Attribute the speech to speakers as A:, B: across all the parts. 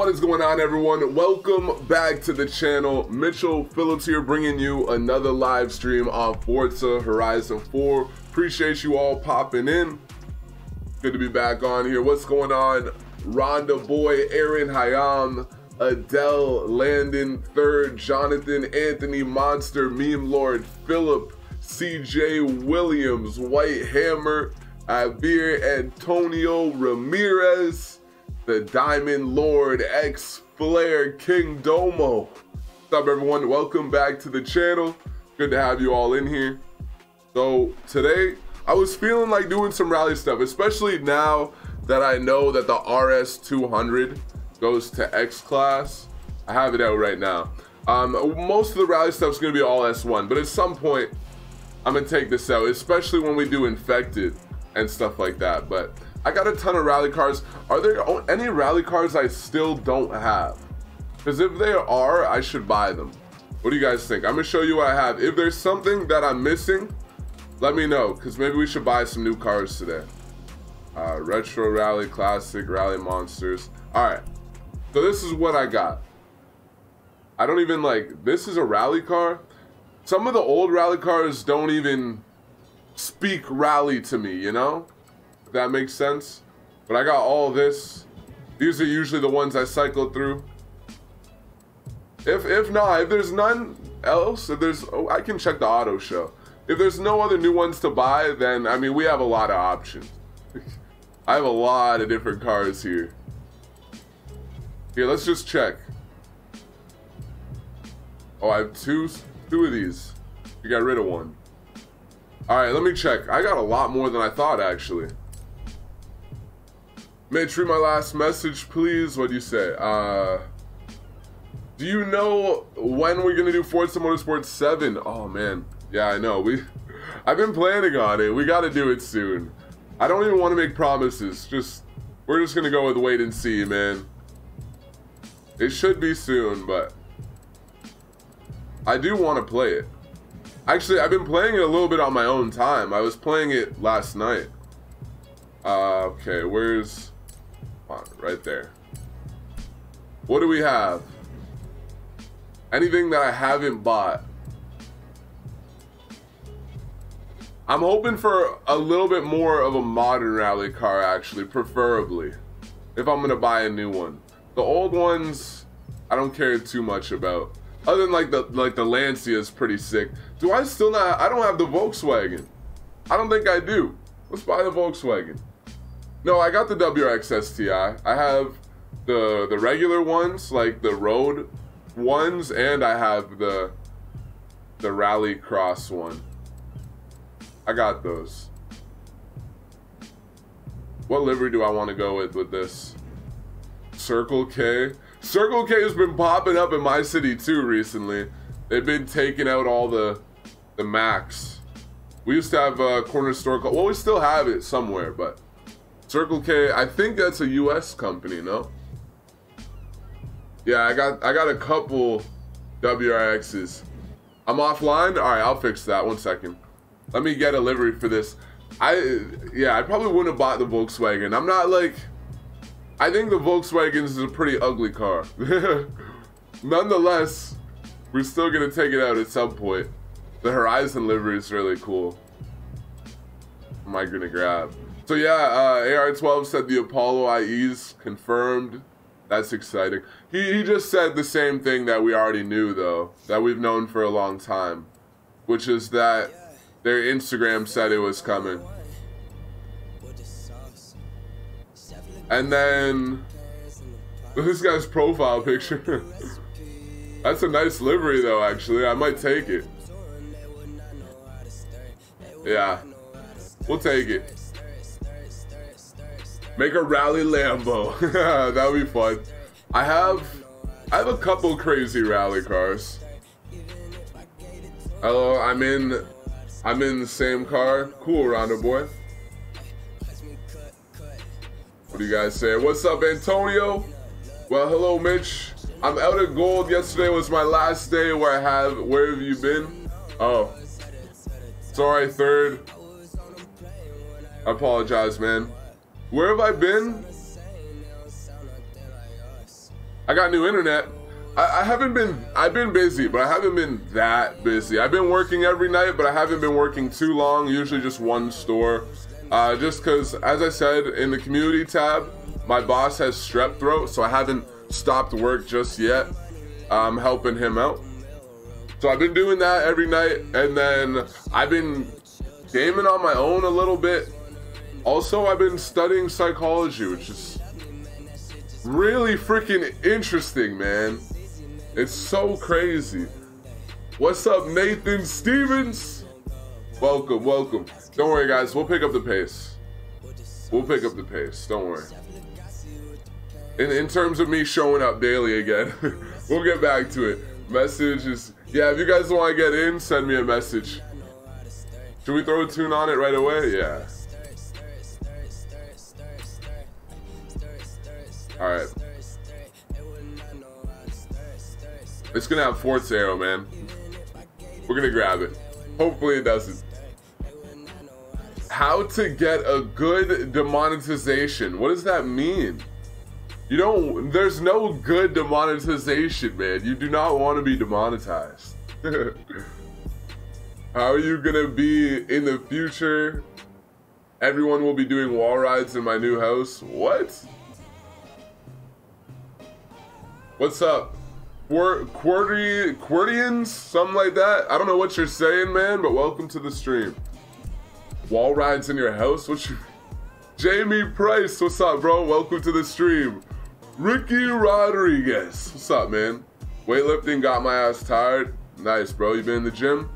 A: What is going on, everyone? Welcome back to the channel. Mitchell Phillips here, bringing you another live stream on Forza Horizon 4. Appreciate you all popping in. Good to be back on here. What's going on? Rhonda Boy, Aaron Hayam, Adele, Landon, Third, Jonathan, Anthony, Monster, Meme Lord, Philip, CJ Williams, White Hammer, Javier Antonio Ramirez, the Diamond Lord, xFlaRe, King Domo. What's up, everyone? Welcome back to the channel. Good to have you all in here. So today, I was feeling like doing some rally stuff, especially now that I know that the RS200 goes to X class. I have it out right now. Most of the rally stuff is going to be all S1, but at some point, I'm going to take this out, especially when we do Infected and stuff like that. But I got a ton of rally cars. Are there any rally cars I still don't have? Because if there are, I should buy them. What do you guys think? I'm going to show you what I have. If there's something that I'm missing, let me know, because maybe we should buy some new cars today. Retro Rally, Classic, Rally Monsters. Alright, so this is what I got. I don't even this is a rally car. Some of the old rally cars don't even speak rally to me, you know? If that makes sense. But I got all this. These are usually the ones I cycle through. If not, if there's none else, if there's, I can check the auto show. If there's no other new ones to buy, then, I mean, we have a lot of options. I have a lot of different cars here. Here, let's just check. Oh, I have two of these. We got rid of one. Alright, let me check. I got a lot more than I thought, actually. Mitch, read my last message, please. What do you say? Do you know when we're gonna do Forza Motorsport 7? Oh man, yeah, I know. I've been planning on it. We gotta do it soon. I don't even want to make promises. We're just gonna go with wait and see, man. It should be soon, but I do want to play it. Actually, I've been playing it a little bit on my own time. I was playing it last night. Okay, where's... right there. What do we have? Anything that I haven't bought. I'm hoping for a little bit more of a modern rally car, actually, preferably, if I'm gonna buy a new one. The old ones, I don't care too much about. Other than the Lancia is pretty sick. Do I still not? I don't have the Volkswagen. I don't think I do. Let's buy the Volkswagen. No, I got the WRX STI. I have the regular ones, like the road ones, and I have the rally cross one. I got those. What livery do I want to go with this? Circle K. Circle K has been popping up in my city too recently. They've been taking out all the Macks. We used to have a corner store called, well, we still have it somewhere, but Circle K, I think that's a US company, no? Yeah, I got a couple WRXs. I'm offline? Alright, I'll fix that. 1 second. Let me get a livery for this. I probably wouldn't have bought the Volkswagen. I'm not I think the Volkswagen is a pretty ugly car. Nonetheless, we're still gonna take it out at some point. The Horizon livery is really cool. What am I gonna grab? So yeah, AR12 said the Apollo IE's confirmed. That's exciting. He just said the same thing that we already knew, though, that we've known for a long time, which is that their Instagram said it was coming. And then this guy's profile picture. That's a nice livery, though, actually. I might take it. Yeah, we'll take it. Make a rally Lambo. That would be fun. I have a couple crazy rally cars. Hello, I'm in the same car. Cool, Rondo boy. What do you guys say? What's up, Antonio? Well, hello, Mitch. I'm out of gold. Yesterday was my last day. Where have you been? Oh, sorry, Third. I apologize, man. Where have I been? I got new internet. I've been busy, but I haven't been that busy. I've been working every night, but I haven't been working too long, usually just one store. Just because, as I said, in the community tab, my boss has strep throat, so I haven't stopped work just yet. I'm helping him out. So I've been doing that every night, and then I've been gaming on my own a little bit. Also, I've been studying psychology, which is really freaking interesting, man. It's so crazy. What's up, Nathan Stevens? Welcome, welcome. Don't worry, guys. We'll pick up the pace. We'll pick up the pace. Don't worry. In terms of me showing up daily again, we'll get back to it. Messages. Yeah, if you guys want to get in, send me a message. Should we throw a tune on it right away? Yeah. All right. It's gonna have Forza arrow, man. We're gonna grab it. Hopefully it doesn't. How to get a good demonetization? What does that mean? You don't. There's no good demonetization, man. You do not want to be demonetized. How are you gonna be in the future? Everyone will be doing wall rides in my new house. What? What's up? Quartians? Something like that? I don't know what you're saying, man, but welcome to the stream. Wall rides in your house? What you... Jamie Price, what's up, bro? Welcome to the stream. Ricky Rodriguez, what's up, man? Weightlifting got my ass tired. Nice, bro. You been in the gym?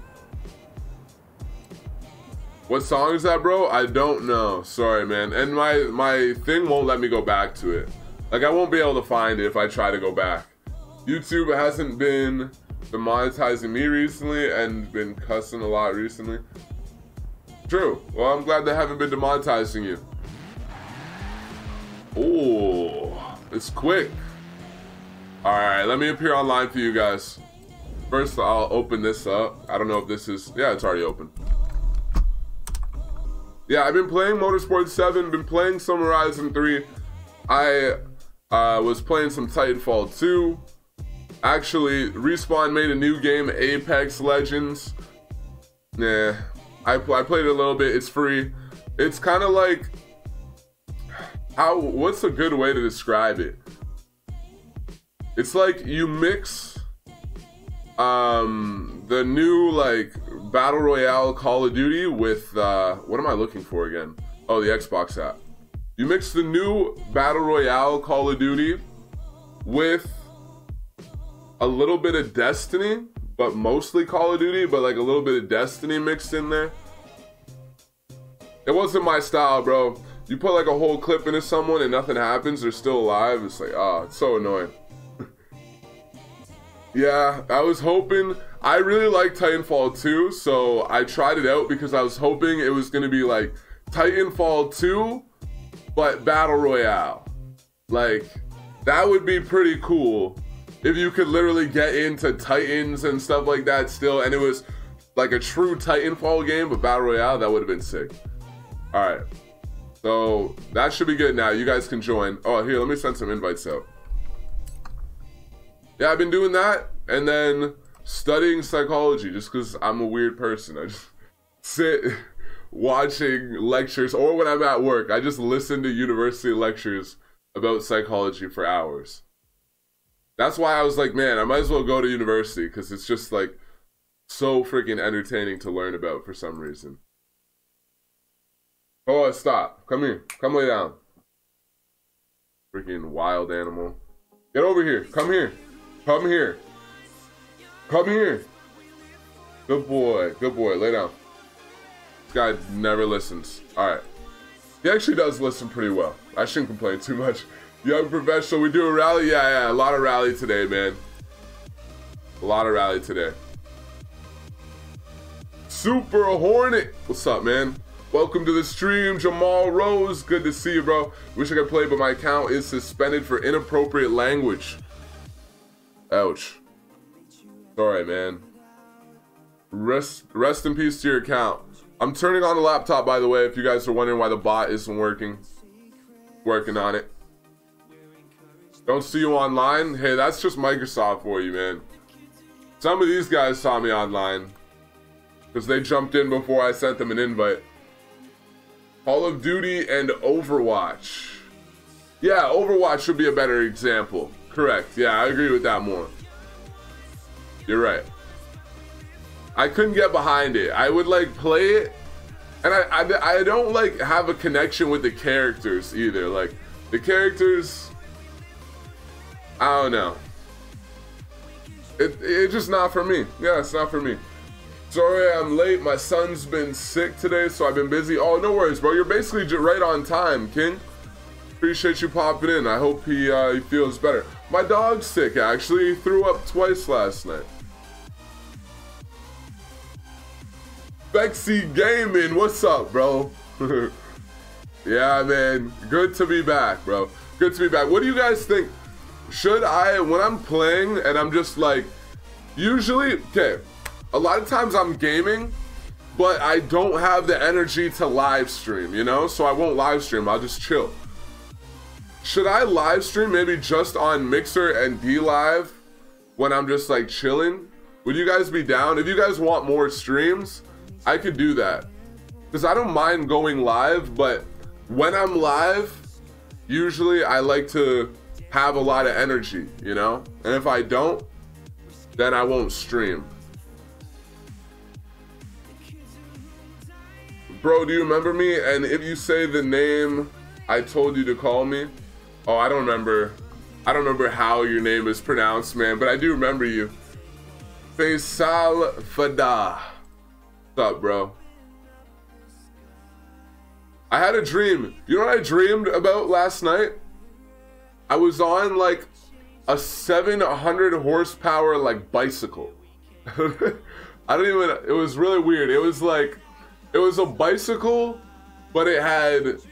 A: What song is that, bro? I don't know. Sorry, man. And my thing won't let me go back to it. Like, I won't be able to find it if I try to go back. YouTube hasn't been demonetizing me recently and been cussing a lot recently. True. Well, I'm glad they haven't been demonetizing you. Oh, it's quick. All right, let me appear online for you guys. First, I'll open this up. I don't know if this is... Yeah, it's already open. Yeah, I've been playing Motorsport 7, been playing some Horizon 3. I was playing some Titanfall 2. Actually, Respawn made a new game, Apex Legends. Nah, I played it a little bit. It's free. It's kind of like... What's a good way to describe it? It's like you mix the new like Battle Royale Call of Duty with what am I looking for again? Oh, the Xbox app. You mix the new Battle Royale Call of Duty with a little bit of Destiny, but mostly Call of Duty, but like a little bit of Destiny mixed in there. It wasn't my style, bro. You put like a whole clip into someone and nothing happens, they're still alive. It's like, oh, it's so annoying. Yeah, I was hoping, I really like Titanfall 2, so I tried it out because I was hoping it was gonna be like Titanfall 2, but Battle Royale. Like, that would be pretty cool if you could literally get into Titans and stuff like that still, and it was like a true Titanfall game, but Battle Royale, that would have been sick. All right, so that should be good now. You guys can join. Oh, here, let me send some invites out. Yeah, I've been doing that, and then studying psychology, just because I'm a weird person. I just sit watching lectures, or when I'm at work, I just listen to university lectures about psychology for hours. That's why I was like, man, I might as well go to university, because it's just like so freaking entertaining to learn about for some reason. Oh, stop. Come here. Come lay down. Freaking wild animal. Get over here. Come here. Come here. Come here. Good boy. Good boy. Lay down. This guy never listens. Alright. He actually does listen pretty well. I shouldn't complain too much. Young professional, we do a rally? Yeah, a lot of rally today, man. A lot of rally today. Super Hornet. What's up, man? Welcome to the stream, Jamal Rose. Good to see you, bro. Wish I could play, but my account is suspended for inappropriate language. Ouch. Sorry, man. Rest in peace to your account. I'm turning on the laptop, by the way, if you guys are wondering why the bot isn't working. Working on it. Don't see you online? Hey, that's just Microsoft for you, man. Some of these guys saw me online because they jumped in before I sent them an invite. Call of Duty and Overwatch. Yeah, Overwatch should be a better example. Correct. Yeah, I agree with that more. You're right. I couldn't get behind it. I would like play it, and I don't like have a connection with the characters either. Like the characters, I don't know. It's just not for me. Yeah, it's not for me. Sorry I'm late. My son's been sick today, so I've been busy. Oh, no worries, bro. You're basically right on time, King. Appreciate you popping in. I hope he feels better. My dog's sick, actually. He threw up twice last night. Mack V Gaming, what's up, bro? Yeah, man. Good to be back, bro. Good to be back. What do you guys think? Should I, when I'm playing and I'm just like, usually, okay, a lot of times I'm gaming, but I don't have the energy to live stream, you know? So I won't live stream, I'll just chill. Should I live stream maybe just on Mixer and DLive when I'm just like chilling? Would you guys be down? If you guys want more streams, I could do that. Because I don't mind going live, but when I'm live, usually I like to have a lot of energy, you know? And if I don't, then I won't stream. Bro, do you remember me? And if you say the name I told you to call me, oh, I don't remember how your name is pronounced, man, but I do remember you. Faisal Fadah. What's up, bro? I had a dream. You know what I dreamed about last night? I was on like a 700 horsepower like bicycle. I don't even, it was really weird. It was like, it was a bicycle, but it had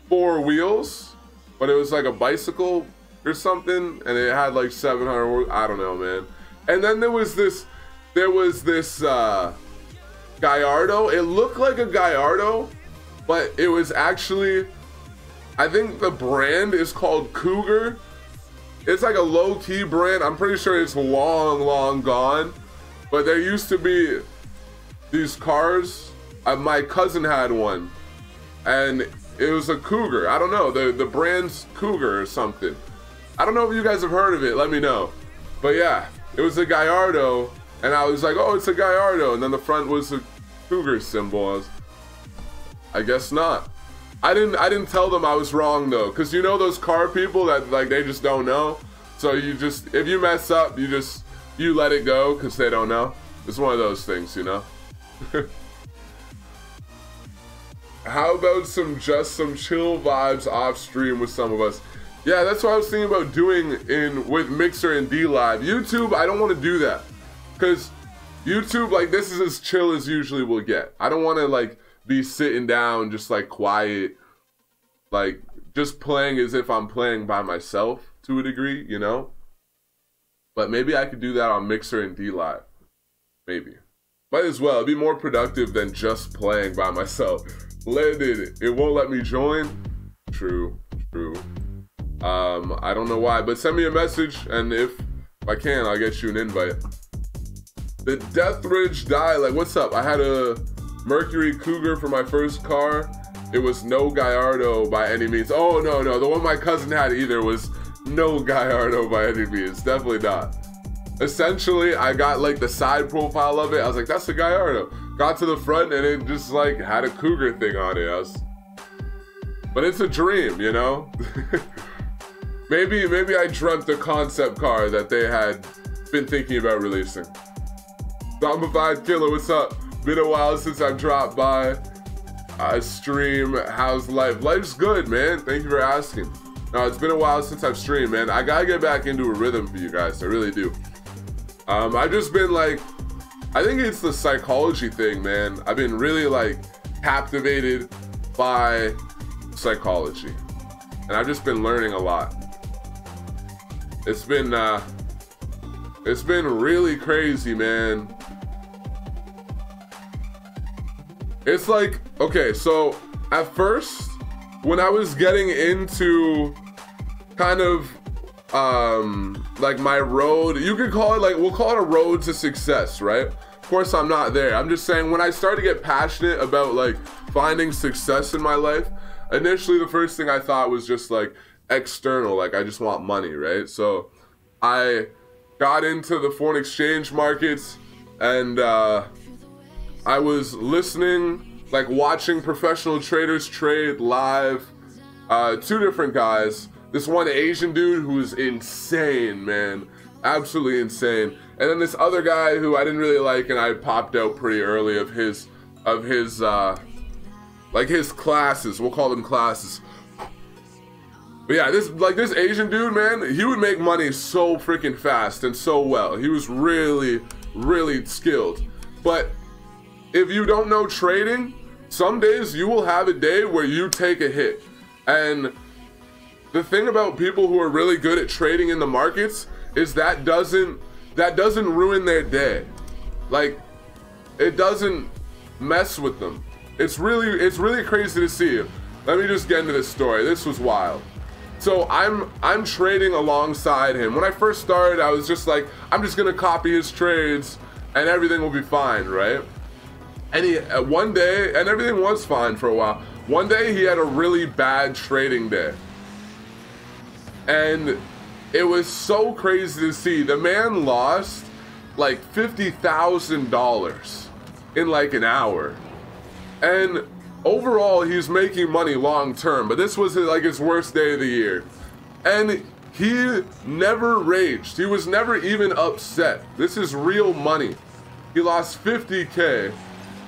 A: 4 wheels, but it was like a bicycle or something, and it had like 700 horse, I don't know, man. And then there was this Gallardo. It looked like a Gallardo, but it was actually, I think the brand is called Cougar. It's like a low-key brand. I'm pretty sure it's long gone. But there used to be these cars. My cousin had one. And it was a Cougar. I don't know. The brand's Cougar or something. I don't know if you guys have heard of it. Let me know. But yeah, it was a Gallardo. And I was like, oh, it's a Gallardo. And then the front was a Cougar symbol. I guess not. I didn't tell them I was wrong though, because you know those car people that like they just don't know. So you just, if you mess up, you let it go because they don't know. It's one of those things, you know. How about some chill vibes off stream with some of us? Yeah, that's what I was thinking about doing with Mixer and DLive. YouTube, I don't want to do that because YouTube, like, this is as chill as usually we'll get. I don't want to like be sitting down just like quiet, like just playing as if I'm playing by myself to a degree, you know. But maybe I could do that on Mixer and DLive. Maybe. Might as well. It'd be more productive than just playing by myself. Landed. It won't let me join. True. I don't know why, but send me a message, and if I can, I'll get you an invite. The Deathridge Dialect. What's up? I had a Mercury Cougar for my first car. It was no Gallardo by any means. Oh, no. The one my cousin had either was no Gallardo by any means. Definitely not. Essentially, I got like the side profile of it. I was like, that's a Gallardo. Got to the front and it just like had a Cougar thing on it. But it's a dream, you know? maybe I dreamt the concept car that they had been thinking about releasing. Zombified Killer, what's up? Been a while since I've dropped by. Stream, how's life? Life's good, man. Thank you for asking. No, it's been a while since I've streamed, man. I gotta get back into a rhythm for you guys. I really do. I've just been like, I think it's the psychology thing, man. I've been really like captivated by psychology, and I've just been learning a lot. It's been really crazy, man. It's like, okay, so at first, when I was getting into kind of like my road, you could call it, like, we'll call it a road to success, right? Of course I'm not there. I'm just saying, when I started to get passionate about like finding success in my life, initially the first thing I thought was just like external, like I just want money, right? So I got into the foreign exchange markets, and I was listening, like watching professional traders trade live, two different guys. This one Asian dude who was insane, man, absolutely insane. And then this other guy who I didn't really like, and I popped out pretty early of his like his classes, we'll call them classes. But yeah, this Asian dude, man, he would make money so freaking fast and so well. He was really, really skilled. But if you don't know trading, some days you will have a day where you take a hit. And the thing about people who are really good at trading in the markets is that doesn't ruin their day. Like, it doesn't mess with them. It's really crazy to see. Let me just get into this story. This was wild. So I'm trading alongside him. When I first started, I was just like, I'm just gonna copy his trades and everything will be fine, right? And one day, and everything was fine for a while. One day he had a really bad trading day. And it was so crazy to see. The man lost like $50,000 in like an hour. And overall, he's making money long term, but this was like his worst day of the year. And he never raged. He was never even upset. This is real money. He lost 50K,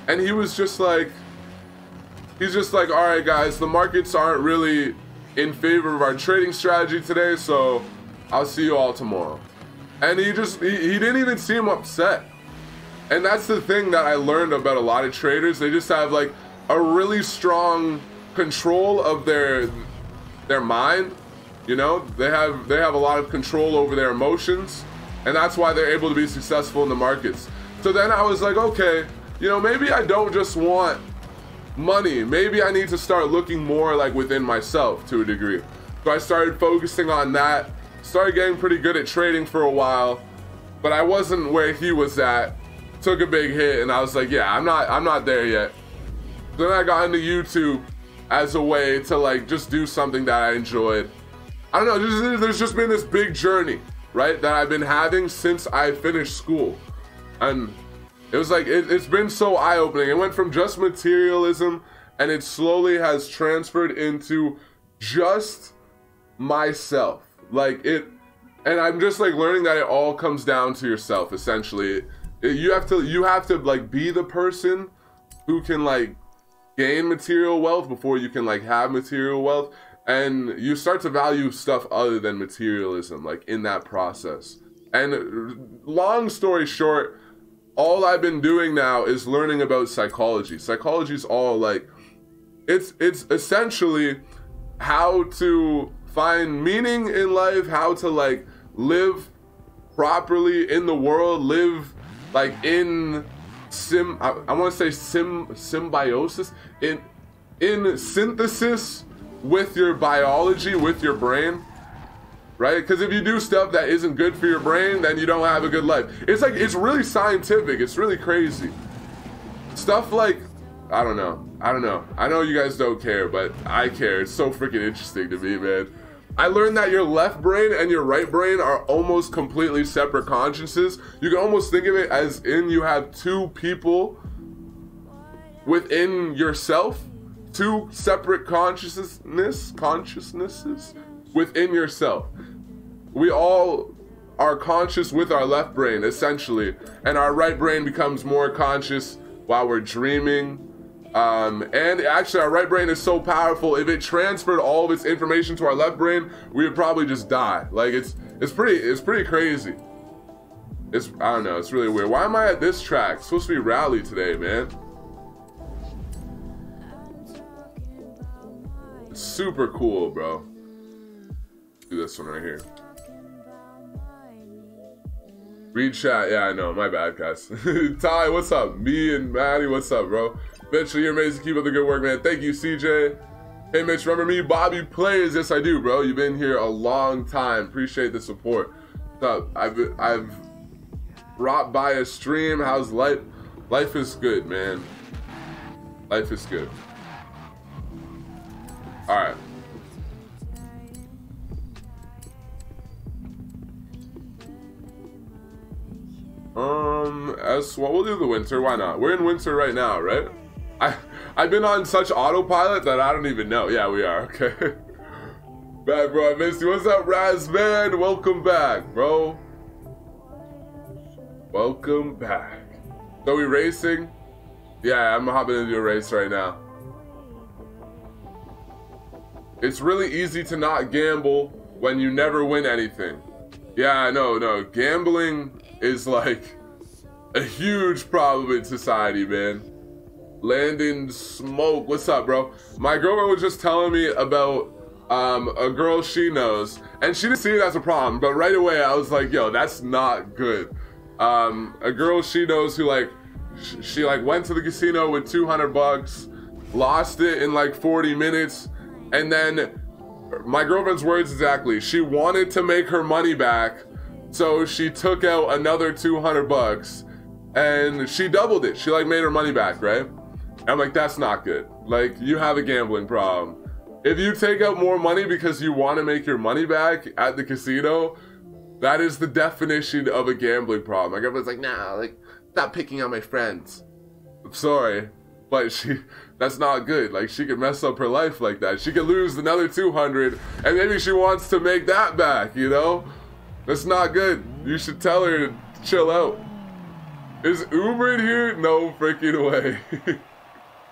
A: and he was just like, he's just like, all right, guys, the markets aren't really in favor of our trading strategy today, so I'll see you all tomorrow. And he didn't even seem upset. And that's the thing that I learned about a lot of traders. They just have like a really strong control of their mind. You know, they have a lot of control over their emotions, and that's why they're able to be successful in the markets. So then I was like, okay, you know, maybe I don't just want money. Maybe I need to start looking more like within myself to a degree. So I started focusing on that, started getting pretty good at trading for a while, but I wasn't where he was at. Took a big hit, and I was like, yeah, I'm not there yet. Then I got into YouTube as a way to like just do something that I enjoyed. I don't know, there's just been this big journey, right, that I've been having since I finished school. And it was like, it's been so eye-opening. It went from just materialism, and it slowly has transferred into just myself. Like it, and I'm just like learning that it all comes down to yourself, essentially. You have to like be the person who can like gain material wealth before you can like have material wealth, and you start to value stuff other than materialism like in that process. And long story short, all I've been doing now is learning about psychology. Psychology is all like, it's essentially how to find meaning in life, how to like live properly in the world, live like in I want to say symbiosis, in synthesis with your biology, with your brain, right? Because if you do stuff that isn't good for your brain, then you don't have a good life. It's like, it's really scientific. It's really crazy. Stuff like, I don't know. I know you guys don't care, but I care. It's so freaking interesting to me, man. I learned that your left brain and your right brain are almost completely separate consciousnesses. You can almost think of it as in you have two people within yourself, two separate consciousnesses within yourself. We all are conscious with our left brain, essentially, and our right brain becomes more conscious while we're dreaming. And actually our right brain is so powerful, if it transferred all of its information to our left brain, we would probably just die. Like it's pretty crazy. I don't know, it's really weird. Why am I at this track? It's supposed to be rally today, man. It's super cool, bro. Do this one right here. Read chat. Yeah, I know, my bad, guys. Ty, what's up? Me and Maddie, what's up, bro? Eventually, you're amazing. Keep up the good work, man. Thank you, CJ. Hey Mitch, remember me? Bobby Plays. Yes, I do, bro. You've been here a long time. Appreciate the support. What's up? I've brought by a stream. How's life? Life is good, man. Life is good. All right. As well, we'll do the winter. Why not? We're in winter right now, right? I've been on such autopilot that I don't even know. Yeah, we are. Okay. Bad bro, I missed you. What's up, Raz man? Welcome back, bro. Welcome back. So we racing? Yeah, I'm hopping into a race right now. It's really easy to not gamble when you never win anything. Yeah, no. Gambling is like a huge problem in society, man. Landon Smoke, what's up, bro? My girlfriend was just telling me about a girl she knows, and she didn't see it as a problem, but right away I was like, yo, that's not good. A girl she knows who she went to the casino with 200 bucks, lost it in like 40 minutes, and then my girlfriend's words exactly, she wanted to make her money back, so she took out another 200 bucks and she doubled it. She made her money back, right? I'm like, that's not good. Like, you have a gambling problem. If you take out more money because you want to make your money back at the casino, that is the definition of a gambling problem. Like, everyone's like, nah, stop picking on my friends. I'm sorry, but that's not good. Like, she could mess up her life like that. She could lose another 200, and maybe she wants to make that back, you know? That's not good. You should tell her to chill out. Is Uber in here? No freaking way.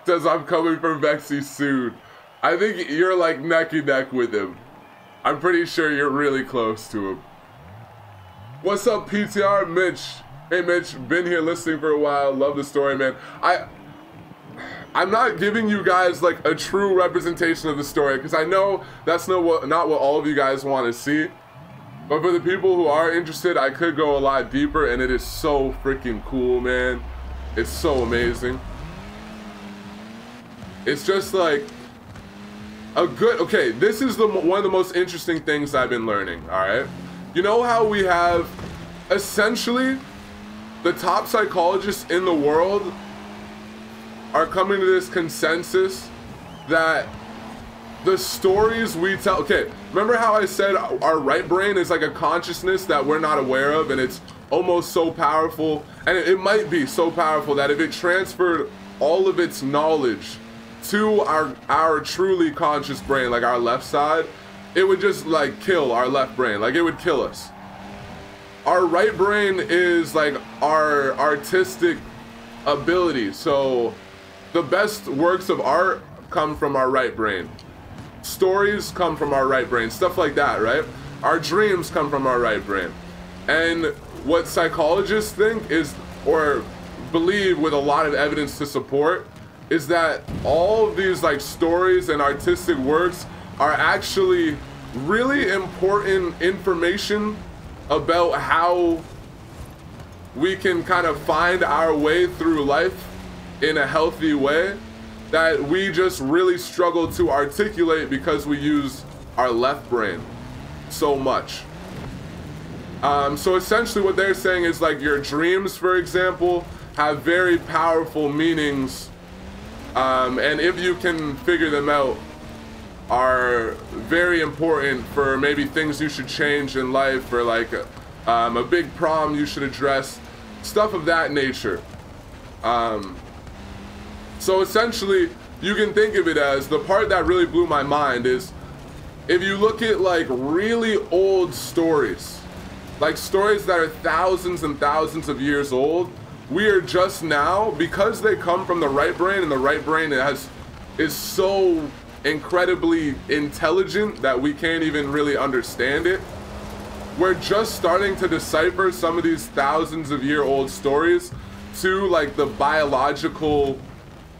A: Says I'm coming from Vexy soon. I think you're like neck and neck with him. I'm pretty sure you're really close to him. What's up, PTR? Mitch. Hey Mitch, been here listening for a while. Love the story, man. I'm not giving you guys like a true representation of the story because I know that's not what all of you guys want to see. But for the people who are interested, I could go a lot deeper, and it is so freaking cool, man. It's so amazing. It's just like a good, okay, this is one of the most interesting things I've been learning, all right? You know how we have essentially the top psychologists in the world are coming to this consensus that the stories we tell, okay, remember how I said our right brain is like a consciousness that we're not aware of, and it's almost so powerful, and it might be so powerful that if it transferred all of its knowledge to our truly conscious brain, like our left side, it would just like kill our left brain, like it would kill us. Our right brain is like our artistic ability, so the best works of art come from our right brain. Stories come from our right brain, stuff like that, right? Our dreams come from our right brain. And what psychologists think is, or believe with a lot of evidence to support, is that all of these like stories and artistic works are actually really important information about how we can kind of find our way through life in a healthy way that we just really struggle to articulate because we use our left brain so much. So essentially what they're saying is like your dreams, for example, have very powerful meanings, and if you can figure them out, are very important for maybe things you should change in life, or like a big problem you should address, stuff of that nature. So essentially, you can think of it as, the part that really blew my mind is, if you look at like really old stories, like stories that are thousands and thousands of years old, we are just now, because they come from the right brain, and the right brain is so incredibly intelligent that we can't even really understand it. We're just starting to decipher some of these thousands of year old stories to like the biological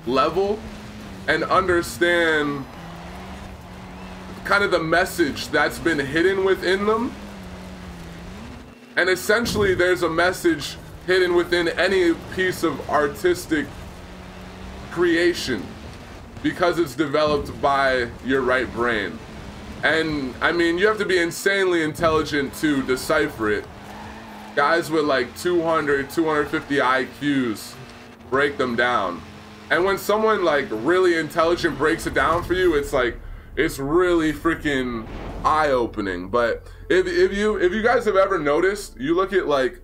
A: level and understand kind of the message that's been hidden within them. And essentially there's a message hidden within any piece of artistic creation. because it's developed by your right brain. And I mean, you have to be insanely intelligent to decipher it. Guys with like 200, 250 IQs break them down. And when someone like really intelligent breaks it down for you, it's like, it's really freaking eye-opening. But if you guys have ever noticed, you look at like,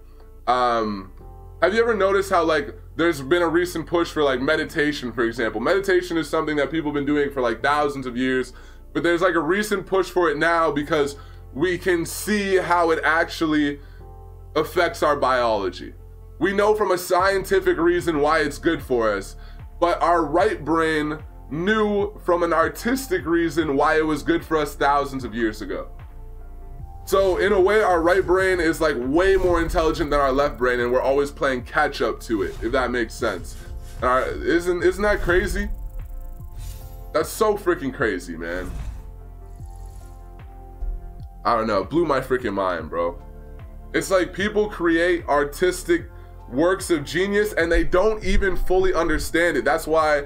A: have you ever noticed how like there's been a recent push for like meditation, for example? Meditation is something that people have been doing for like thousands of years, but there's like a recent push for it now because we can see how it actually affects our biology. We know from a scientific reason why it's good for us, but our right brain knew from an artistic reason why it was good for us thousands of years ago. So in a way, our right brain is like way more intelligent than our left brain, and we're always playing catch up to it, if that makes sense. Isn't that crazy? That's so freaking crazy, man. I don't know, it blew my freaking mind, bro. It's like people create artistic works of genius and they don't even fully understand it. That's why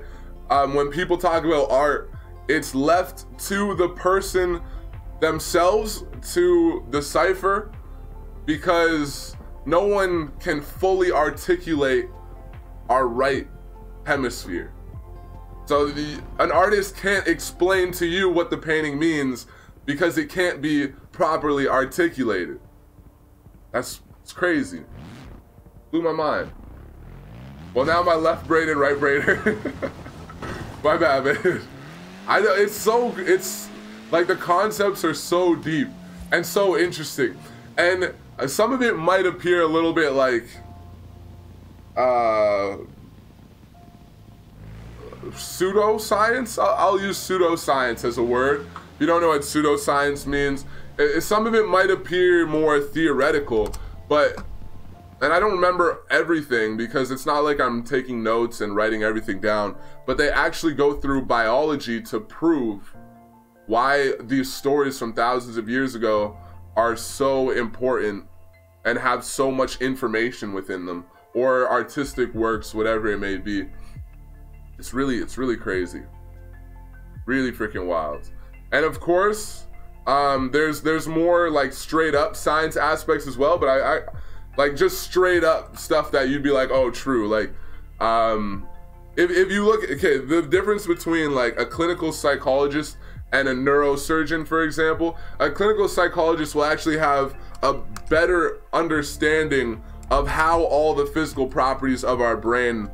A: when people talk about art, it's left to the person themselves to decipher, because no one can fully articulate our right hemisphere. So an artist can't explain to you what the painting means because it can't be properly articulated. It's crazy. Blew my mind. Well, now my left brain and right brain. My bad, man. I know it's like the concepts are so deep and so interesting, and some of it might appear a little bit like pseudoscience. I'll use pseudoscience as a word. If you don't know what pseudoscience means, some of it might appear more theoretical, and I don't remember everything because it's not like I'm taking notes and writing everything down, but they actually go through biology to prove why these stories from thousands of years ago are so important and have so much information within them, or artistic works, whatever it may be. It's really crazy. Really freaking wild. And of course, there's more like straight up science aspects as well, but I like just straight up stuff that you'd be like, oh, true. Like, if you look, okay, the difference between like a clinical psychologist and a neurosurgeon, for example, a clinical psychologist will actually have a better understanding of how all the physical properties of our brain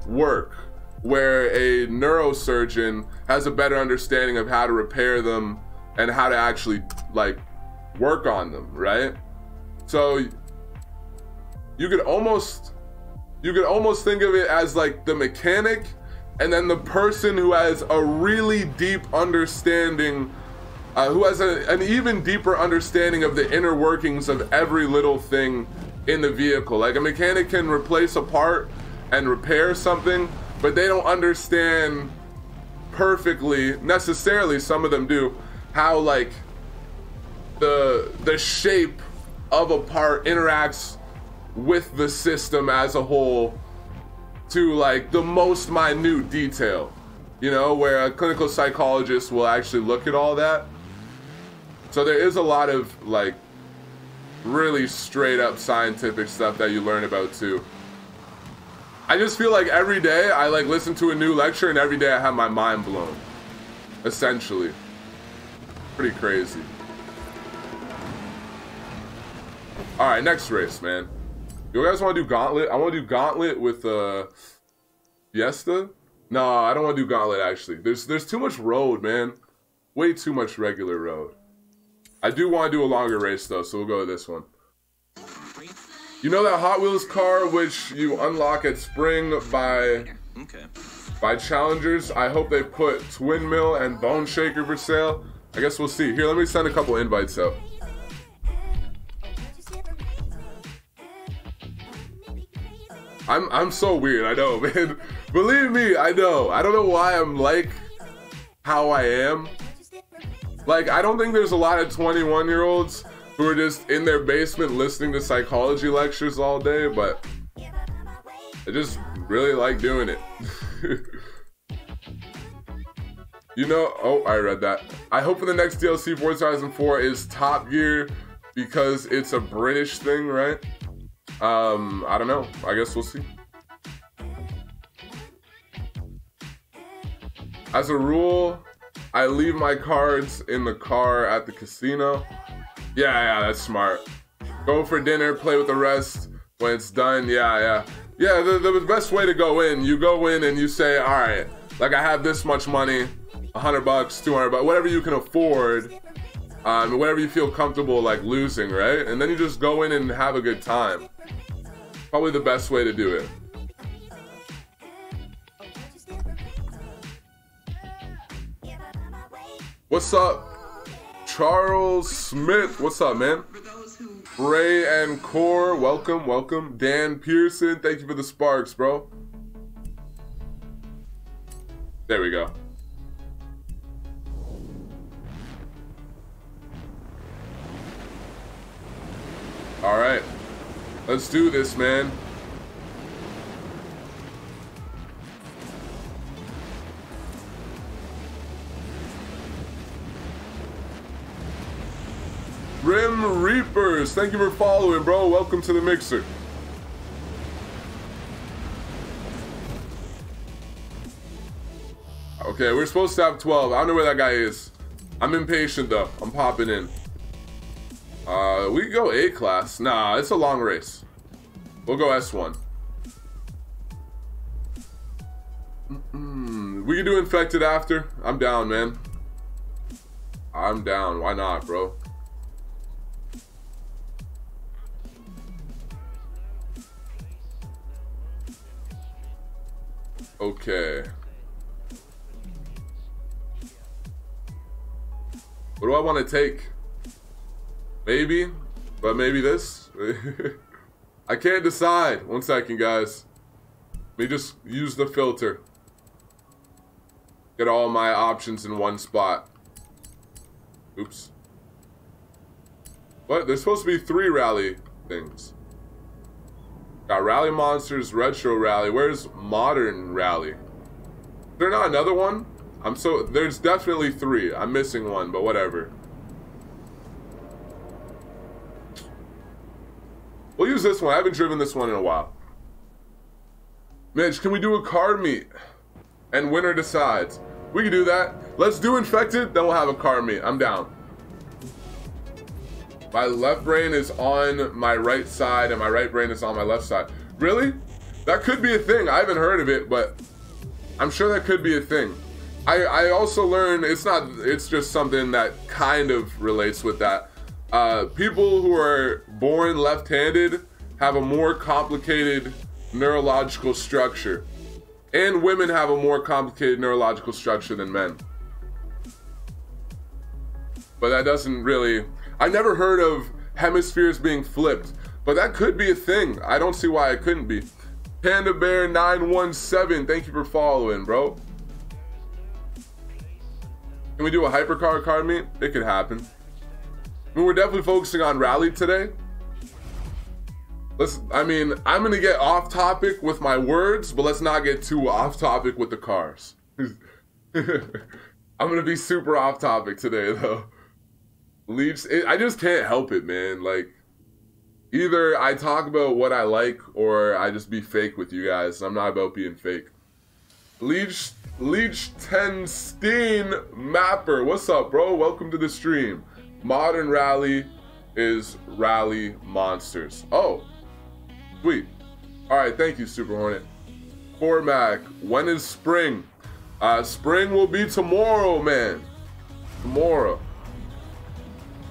A: work, where a neurosurgeon has a better understanding of how to repair them and how to actually like work on them, right? So you could almost think of it as like the mechanic, and then the person who has a really deep understanding, who has an even deeper understanding of the inner workings of every little thing in the vehicle. Like a mechanic can replace a part and repair something, but they don't understand perfectly, necessarily, some of them do, how like the shape of a part interacts with the system as a whole to like the most minute detail, you know, where a clinical psychologist will actually look at all that. So there is a lot of like really straight up scientific stuff that you learn about too. I just feel like every day I like listen to a new lecture, and every day I have my mind blown, essentially. Pretty crazy. All right, next race, man. You guys want to do Gauntlet? I want to do Gauntlet with Fiesta. No, I don't want to do Gauntlet actually. There's too much road, man. Way too much regular road. I do want to do a longer race though, so we'll go with this one. You know that Hot Wheels car which you unlock at Spring by challengers? I hope they put Twin Mill and Bone Shaker for sale. I guess we'll see. Here, let me send a couple invites out. I'm so weird, I know, man. Believe me, I know. I don't know why I'm like how I am. Like, I don't think there's a lot of 21-year-olds who are just in their basement listening to psychology lectures all day, but I just really like doing it. You know, oh, I read that. I hope for the next DLC Forza Horizon 4 is Top Gear because it's a British thing, right? I don't know. I guess we'll see. As a rule, I leave my cards in the car at the casino. Yeah, that's smart. Go for dinner, play with the rest when it's done. Yeah, the best way to go in, you go in and you say, all right, like I have this much money, $100, $200, whatever you can afford, whatever you feel comfortable like losing, right? And then you just go in and have a good time. Probably the best way to do it. What's up, Charles Smith? What's up, man? Ray and Core, welcome. Dan Pearson, thank you for the sparks, bro. There we go. All right, let's do this, man. Rim Reapers, thank you for following, bro. Welcome to the mixer. Okay, we're supposed to have 12. I don't know where that guy is. I'm impatient though. I'm popping in. We can go A-class. Nah, it's a long race. We'll go S1. We can do infected after. I'm down, man. I'm down. Why not, bro? Okay. What do I want to take? Maybe, but maybe this. I can't decide. 1 second, guys. Let me just use the filter. Get all my options in one spot. Oops. What? There's supposed to be 3 rally things. Got Rally Monsters, Retro Rally. Where's Modern Rally? Is there not another one? There's definitely 3. I'm missing one, but whatever. We'll use this one. I haven't driven this one in a while. Mitch, can we do a car meet? And winner decides. We can do that. Let's do infected, then we'll have a car meet. I'm down. My left brain is on my right side and my right brain is on my left side. Really? That could be a thing. I haven't heard of it, but I'm sure that could be a thing. I also learned it's just something that kind of relates with that. People who are born left-handed have a more complicated neurological structure. And women have a more complicated neurological structure than men. But that doesn't really... I never heard of hemispheres being flipped, but that could be a thing. I don't see why it couldn't be. Panda Bear 917, thank you for following, bro. Can we do a hypercar card meet? It could happen. I mean, we're definitely focusing on rally today. I'm gonna get off topic with my words, but let's not get too off topic with the cars. I'm gonna be super off topic today, though. I just can't help it, man. Like, either I talk about what I like or I just be fake with you guys. I'm not about being fake. Leech 10 Steen Mapper, what's up, bro? Welcome to the stream. Modern Rally is Rally Monsters. Oh, sweet. All right, thank you, Super Hornet. Cormac, when is spring? Spring will be tomorrow, man. Tomorrow.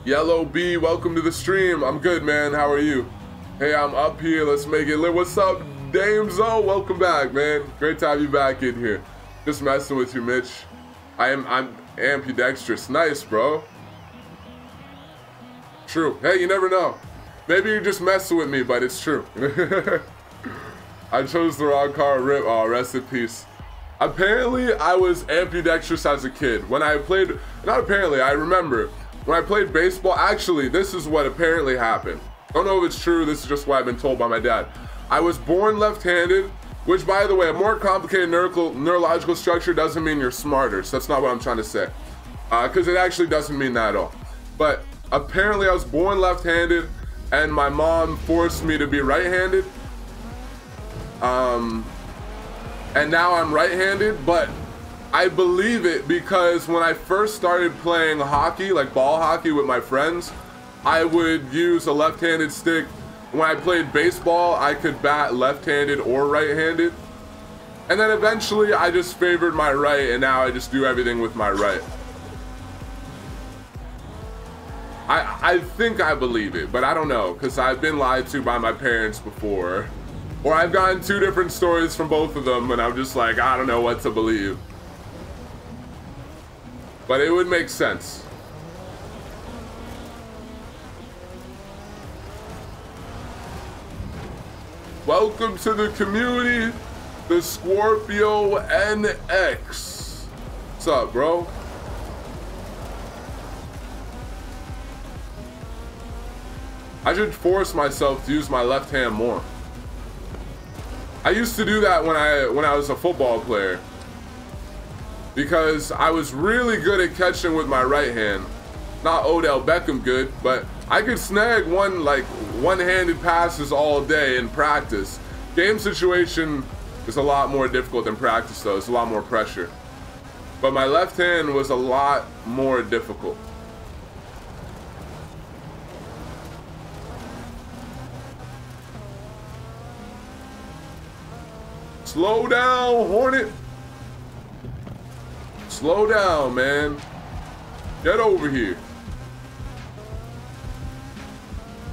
A: Yellow B, welcome to the stream. I'm good, man. How are you? Hey, I'm up here. Let's make it lit. What's up, Dame Zo? Welcome back, man. Great to have you back in here. Just messing with you, Mitch. I'm ambidextrous. Nice, bro. True. Hey, you never know. Maybe you're just messing with me, but it's true. I chose the wrong car. Rip. Oh, rest in peace. Apparently, I was ambidextrous as a kid. When I played... Not apparently, I remember. When I played baseball... Actually, this is what apparently happened. Don't know if it's true. This is just what I've been told by my dad. I was born left-handed, Which, by the way, a more complicated neurological structure doesn't mean you're smarter. So that's not what I'm trying to say. Because it actually doesn't mean that at all. But apparently I was born left-handed, and my mom forced me to be right-handed. And now I'm right-handed, but I believe it because when I first started playing hockey, like ball hockey with my friends, I would use a left-handed stick. When I played baseball, I could bat left-handed or right-handed. And then eventually I just favored my right, and now I just do everything with my right. I think I believe it, but I don't know, because I've been lied to by my parents before. Or I've gotten 2 different stories from both of them, and I'm just like, I don't know what to believe. But it would make sense. Welcome to the community, the Scorpio NX. What's up, bro? I should force myself to use my left hand more. I used to do that when I was a football player, because I was really good at catching with my right hand. Not Odell Beckham good, but I could snag one-handed passes all day in practice. Game situation is a lot more difficult than practice though. It's a lot more pressure. But my left hand was a lot more difficult. Slow down, Hornet. Slow down, man. Get over here.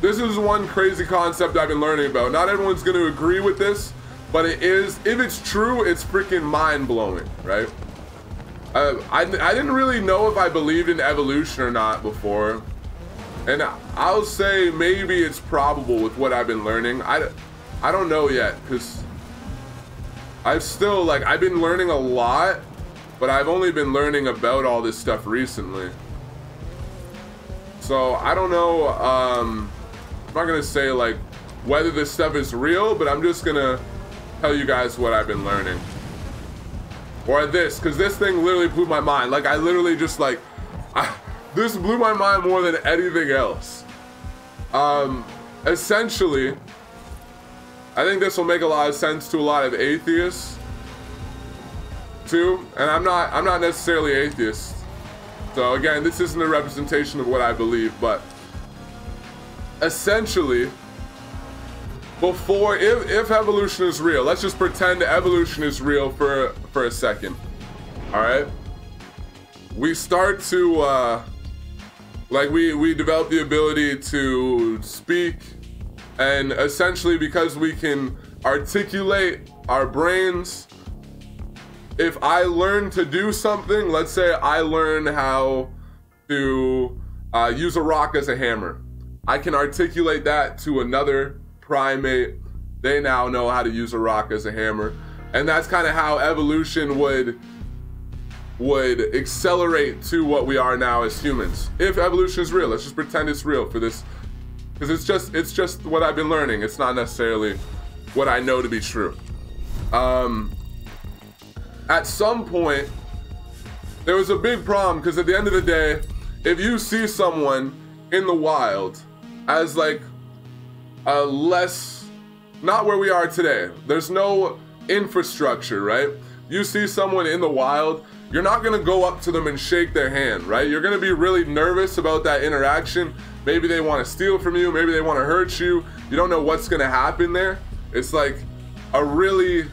A: This is one crazy concept I've been learning about. Not everyone's going to agree with this, but it is. If it's true, it's freaking mind-blowing, right? I didn't really know if I believed in evolution or not before. And I'll say maybe it's probable with what I've been learning. I don't know yet, because I've been learning a lot, but I've only been learning about all this stuff recently. So I don't know, I'm not gonna say like whether this stuff is real, but I'm just gonna tell you guys what I've been learning. Or this, because this thing literally blew my mind. Like I literally just this blew my mind more than anything else. Essentially, I think this will make a lot of sense to a lot of atheists too, and I'm not necessarily atheist. So again, this isn't a representation of what I believe, but essentially, before, if evolution is real, let's just pretend evolution is real for a second. All right, we start to we develop the ability to speak. And essentially, because we can articulate our brains, if I learn to do something, let's say I learn how to use a rock as a hammer, I can articulate that to another primate. They now know how to use a rock as a hammer. And that's kind of how evolution would accelerate to what we are now as humans. If evolution is real, let's just pretend it's real for this. Because it's just what I've been learning. It's not necessarily what I know to be true. At some point, there was a big problem, because at the end of the day, if you see someone in the wild as like a less, not where we are today, there's no infrastructure, right? You see someone in the wild, you're not gonna go up to them and shake their hand, right? You're gonna be really nervous about that interaction. Maybe they want to steal from you, maybe they want to hurt you. You don't know what's gonna happen there. It's like a really,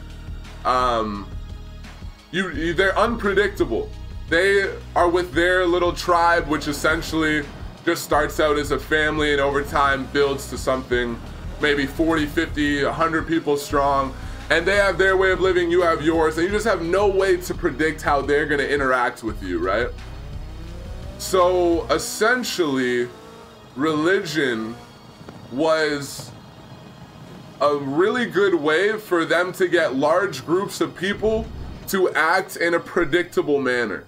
A: they're unpredictable. They are with their little tribe, which essentially just starts out as a family and over time builds to something maybe 40, 50, 100 people strong. And they have their way of living, you have yours, and you just have no way to predict how they're gonna interact with you, right? So essentially, religion was a really good way for them to get large groups of people to act in a predictable manner.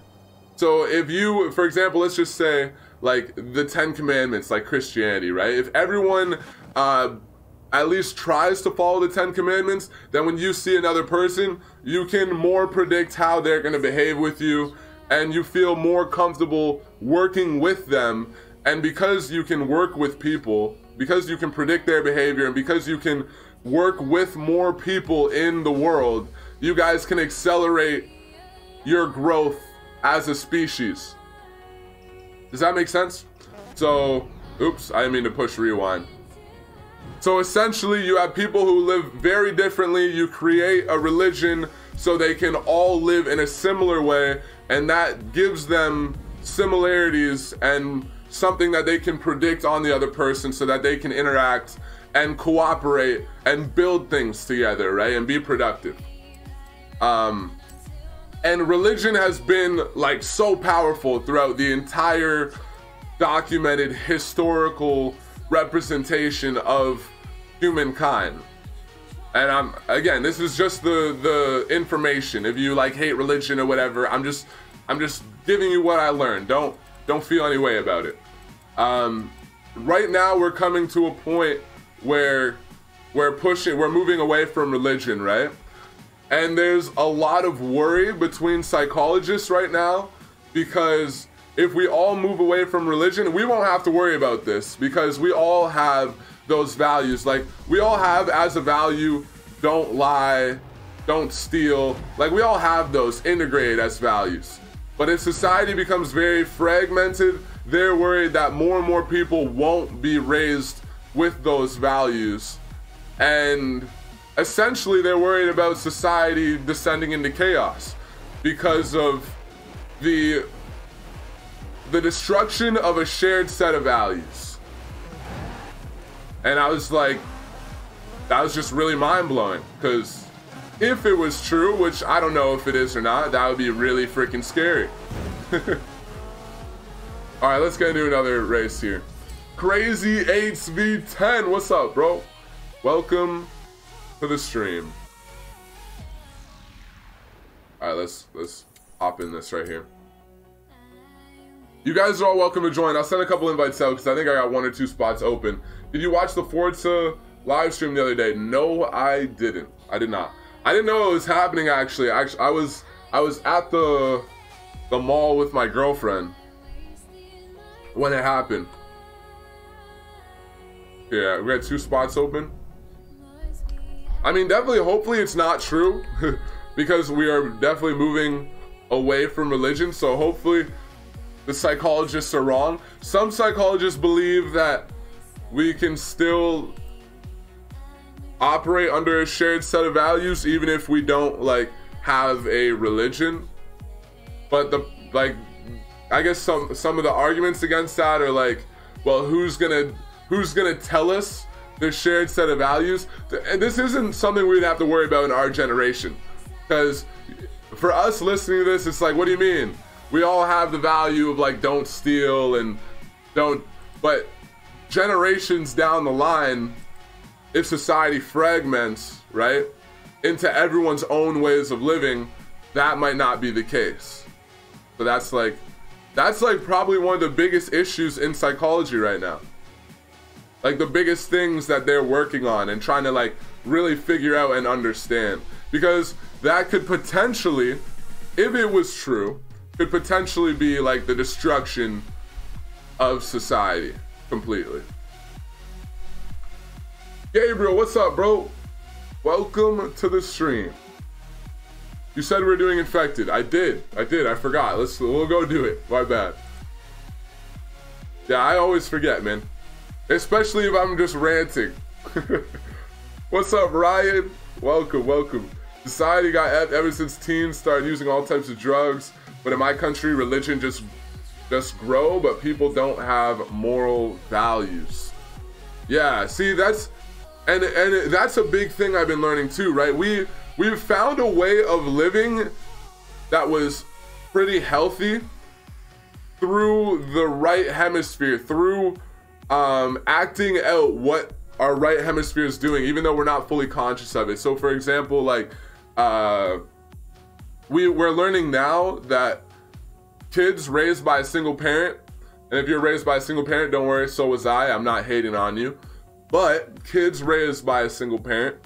A: So if you, for example, let's just say like the 10 Commandments, like Christianity, right? If everyone at least tries to follow the 10 commandments, then when you see another person, you can more predict how they're going to behave with you, and you feel more comfortable working with them. And because you can work with people, because you can predict their behavior, and because you can work with more people in the world, you guys can accelerate your growth as a species. Does that make sense? So, oops, I didn't mean to push rewind. So essentially, you have people who live very differently. You create a religion so they can all live in a similar way, and that gives them similarities and something that they can predict on the other person so that they can interact and cooperate and build things together, right? And be productive. And religion has been like so powerful throughout the entire documented historical representation of humankind. And again, this is just the information. If you like hate religion or whatever, I'm just giving you what I learned. Don't feel any way about it. Right now we're coming to a point where we're moving away from religion, right? And there's a lot of worry between psychologists right now, because if we all move away from religion, we won't have to worry about this, because we all have those values. Like, we all have as a value, don't lie, don't steal. Like, we all have those integrated as values. But if society becomes very fragmented, they're worried that more and more people won't be raised with those values. And essentially, they're worried about society descending into chaos because of the destruction of a shared set of values. And I was like, that was just really mind-blowing, because if it was true, which I don't know if it is or not, that would be really freaking scary. All right, let's get into another race here. Crazy 8v10, what's up, bro? Welcome to the stream. All right, let's hop in this right here. You guys are all welcome to join. I'll send a couple invites out because I think I got 1 or 2 spots open. Did you watch the Forza live stream the other day? No, I didn't. I did not. I didn't know it was happening, actually. I was at the mall with my girlfriend when it happened. Yeah, we had 2 spots open. I mean, definitely, hopefully it's not true, because we are definitely moving away from religion, so hopefully the psychologists are wrong. Some psychologists believe that we can still operate under a shared set of values even if we don't like have a religion. But I guess some of the arguments against that are like, well, who's gonna tell us the shared set of values? And this isn't something we'd have to worry about in our generation, because for us listening to this, it's like, what do you mean? We all have the value of like, don't steal and don't, but generations down the line, if society fragments, right, into everyone's own ways of living, that might not be the case. So that's like probably one of the biggest issues in psychology right now. Like the biggest things that they're working on and trying to like really figure out and understand. Because that could potentially, if it was true, could potentially be like the destruction of society completely. Gabriel, what's up, bro? Welcome to the stream. You said we're doing infected. I did. I forgot. We'll go do it. My bad. Yeah, I always forget, man. Especially if I'm just ranting. What's up, Ryan? Welcome. Society got effed ever since teens started using all types of drugs. But in my country, religion just grow, but people don't have moral values. Yeah, see, that's a big thing I've been learning too, right? We've found a way of living that was pretty healthy through the right hemisphere, through acting out what our right hemisphere is doing, even though we're not fully conscious of it. So for example, like we're learning now that kids raised by a single parent, and if you're raised by a single parent, don't worry, so was I. I'm not hating on you. But kids raised by a single parent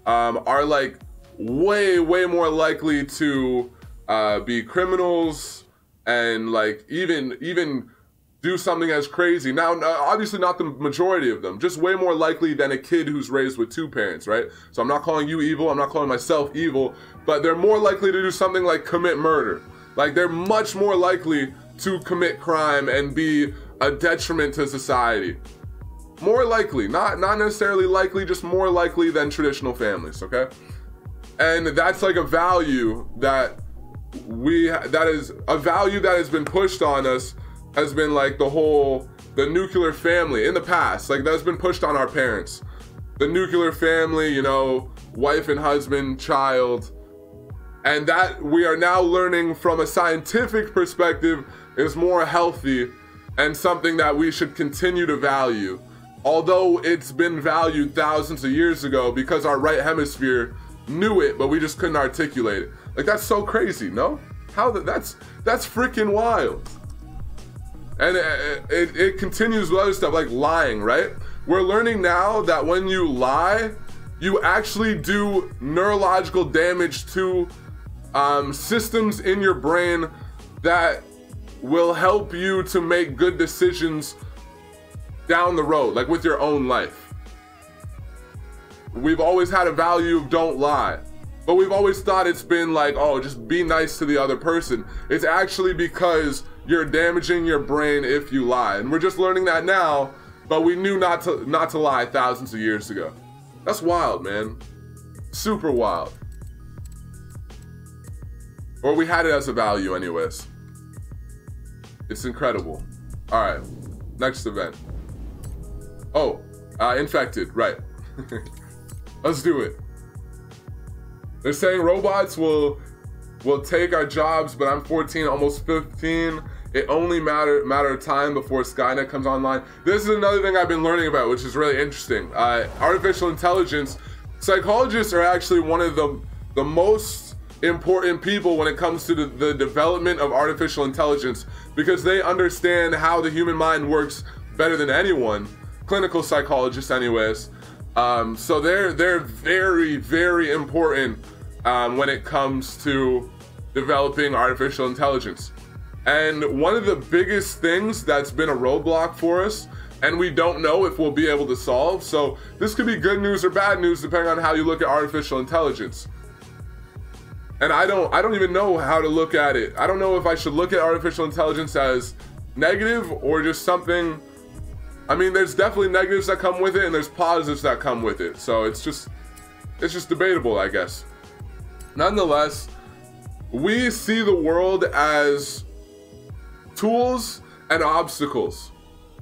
A: are like way more likely to be criminals and like even do something as crazy. Now, obviously not the majority of them, just way more likely than a kid who's raised with two parents, right? So I'm not calling you evil, I'm not calling myself evil, but they're more likely to do something like commit murder. Like they're much more likely to commit crime and be a detriment to society. More likely, not necessarily likely, just more likely than traditional families, okay? And that's like a value that is a value that has been pushed on us, has been like the nuclear family in the past, like that's been pushed on our parents. The nuclear family, you know, wife and husband, child, and that we are now learning from a scientific perspective is more healthy and something that we should continue to value. Although it's been valued thousands of years ago because our right hemisphere knew it, but we just couldn't articulate it. Like that's so crazy, no? That's freaking wild. And it continues with other stuff like lying, right? We're learning now that when you lie, you actually do neurological damage to systems in your brain that will help you to make good decisions down the road, like with your own life. We've always had a value of don't lie, but we've always thought it's been like, oh, just be nice to the other person. It's actually because you're damaging your brain if you lie. And we're just learning that now, but we knew not to lie thousands of years ago. That's wild, man. Super wild. Or we had it as a value anyways. It's incredible. All right, next event. Oh, infected, right. Let's do it. They're saying robots will take our jobs, but I'm 14, almost 15. It only matter of time before Skynet comes online. This is another thing I've been learning about, which is really interesting. Artificial intelligence. Psychologists are actually one of the most important people when it comes to the development of artificial intelligence, because they understand how the human mind works better than anyone. Clinical psychologists anyways. So they're very important when it comes to developing artificial intelligence. And one of the biggest things that's been a roadblock for us, and we don't know if we'll be able to solve, so this could be good news or bad news depending on how you look at artificial intelligence. And I don't even know how to look at it. I don't know if I should look at artificial intelligence as negative or just something. I mean, there's definitely negatives that come with it and there's positives that come with it. So it's just debatable, I guess. Nonetheless, we see the world as tools and obstacles,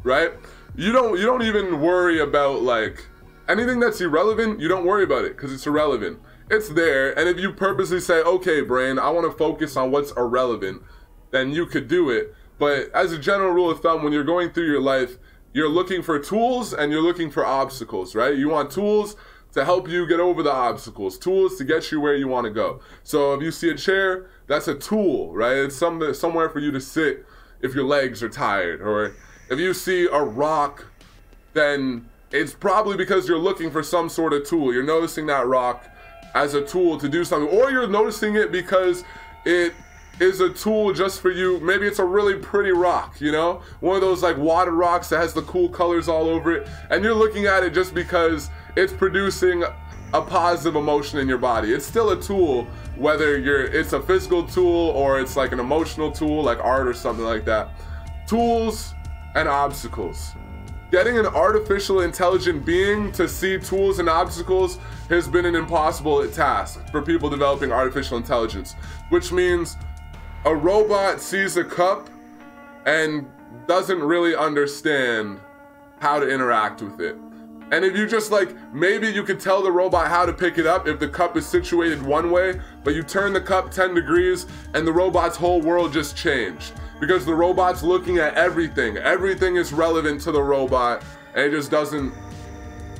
A: right? You don't even worry about like anything that's irrelevant. You don't worry about it because it's irrelevant. It's there, and if you purposely say, okay, brain, I want to focus on what's irrelevant, then you could do it. But as a general rule of thumb, when you're going through your life, you're looking for tools and you're looking for obstacles, right? You want tools to help you get over the obstacles, tools to get you where you want to go. So if you see a chair, that's a tool, right? It's somewhere for you to sit if your legs are tired. Or if you see a rock, then it's probably because you're looking for some sort of tool. You're noticing that rock as a tool to do something, or you're noticing it because it is a tool just for you. Maybe it's a really pretty rock, you know, one of those like water rocks that has the cool colors all over it, and you're looking at it just because it's producing a positive emotion in your body. It's still a tool, whether it's a physical tool or it's like an emotional tool like art or something like that. Tools and obstacles. Getting an artificial intelligent being to see tools and obstacles has been an impossible task for people developing artificial intelligence, which means a robot sees a cup and doesn't really understand how to interact with it. And if you just like, maybe you could tell the robot how to pick it up if the cup is situated one way, but you turn the cup 10 degrees and the robot's whole world just changed. Because the robot's looking at everything. Everything is relevant to the robot, and it just doesn't,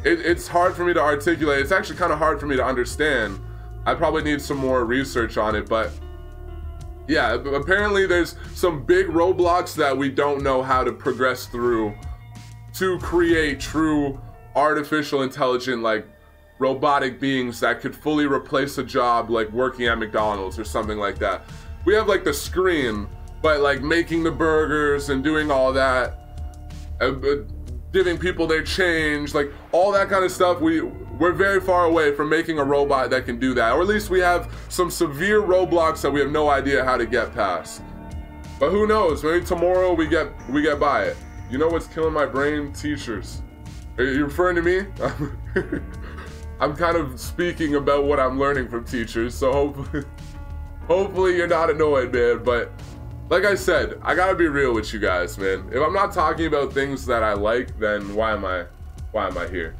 A: it's hard for me to articulate. It's actually kind of hard for me to understand. I probably need some more research on it, but yeah, apparently there's some big roadblocks that we don't know how to progress through to create true artificial intelligent, like robotic beings that could fully replace a job like working at McDonald's or something like that. We have like the screen, but like making the burgers and doing all that, giving people their change, like all that kind of stuff. We're very far away from making a robot that can do that, or at least we have some severe roadblocks that we have no idea how to get past. But who knows? Maybe tomorrow we get by it. You know what's killing my brain? Teachers. Are you referring to me? I'm kind of speaking about what I'm learning from teachers, so hopefully you're not annoyed, man. But like I said, I gotta be real with you guys, man. If I'm not talking about things that I like, then why am I here?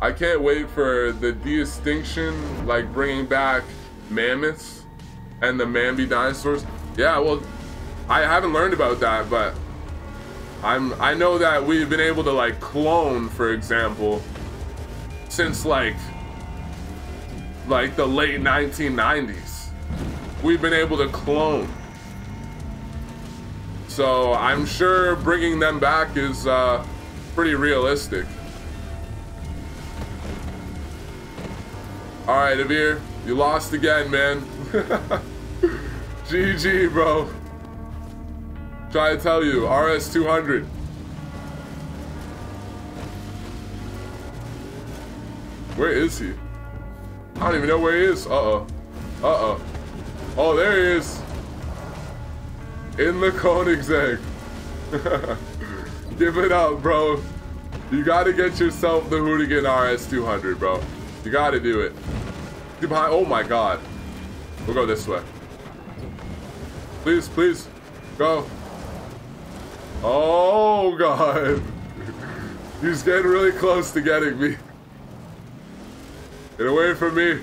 A: I can't wait for the de-extinction, like bringing back mammoths and the Mambi dinosaurs. Yeah, well, I haven't learned about that, but I know that we've been able to like clone, for example, since like the late 1990s. We've been able to clone. So I'm sure bringing them back is pretty realistic. All right, Javier, you lost again, man. GG, bro. Try to tell you, RS200. Where is he? I don't even know where he is. Uh-oh. Uh-oh. Oh, there he is. In the Koenigsegg. Give it up, bro. You gotta get yourself the Hoonigan RS200, bro. You gotta do it. Behind. Oh my god. We'll go this way. Please, please. Go. Oh god. He's getting really close to getting me. Get away from me.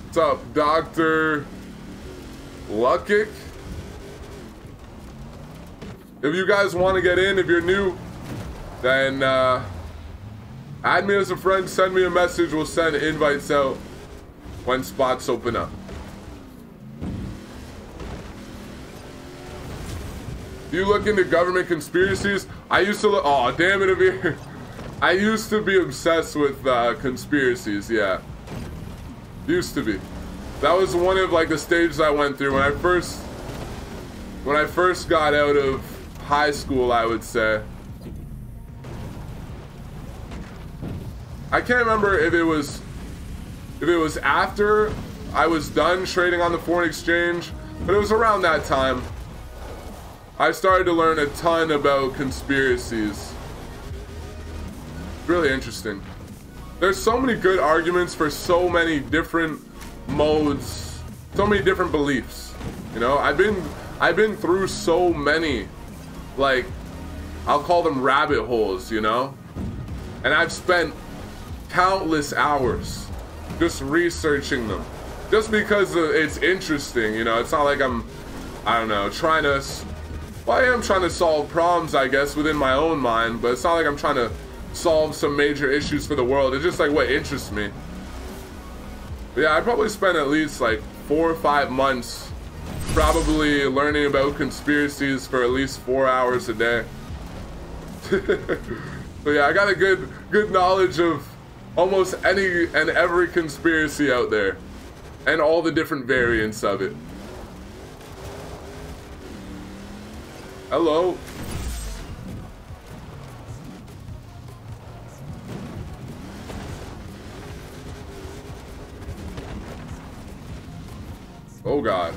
A: What's up, Dr. Luckick? If you guys want to get in, if you're new, then add me as a friend, send me a message, we'll send invites out when spots open up. Do you look into government conspiracies? I used to look, oh damn it, Javier. I used to be obsessed with conspiracies, yeah. Used to be. That was one of like the stages I went through when I first got out of high school, I would say. I can't remember if it was after I was done trading on the foreign exchange, but it was around that time. I started to learn a ton about conspiracies. Really interesting. There's so many good arguments for so many different modes, so many different beliefs. You know, I've been through so many, like, I'll call them rabbit holes, you know? And I've spent countless hours just researching them. Just because it's interesting, you know? It's not like I don't know, trying to... Well, I am trying to solve problems, I guess, within my own mind, but it's not like I'm trying to solve some major issues for the world. It's just like what interests me. But yeah, I probably spent at least like 4 or 5 months probably learning about conspiracies for at least 4 hours a day. So yeah, I got a good knowledge of almost any and every conspiracy out there and all the different variants of it. Hello. Oh god.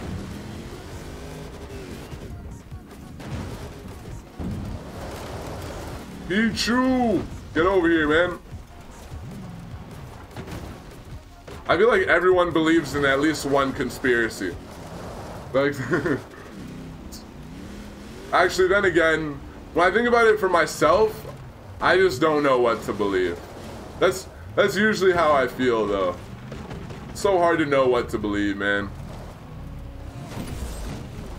A: Pichu! Get over here, man. I feel like everyone believes in at least one conspiracy. Like, actually, then again, when I think about it for myself, I just don't know what to believe. That's usually how I feel, though. It's so hard to know what to believe, man.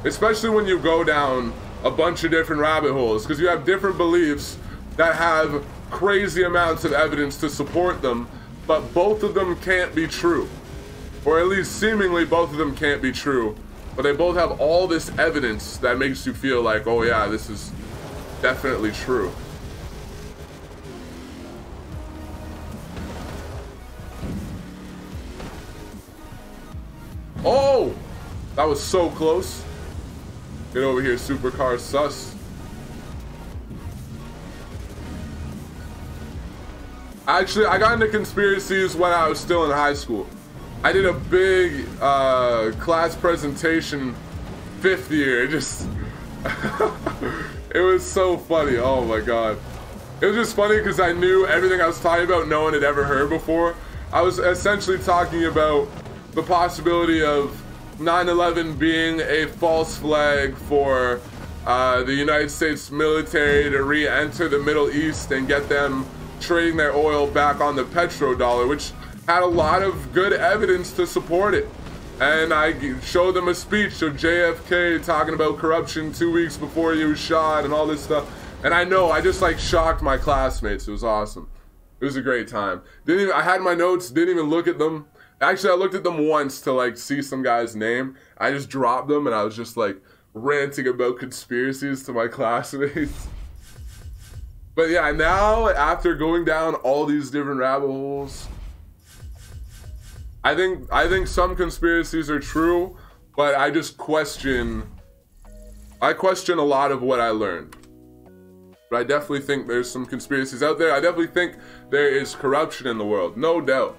A: Especially when you go down a bunch of different rabbit holes, because you have different beliefs that have crazy amounts of evidence to support them, but both of them can't be true. Or at least seemingly both of them can't be true. but they both have all this evidence that makes you feel like, oh yeah, this is definitely true. Oh, that was so close. Get over here, supercar sus. Actually, I got into conspiracies when I was still in high school. I did a big class presentation 5th year. It just, it was so funny. Oh my God. It was just funny because I knew everything I was talking about no one had ever heard before. I was essentially talking about the possibility of 9/11 being a false flag for the United States military to re-enter the Middle East and get them trading their oil back on the petrodollar, which had a lot of good evidence to support it. And I showed them a speech of JFK talking about corruption 2 weeks before he was shot and all this stuff. And I know, I just like shocked my classmates. It was awesome. It was a great time. I had my notes, didn't even look at them. Actually, I looked at them once to like see some guy's name. I just dropped them and I was just like ranting about conspiracies to my classmates. But yeah, now after going down all these different rabbit holes, I think some conspiracies are true, but I just question a lot of what I learned. But I definitely think there's some conspiracies out there. I definitely think there is corruption in the world. No doubt.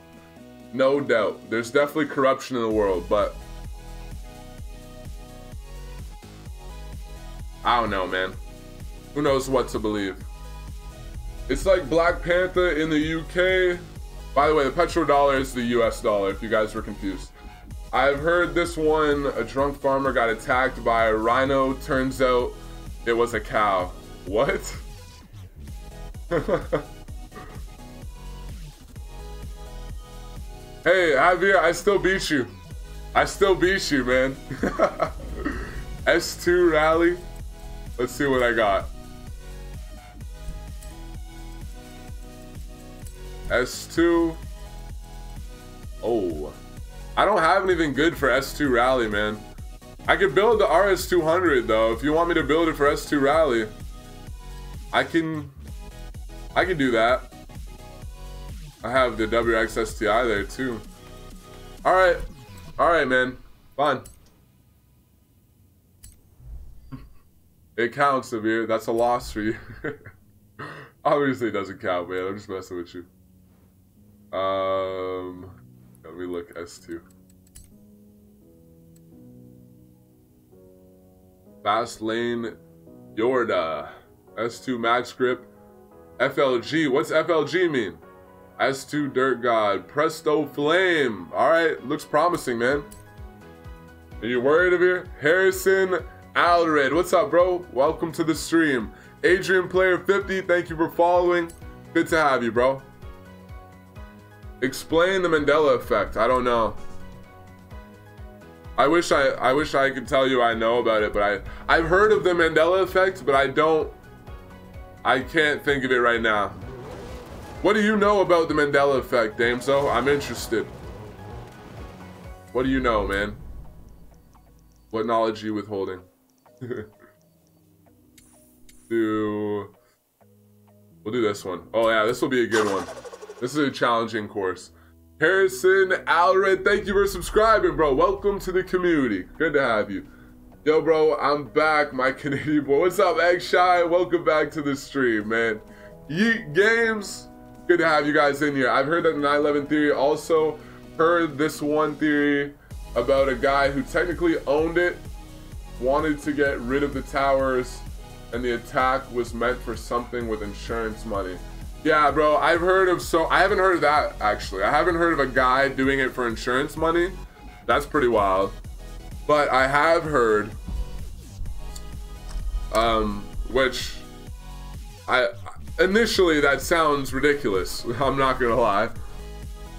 A: No doubt. There's definitely corruption in the world, but I don't know, man. Who knows what to believe? It's like Black Panther in the UK. By the way, the petrodollar is the US dollar, if you guys were confused. I've heard this one, a drunk farmer got attacked by a rhino. Turns out it was a cow. What? Hey, Javier, I still beat you. I still beat you, man. S2 rally. Let's see what I got. S2. Oh, I don't have anything good for S2 rally, man. I could build the RS200 though. If you want me to build it for S2 rally, I can do that. I have the WX STI there too. All right, man. Fine. It counts, Javier. That's a loss for you. Obviously, it doesn't count, man. I'm just messing with you. Let me look. S2. Fast lane Yorda. S2 max grip. FLG. What's FLG mean? S2 Dirt God. Presto Flame. Alright, looks promising, man. Are you worried of here? Harrison Alred. What's up, bro? Welcome to the stream. Adrian Player 50, thank you for following. Good to have you, bro. Explain the Mandela effect. I don't know. I wish I could tell you I know about it, but I've heard of the Mandela effect, but I can't think of it right now. What do you know about the Mandela effect, Dameso? I'm interested. What do you know, man? What knowledge are you withholding? We'll do this one. Oh yeah, this will be a good one. This is a challenging course. Harrison Alred, thank you for subscribing, bro. Welcome to the community. Good to have you. Yo, bro, I'm back, my Canadian boy. What's up, Egg Shy? Welcome back to the stream, man. Yeet Games. Good to have you guys in here. I've heard that the 9/11 theory. Also heard this one theory about a guy who technically owned it, wanted to get rid of the towers, and the attack was meant for something with insurance money. Yeah, bro, I've heard of I haven't heard of that, actually. I haven't heard of a guy doing it for insurance money. That's pretty wild. But I have heard, which initially that sounds ridiculous. I'm not gonna lie.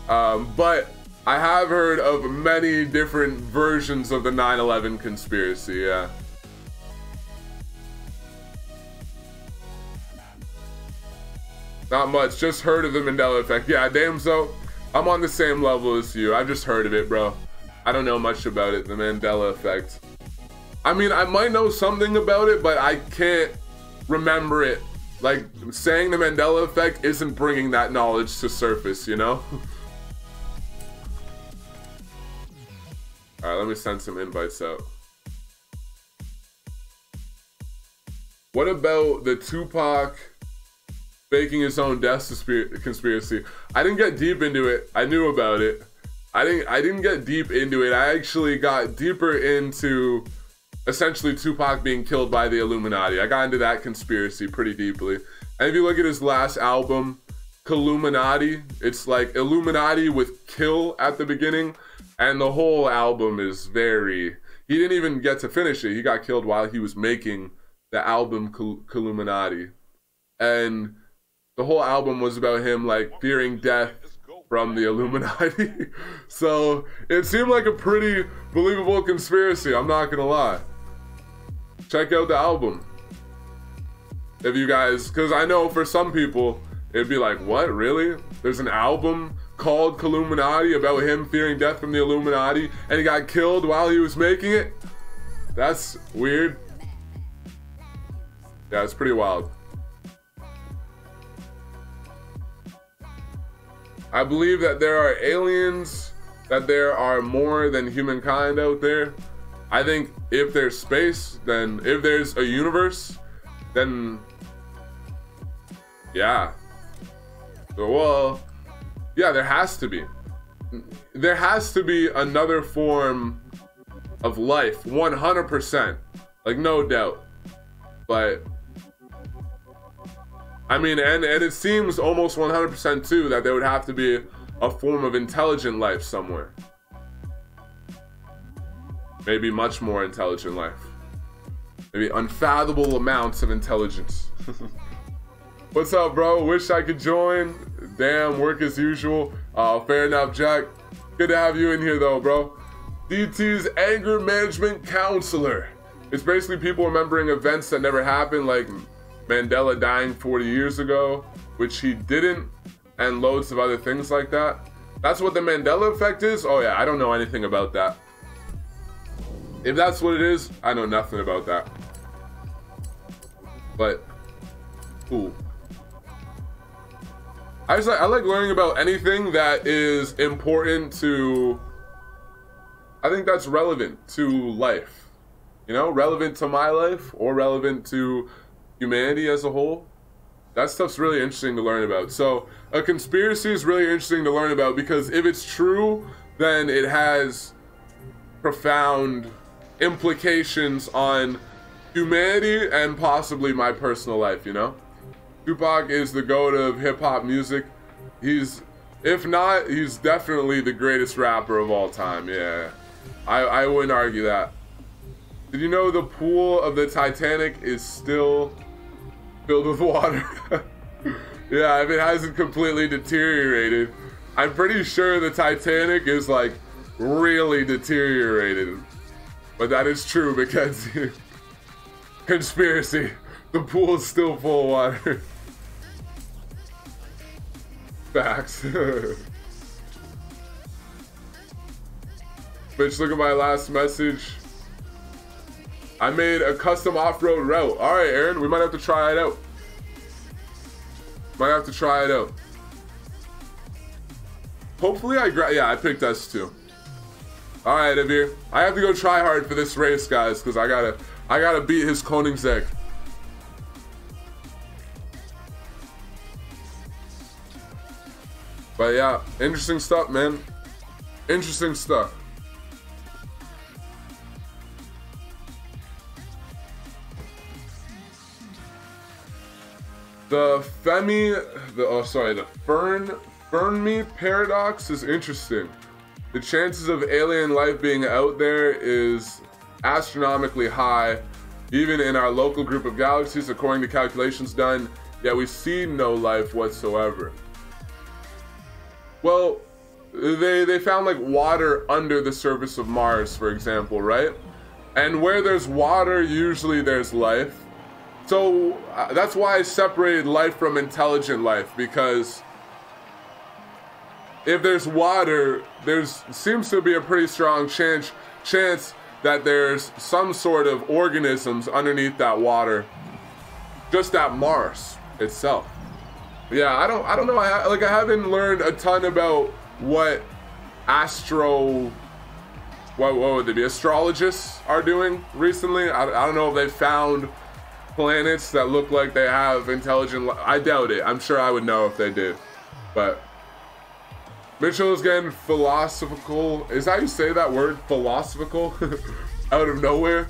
A: But I have heard of many different versions of the 9/11 conspiracy, yeah. Not much, just heard of the Mandela effect. Yeah, damn, so I'm on the same level as you. I've just heard of it, bro. I don't know much about it, the Mandela effect. I mean, I might know something about it, but I can't remember it. Like, saying the Mandela effect isn't bringing that knowledge to surface, you know? Alright, let me send some invites out. What about the Tupac faking his own death conspiracy? I didn't get deep into it. I knew about it. I didn't get deep into it. I actually got deeper into essentially Tupac being killed by the Illuminati. I got into that conspiracy pretty deeply. And if you look at his last album, Illuminati, it's like Illuminati with kill at the beginning, and the whole album is very... He didn't even get to finish it. He got killed while he was making the album Illuminati. And the whole album was about him like fearing death from the Illuminati. So it seemed like a pretty believable conspiracy, I'm not gonna lie. Check out the album. If you guys, because I know for some people, it'd be like, what, really? There's an album called Illuminati about him fearing death from the Illuminati and he got killed while he was making it? That's weird. Yeah, it's pretty wild. I believe that there are aliens, that there are more than humankind out there. I think if there's space, then if there's a universe, then yeah. So, well, yeah, there has to be. There has to be another form of life, 100%. Like, no doubt. But I mean, and it seems almost 100% too that there would have to be a form of intelligent life somewhere. Maybe much more intelligent life. Maybe unfathomable amounts of intelligence. What's up, bro? Wish I could join. Damn, work as usual. Fair enough, Jack. Good to have you in here though, bro. DT's anger management counselor. It's basically people remembering events that never happened, like Mandela dying 40 years ago, which he didn't, and loads of other things like that. That's what the Mandela effect is? Oh yeah, I don't know anything about that. If that's what it is, I know nothing about that. But, cool. I like learning about anything that is important to, I think that's relevant to life. You know, relevant to my life or relevant to humanity as a whole. That stuff's really interesting to learn about. So a conspiracy is really interesting to learn about because if it's true, then it has profound implications on humanity and possibly my personal life, you know? Tupac is the GOAT of hip-hop music. He's, if not, he's definitely the greatest rapper of all time, yeah. I wouldn't argue that. Did you know the pool of the Titanic is still filled with water? Yeah, if it hasn't completely deteriorated. I'm pretty sure the Titanic is like really deteriorated. But that is true because conspiracy, the pool is still full of water. Facts. Bitch, look at my last message. I made a custom off-road route. All right, Aaron, we might have to try it out. Might have to try it out. Hopefully I picked S2. All right, Javier. I have to go try hard for this race, guys, because I gotta beat his Koenigsegg. But yeah, interesting stuff, man. Interesting stuff. The Fermi paradox is interesting. The chances of alien life being out there is astronomically high, even in our local group of galaxies, according to calculations done, yet we see no life whatsoever. Well, they found like water under the surface of Mars, for example, right? And where there's water, usually there's life. So that's why I separated life from intelligent life, because if there's water, there seems to be a pretty strong chance that there's some sort of organisms underneath that water, just at Mars itself. Yeah, I don't know. I haven't learned a ton about what what would they be, astrologists are doing recently. I don't know if they found planets that look like they have intelligent. I doubt it. I'm sure I would know if they did. But Mitchell is getting philosophical. Is that how you say that word? Philosophical? Out of nowhere.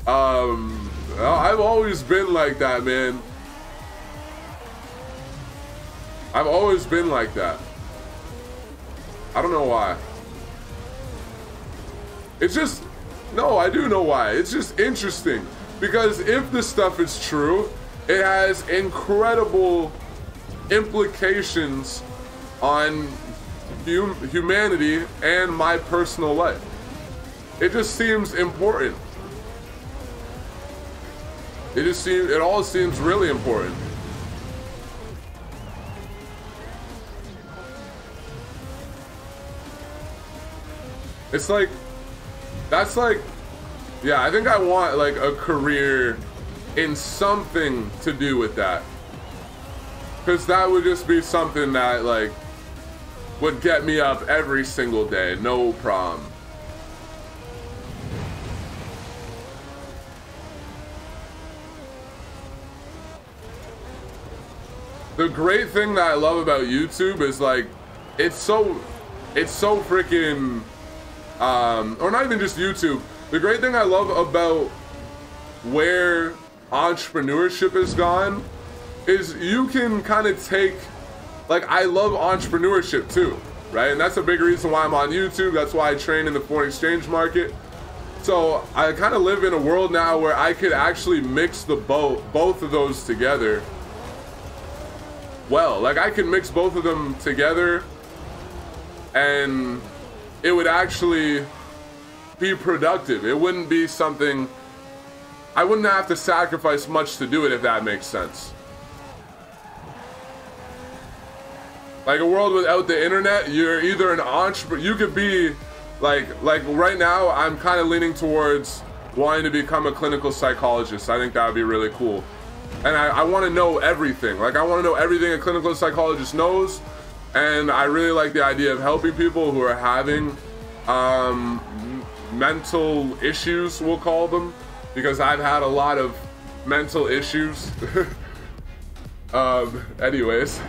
A: I've always been like that, man. I've always been like that. I don't know why. It's just, no, I do know why. It's just interesting. Because if this stuff is true, it has incredible implications on humanity and my personal life. It just seems important. It all seems really important. It's like, that's like, yeah, I think I want like a career in something to do with that. Because that would just be something that like would get me up every single day, no problem. The great thing that I love about YouTube is like, it's so freaking, or not even just YouTube. The great thing I love about where entrepreneurship has gone is you can kind of take, like, I love entrepreneurship too, right? And that's a big reason why I'm on YouTube. That's why I train in the foreign exchange market. So I kind of live in a world now where I could actually mix both of those together. Well, like I can mix both of them together and it would actually be productive. It wouldn't be something, I wouldn't have to sacrifice much to do it, if that makes sense. Like a world without the internet, you're either an entrepreneur, you could be like right now, I'm kind of leaning towards wanting to become a clinical psychologist. I think that would be really cool. And I want to know everything. Like I want to know everything a clinical psychologist knows. And I really like the idea of helping people who are having mental issues, we'll call them, because I've had a lot of mental issues. Anyways.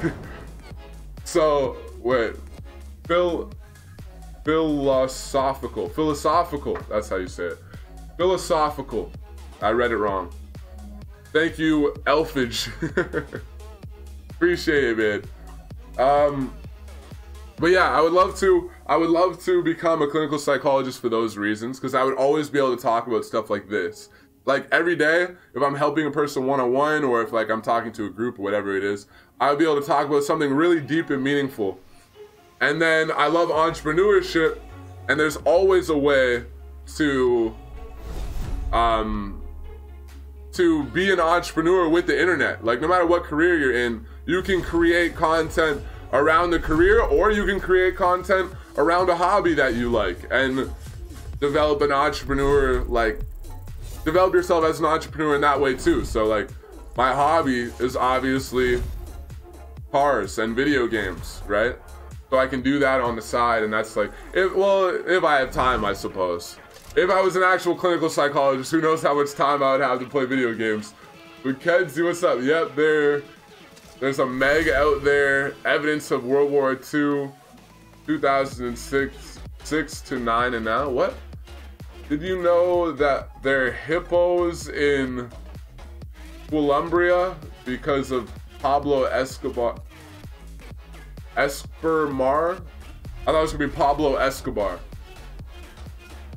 A: So, wait. Philosophical, that's how you say it. Philosophical. I read it wrong. Thank you, Elfage. Appreciate it, man. But yeah, I would love to become a clinical psychologist for those reasons, because I would always be able to talk about stuff like this. Like every day, if I'm helping a person one-on-one, or if like I'm talking to a group or whatever it is, I would be able to talk about something really deep and meaningful. And then I love entrepreneurship, and there's always a way to be an entrepreneur with the internet. Like no matter what career you're in, you can create content around the career, or you can create content around a hobby that you like and develop an entrepreneur, like develop yourself as an entrepreneur in that way too. So like my hobby is obviously cars and video games, right? So I can do that on the side, and that's like, if I have time, I suppose. If I was an actual clinical psychologist, who knows how much time I would have to play video games. But Kenzie, what's up? Yep, there's a Meg out there. Evidence of World War II, 2006 to 9 and now. What? Did you know that there are hippos in Colombia because of Pablo Escobar? I thought it was gonna be Pablo Escobar.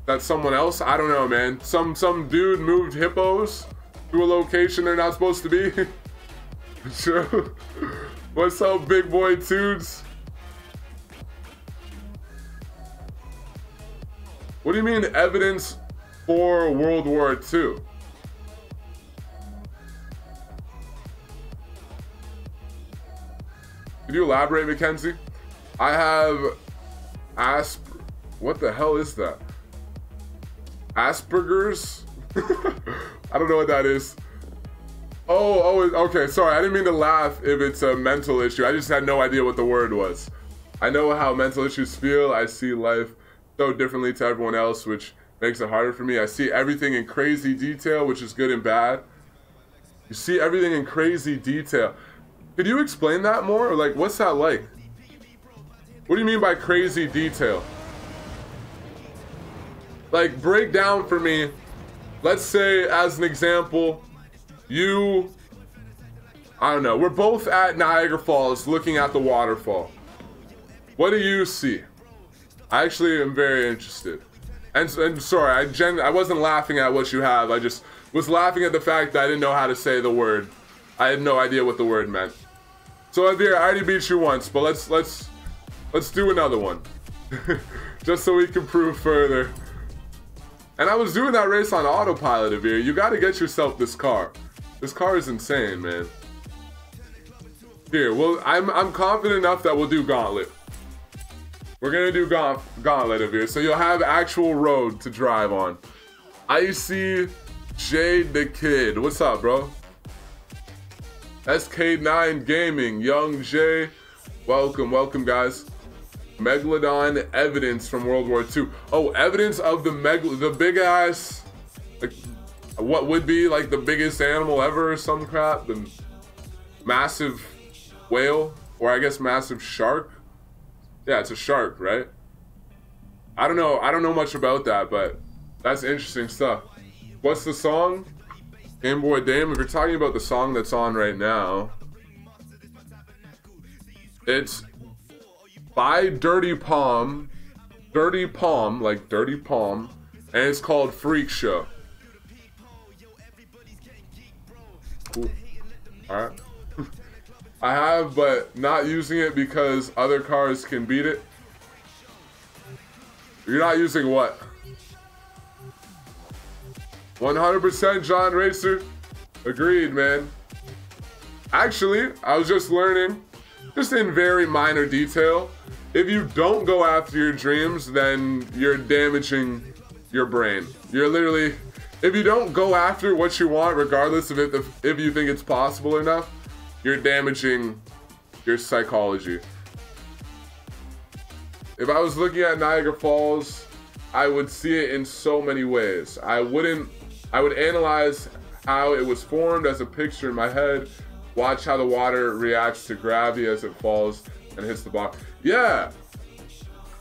A: That's someone else? I don't know, man. Some dude moved hippos to a location they're not supposed to be. Sure. What's up, big boy tudes? What do you mean evidence for World War II? Could you elaborate, Mackenzie? I have what the hell is that? Asperger's? I don't know what that is. Oh, okay, sorry, I didn't mean to laugh if it's a mental issue. I just had no idea what the word was. I know how mental issues feel. I see life so differently to everyone else, which makes it harder for me. I see everything in crazy detail, which is good and bad. You see everything in crazy detail. Could you explain that more? Or like, what's that like? What do you mean by crazy detail? Like, break down for me. Let's say, as an example, I don't know, we're both at Niagara Falls looking at the waterfall. What do you see? I actually am very interested. And sorry, I wasn't laughing at what you have. I just was laughing at the fact that I didn't know how to say the word. I had no idea what the word meant. So Javier, I already beat you once, but let's do another one. Just so we can prove further. And I was doing that race on autopilot, Javier. You gotta get yourself this car. This car is insane, man. Here, well, I'm confident enough that we'll do Gauntlet. We're gonna do Gauntlet, Javier, so you'll have actual road to drive on. Icy Jade the Kid. What's up, bro? SK9 Gaming, Young J. Welcome, guys. Megalodon evidence from World War II. Oh, evidence of the big ass, like, what would be like the biggest animal ever or some crap? The massive whale, or I guess massive shark. Yeah, it's a shark, right? I don't know much about that, but that's interesting stuff. What's the song? Game Boy Dame. If you're talking about the song that's on right now, it's by Dirty Palm, like Dirty Palm, and it's called Freak Show. Cool. All right. I have, but not using it because other cars can beat it. You're not using what? 100% John Racer. Agreed, man. Actually, I was just learning, just in very minor detail, if you don't go after your dreams, then you're damaging your brain. You're literally, if you don't go after what you want, regardless of if you think it's possible enough, you're damaging your psychology. If I was looking at Niagara Falls, I would see it in so many ways. I would analyze how it was formed as a picture in my head, watch how the water reacts to gravity as it falls and hits the bottom. Yeah,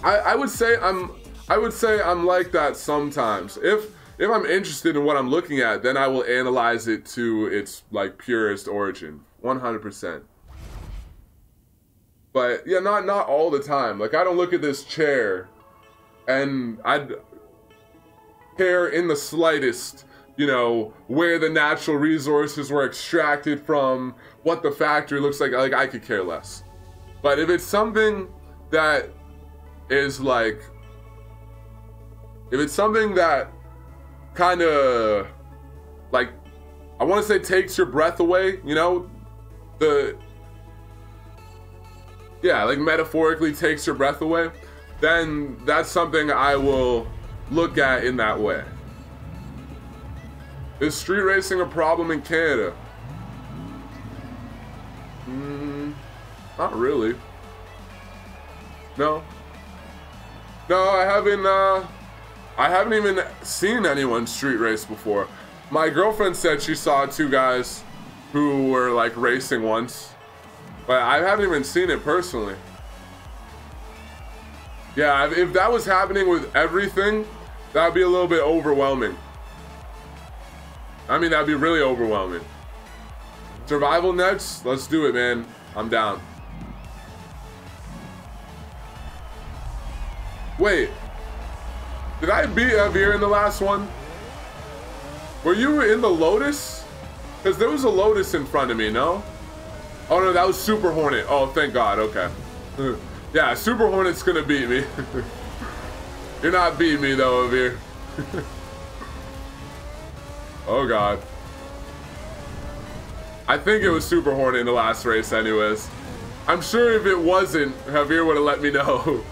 A: I would say I'm like that sometimes. If I'm interested in what I'm looking at, then I will analyze it to its like purest origin, 100%. But yeah, not all the time. Like, I don't look at this chair and I'd care in the slightest, you know, where the natural resources were extracted from, what the factory looks like I could care less. But if it's something that is like, if it's something that kind of, like, I want to say takes your breath away, you know, yeah, like metaphorically takes your breath away, then that's something I will look at in that way. Is street racing a problem in Canada? Not really. No, I haven't even seen anyone street race before. My girlfriend said she saw two guys who were like racing once, but I haven't even seen it personally. Yeah, if that was happening with everything, that'd be a little bit overwhelming. I mean, that'd be really overwhelming. Survival next? Let's do it, man. I'm down. Wait, did I beat Javier in the last one? Were you in the Lotus? Because there was a Lotus in front of me, no? Oh no, that was Super Hornet. Oh, thank God, okay. Yeah, Super Hornet's gonna beat me. You're not beating me though, Javier. Oh God. I think it was Super Hornet in the last race anyways. I'm sure if it wasn't, Javier would have let me know.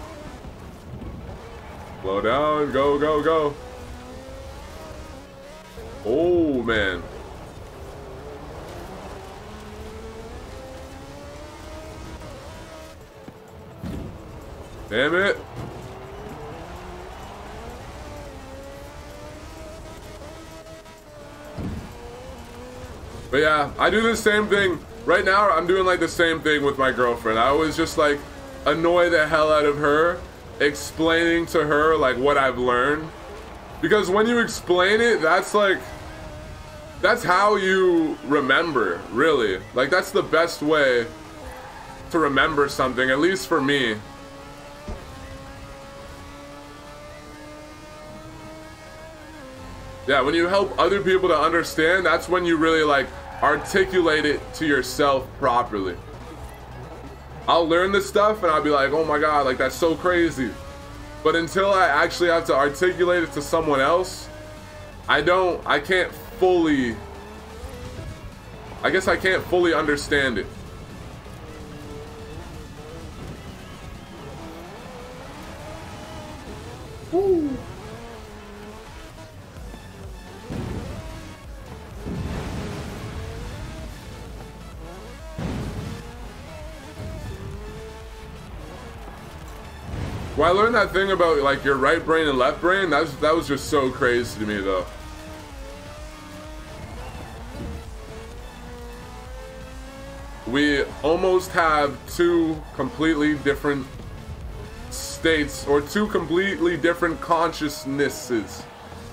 A: Slow down, go, go, go. Oh, man. Damn it. But yeah, I do the same thing. Right now, I'm doing like the same thing with my girlfriend. I always just like annoy the hell out of her, explaining to her like what I've learned. Because when you explain it, that's like, that's how you remember, really. Like that's the best way to remember something, at least for me. Yeah, when you help other people to understand, that's when you really like articulate it to yourself properly. I'll learn this stuff and I'll be like, oh my God, like that's so crazy. But until I actually have to articulate it to someone else, I can't fully, I guess I can't fully understand it. Woo. When I learned that thing about like your right brain and left brain, that was just so crazy to me though. We almost have two completely different states or two completely different consciousnesses,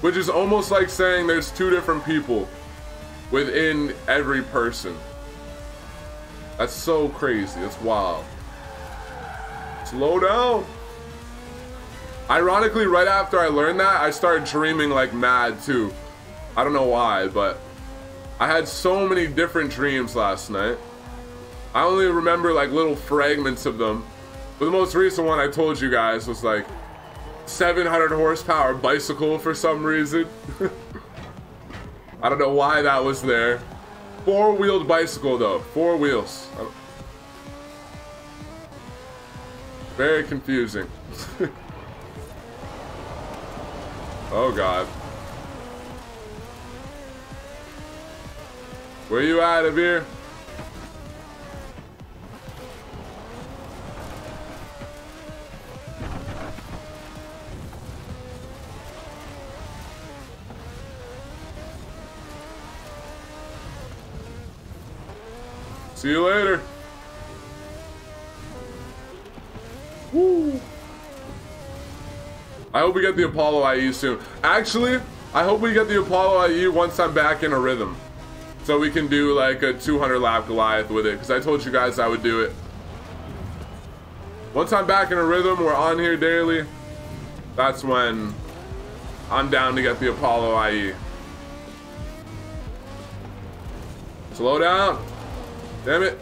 A: which is almost like saying there's two different people within every person. That's so crazy. That's wild. Slow down. Ironically, right after I learned that, I started dreaming like mad too. I don't know why, but I had so many different dreams last night. I only remember like little fragments of them. But the most recent one I told you guys was like 700 horsepower bicycle for some reason. I don't know why that was there. Four-wheeled bicycle though, 4 wheels. Very confusing. Oh God. Where you at, Javier? See you later. Woo. I hope we get the Apollo IE soon. Actually, I hope we get the Apollo IE once I'm back in a rhythm. So we can do like a 200 lap Goliath with it. Because I told you guys I would do it. Once I'm back in a rhythm, we're on here daily. That's when I'm down to get the Apollo IE. Slow down. Damn it.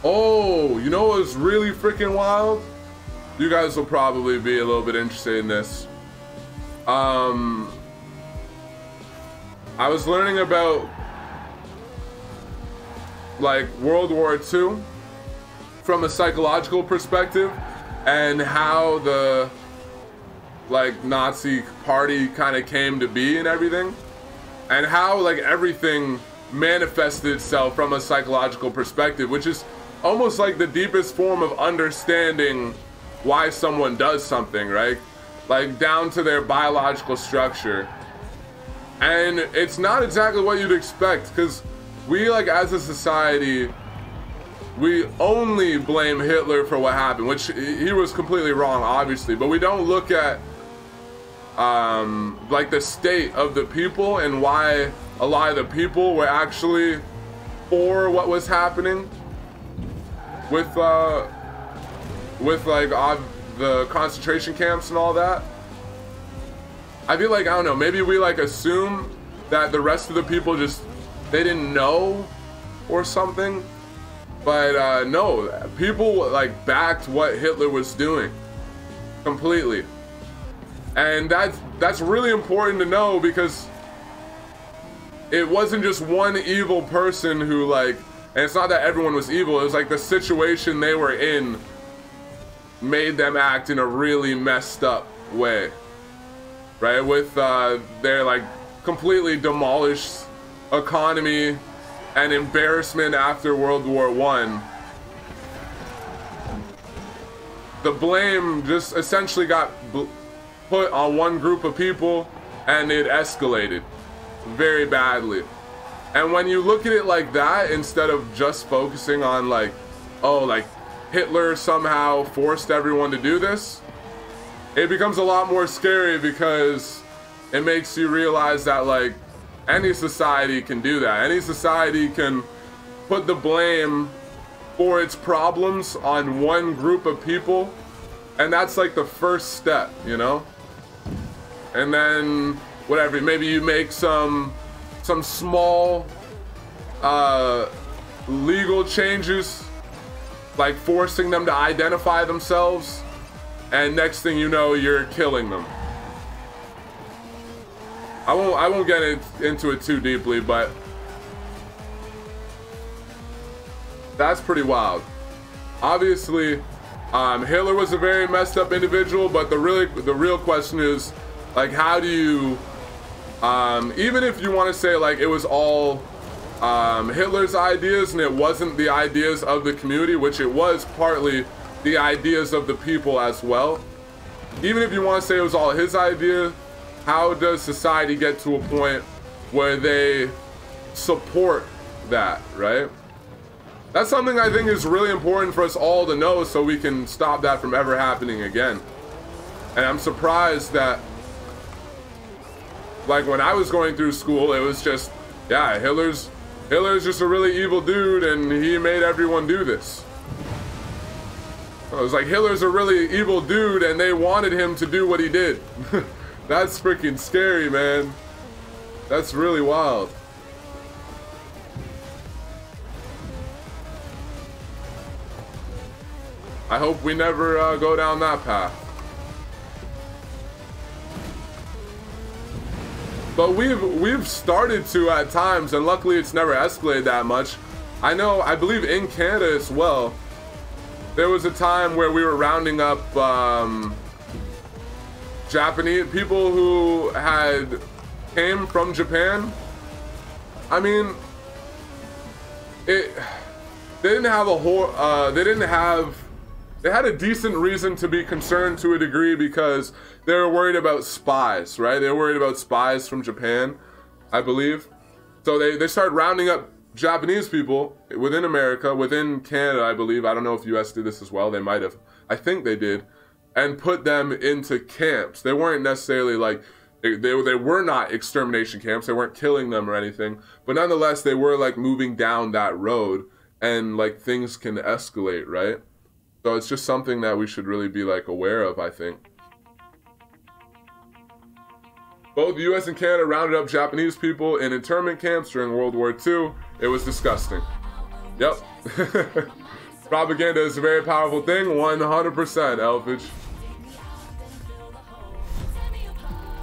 A: Oh, you know what's really freaking wild? You guys will probably be a little bit interested in this. I was learning about like World War II from a psychological perspective and how the like Nazi party kind of came to be and everything, and how like everything manifested itself from a psychological perspective, which is almost like the deepest form of understanding why someone does something, right? Like down to their biological structure. And it's not exactly what you'd expect, because we, like, as a society, we only blame Hitler for what happened, which he was completely wrong, obviously, but we don't look at like the state of the people and why a lot of the people were actually for what was happening with like the concentration camps and all that. I feel like, I don't know, maybe we like assume that the rest of the people just, they didn't know or something, but no, people like backed what Hitler was doing completely. And that's really important to know, because it wasn't just one evil person who, like, and it's not that everyone was evil, it was like the situation they were in made them act in a really messed up way, right? With their, like, completely demolished economy and embarrassment after World War I. The blame just essentially got put on one group of people, and it escalated very badly. And when you look at it like that, instead of just focusing on, like, oh, like, Hitler somehow forced everyone to do this, it becomes a lot more scary, because it makes you realize that, like, any society can do that. Any society can put the blame for its problems on one group of people, and that's like the first step, you know? And then whatever, maybe you make some small legal changes, like forcing them to identify themselves, and next thing you know, you're killing them. I won't get into it too deeply, but that's pretty wild. Obviously, Hitler was a very messed up individual, but the real question is, like, how do you, even if you want to say, like, it was all Hitler's ideas and it wasn't the ideas of the community, which it was partly the ideas of the people as well, even if you want to say it was all his idea, how does society get to a point where they support that, right? That's something I think is really important for us all to know, so we can stop that from ever happening again. And I'm surprised that, like, when I was going through school, it was just, yeah, Hitler's just a really evil dude and he made everyone do this. I was like, Hitler's a really evil dude and they wanted him to do what he did. That's freaking scary, man. That's really wild. I hope we never go down that path. But we've started to at times, and luckily it's never escalated that much. I believe in Canada as well, there was a time where we were rounding up Japanese people who came from Japan. I mean, they had a decent reason to be concerned to a degree, because they were worried about spies, right? They were worried about spies from Japan, I believe. So they started rounding up Japanese people within America, within Canada, I believe. I don't know if US did this as well. They might have. I think they did. And put them into camps. They weren't necessarily like, they were not extermination camps. They weren't killing them or anything. But nonetheless, they were like moving down that road, and like things can escalate, right? So it's just something that we should really be like aware of, I think. Both the US and Canada rounded up Japanese people in internment camps during World War II. It was disgusting. Yep. Propaganda is a very powerful thing, 100%, Elfage.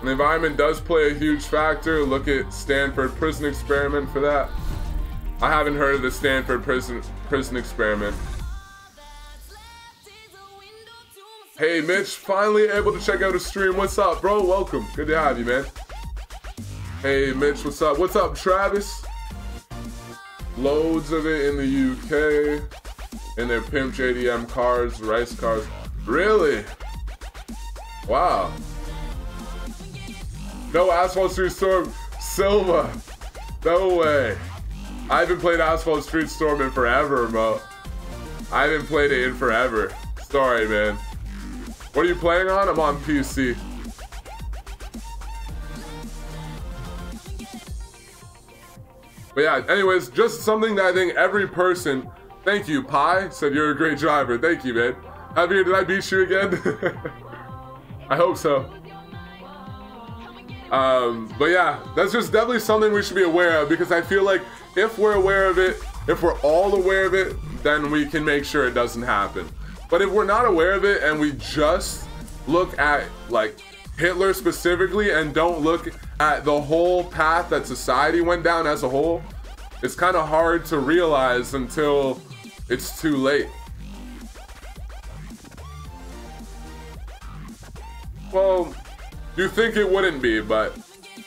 A: The environment does play a huge factor. Look at Stanford prison experiment for that. I haven't heard of the Stanford prison experiment. Hey Mitch, finally able to check out a stream. What's up, bro? Welcome. Good to have you, man. Hey Mitch, what's up? What's up, Travis? Loads of it in the UK. In their pimp JDM cars, rice cars. Really? Wow. No Asphalt Street Storm. Silva. No way. I haven't played Asphalt Street Storm in forever, Mo. I haven't played it in forever. Sorry, man. What are you playing on? I'm on PC. But yeah, anyways, just something that I think every person... Thank you, Pi. Said you're a great driver. Thank you, man. Javier, did I beat you again? I hope so. But yeah, that's just definitely something we should be aware of, because I feel like if we're aware of it, if we're all aware of it, then we can make sure it doesn't happen. But if we're not aware of it and we just look at like Hitler specifically and don't look at the whole path that society went down as a whole, it's kind of hard to realize until it's too late. Well, you think it wouldn't be, but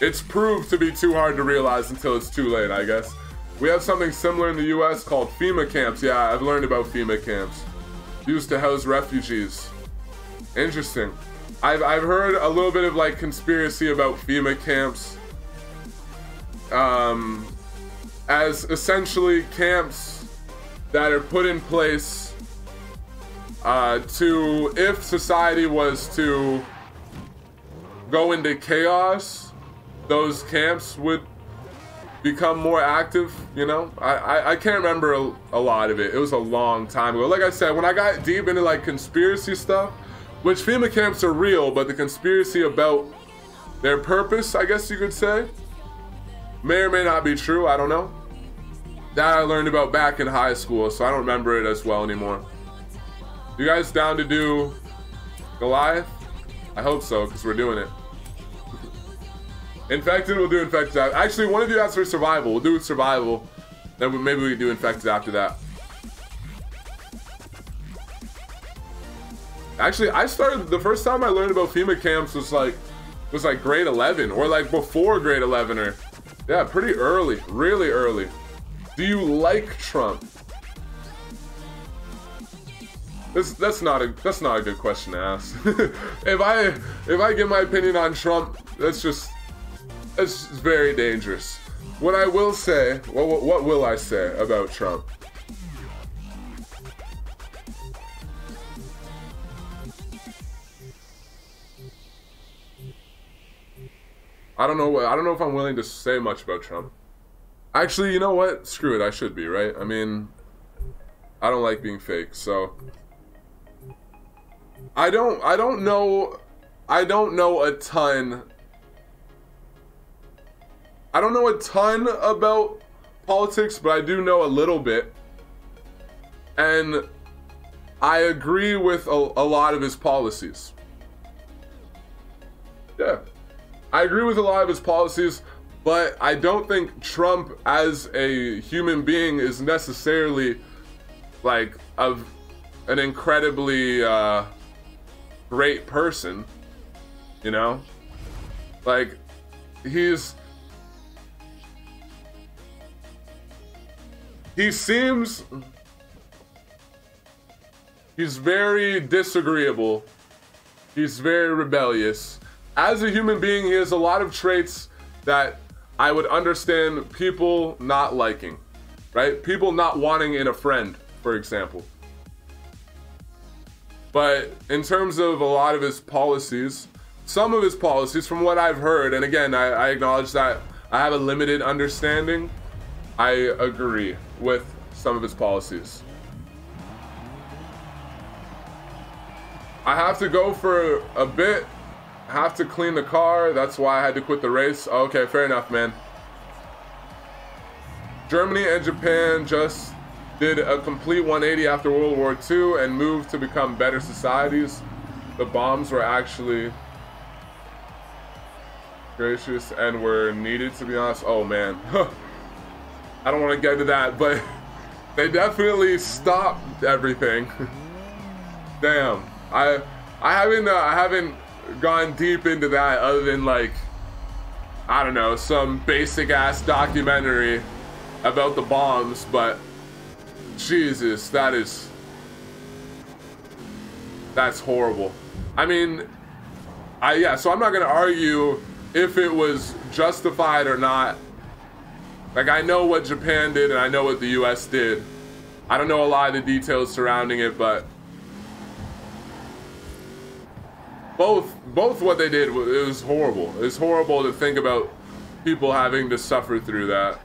A: it's proved to be too hard to realize until it's too late, I guess. We have something similar in the US called FEMA camps. Yeah, I've learned about FEMA camps. Used to house refugees. Interesting. I've heard a little bit of like conspiracy about FEMA camps. As essentially camps that are put in place to, if society was to go into chaos, those camps would become more active, you know? I can't remember a lot of it. It was a long time ago. Like I said, when I got deep into like conspiracy stuff, which FEMA camps are real, but the conspiracy about their purpose, I guess you could say, may or may not be true, I don't know. That I learned about back in high school, so I don't remember it as well anymore. You guys down to do Goliath? I hope so, because we're doing it. Infected, we'll do Infected. Actually, one of you asked for Survival. We'll do Survival. Then maybe we can do Infected after that. Actually, I started, the first time I learned about FEMA camps was like grade 11, or like before grade 11, or yeah, pretty early, really early. Do you like Trump? That's not a good question to ask. if I give my opinion on Trump, that's very dangerous. What I will say, what will I say about Trump? I don't know if I'm willing to say much about Trump. Actually, you know what? Screw it, I should be, right? I mean, I don't like being fake, so I don't know a ton. I don't know a ton about politics, but I do know a little bit. And I agree with a lot of his policies. Yeah. I agree with a lot of his policies, but I don't think Trump as a human being is necessarily like an incredibly great person, you know? Like, he seems, he's very disagreeable, he's very rebellious. As a human being, he has a lot of traits that I would understand people not liking, right? People not wanting in a friend, for example. But in terms of a lot of his policies, some of his policies, from what I've heard, and again, I acknowledge that I have a limited understanding, I agree with some of his policies. I have to go for a bit. I have to clean the car. That's why I had to quit the race. Okay, fair enough, man. Germany and Japan just did a complete 180 after World War II and moved to become better societies. The bombs were actually gracious and were needed, to be honest. Oh man, I don't want to get into that, but they definitely stopped everything. Damn, I haven't gone deep into that other than like, I don't know, some basic ass documentary about the bombs, but Jesus, that's horrible. I mean, so I'm not gonna argue if it was justified or not. Like, I know what Japan did and I know what the US did. I don't know a lot of the details surrounding it, but both what they did, it was horrible. It's horrible to think about people having to suffer through that.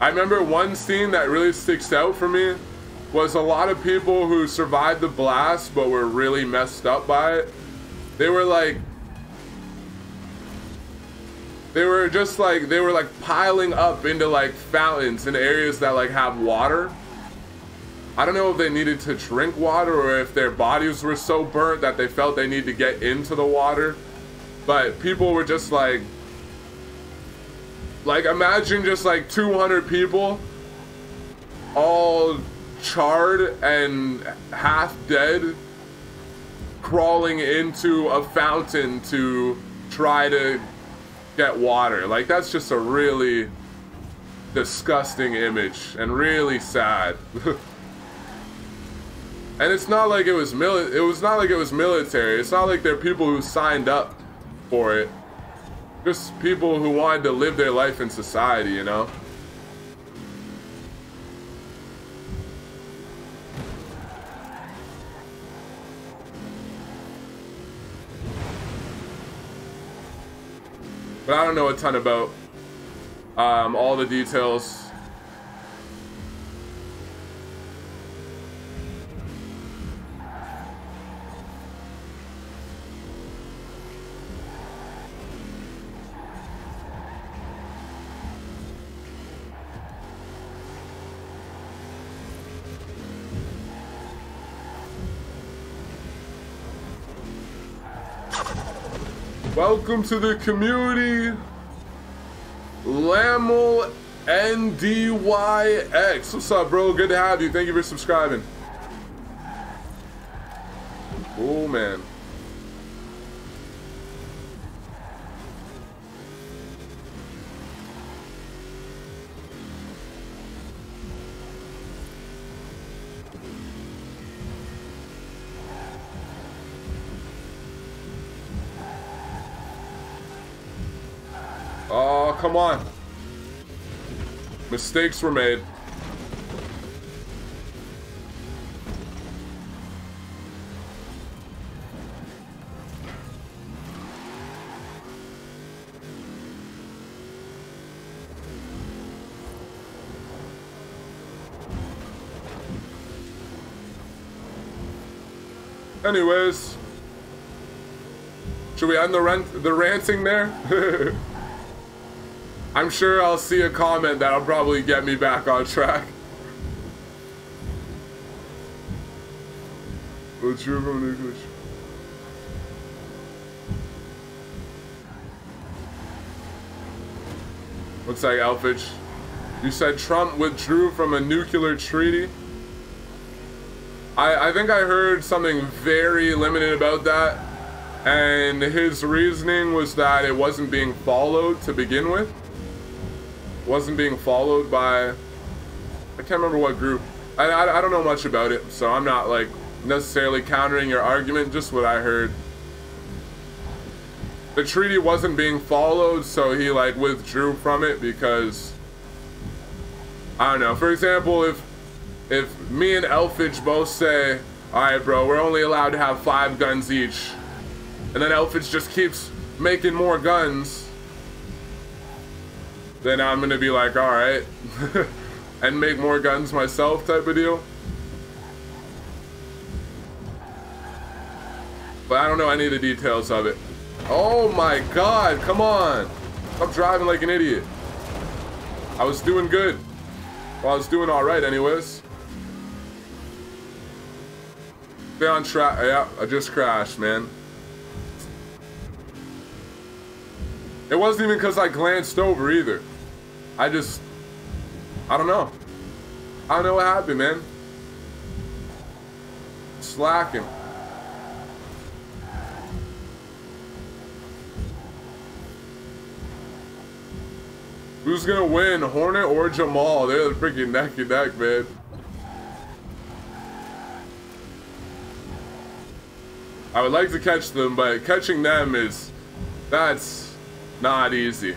A: I remember one scene that really sticks out for me was a lot of people who survived the blast but were really messed up by it. They were like, they were just like, they were like piling up into like fountains in areas that like have water. I don't know if they needed to drink water or if their bodies were so burnt that they felt they need to get into the water. But people were just like imagine just like 200 people all charred and half dead crawling into a fountain to try to get water. Like, that's just a really disgusting image and really sad. And it's not like it was military. It's not like they're people who signed up for it. Just people who wanted to live their life in society, you know? But I don't know a ton about all the details. Welcome to the community, Lamel NDYX. What's up, bro? Good to have you. Thank you for subscribing. Oh, man. Oh, come on. Mistakes were made. Anyways, should we end the ranting there? I'm sure I'll see a comment that'll probably get me back on track. What's your own English? What's that, Alfich? You said Trump withdrew from a nuclear treaty? I think I heard something very limited about that, and his reasoning was that it wasn't being followed to begin with. Wasn't being followed by, I can't remember what group. I don't know much about it, so I'm not like necessarily countering your argument, just what I heard. The treaty wasn't being followed, so he like withdrew from it because, I don't know, for example, if me and Elfage both say, alright bro, we're only allowed to have 5 guns each, and then Elfage just keeps making more guns, then I'm gonna be like, alright, and make more guns myself type of deal. But I don't know any of the details of it. Oh my god, come on. Stop driving like an idiot. I was doing good. Well, I was doing alright anyways. Stay on track. Yeah, I just crashed, man. It wasn't even because I glanced over either. I don't know. I don't know what happened, man. Slacking. Who's gonna win, Hornet or Jamal? They're freaking neck and neck, man. I would like to catch them, but catching them that's not easy.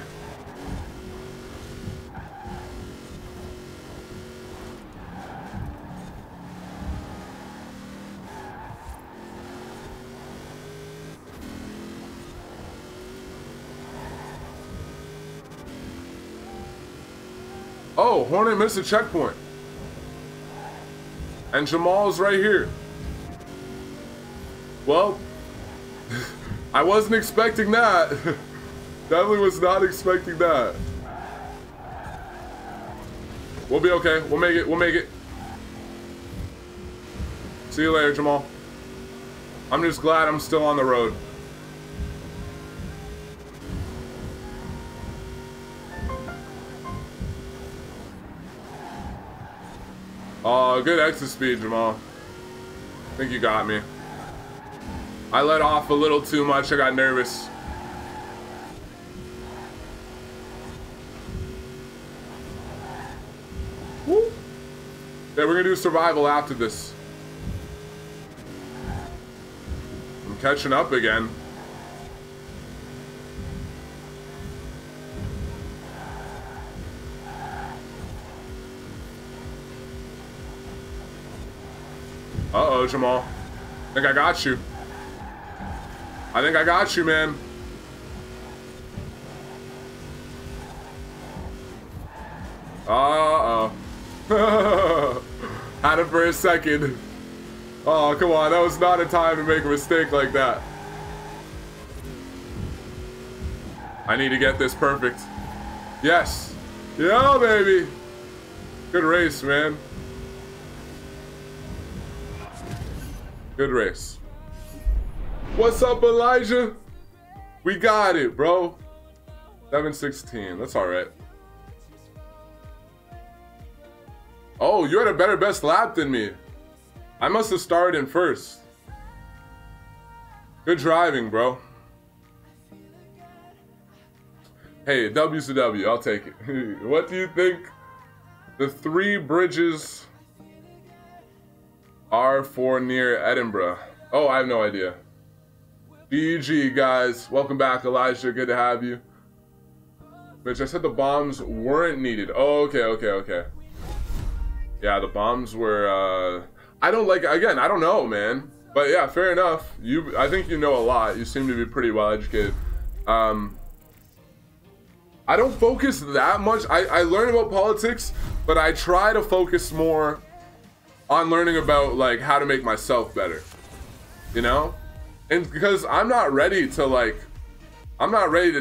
A: Oh, Hornet missed a checkpoint. And Jamal's right here. Well, I wasn't expecting that. Definitely was not expecting that. We'll be okay. We'll make it. We'll make it. See you later, Jamal. I'm just glad I'm still on the road. Oh, good exit speed, Jamal. I think you got me. I let off a little too much. I got nervous. Woo. Yeah, we're gonna do survival after this. I'm catching up again. Uh-oh, Jamal. I think I got you. I think I got you, man. Uh-oh. Had it for a second. Oh, come on. That was not a time to make a mistake like that. I need to get this perfect. Yes. Yeah, baby. Good race, man. Good race. What's up, Elijah? We got it, bro. 7:16. That's all right. Oh, you had a better best lap than me. I must have started in first. Good driving, bro. Hey, W's to W. I'll take it. What do you think the 3 bridges are for near Edinburgh? Oh, I have no idea. GG, guys. Welcome back, Elijah. Good to have you. Bitch, I said the bombs weren't needed. Oh, okay. Yeah, the bombs were, I don't like, again, I don't know, man. But yeah, fair enough. I think you know a lot. You seem to be pretty well educated. I don't focus that much. I learn about politics, but I try to focus more on learning about like how to make myself better, you know? And because I'm not ready to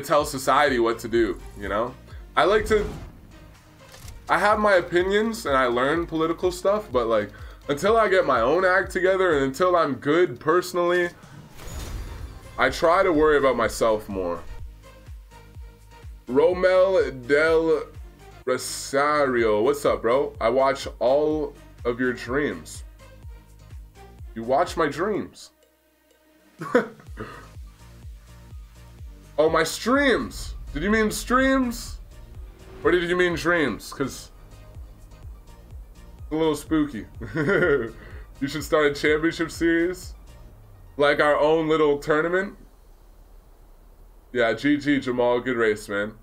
A: tell society what to do, you know? I have my opinions and I learn political stuff, but like until I get my own act together and until I'm good personally, I try to worry about myself more. Romel del Rosario, what's up, bro? I watch all of your dreams. You watch my dreams. Oh, my streams. Did you mean streams? Or did you mean dreams? Because it's a little spooky. You should start a championship series. Like our own little tournament. Yeah, GG, Jamal. Good race, man.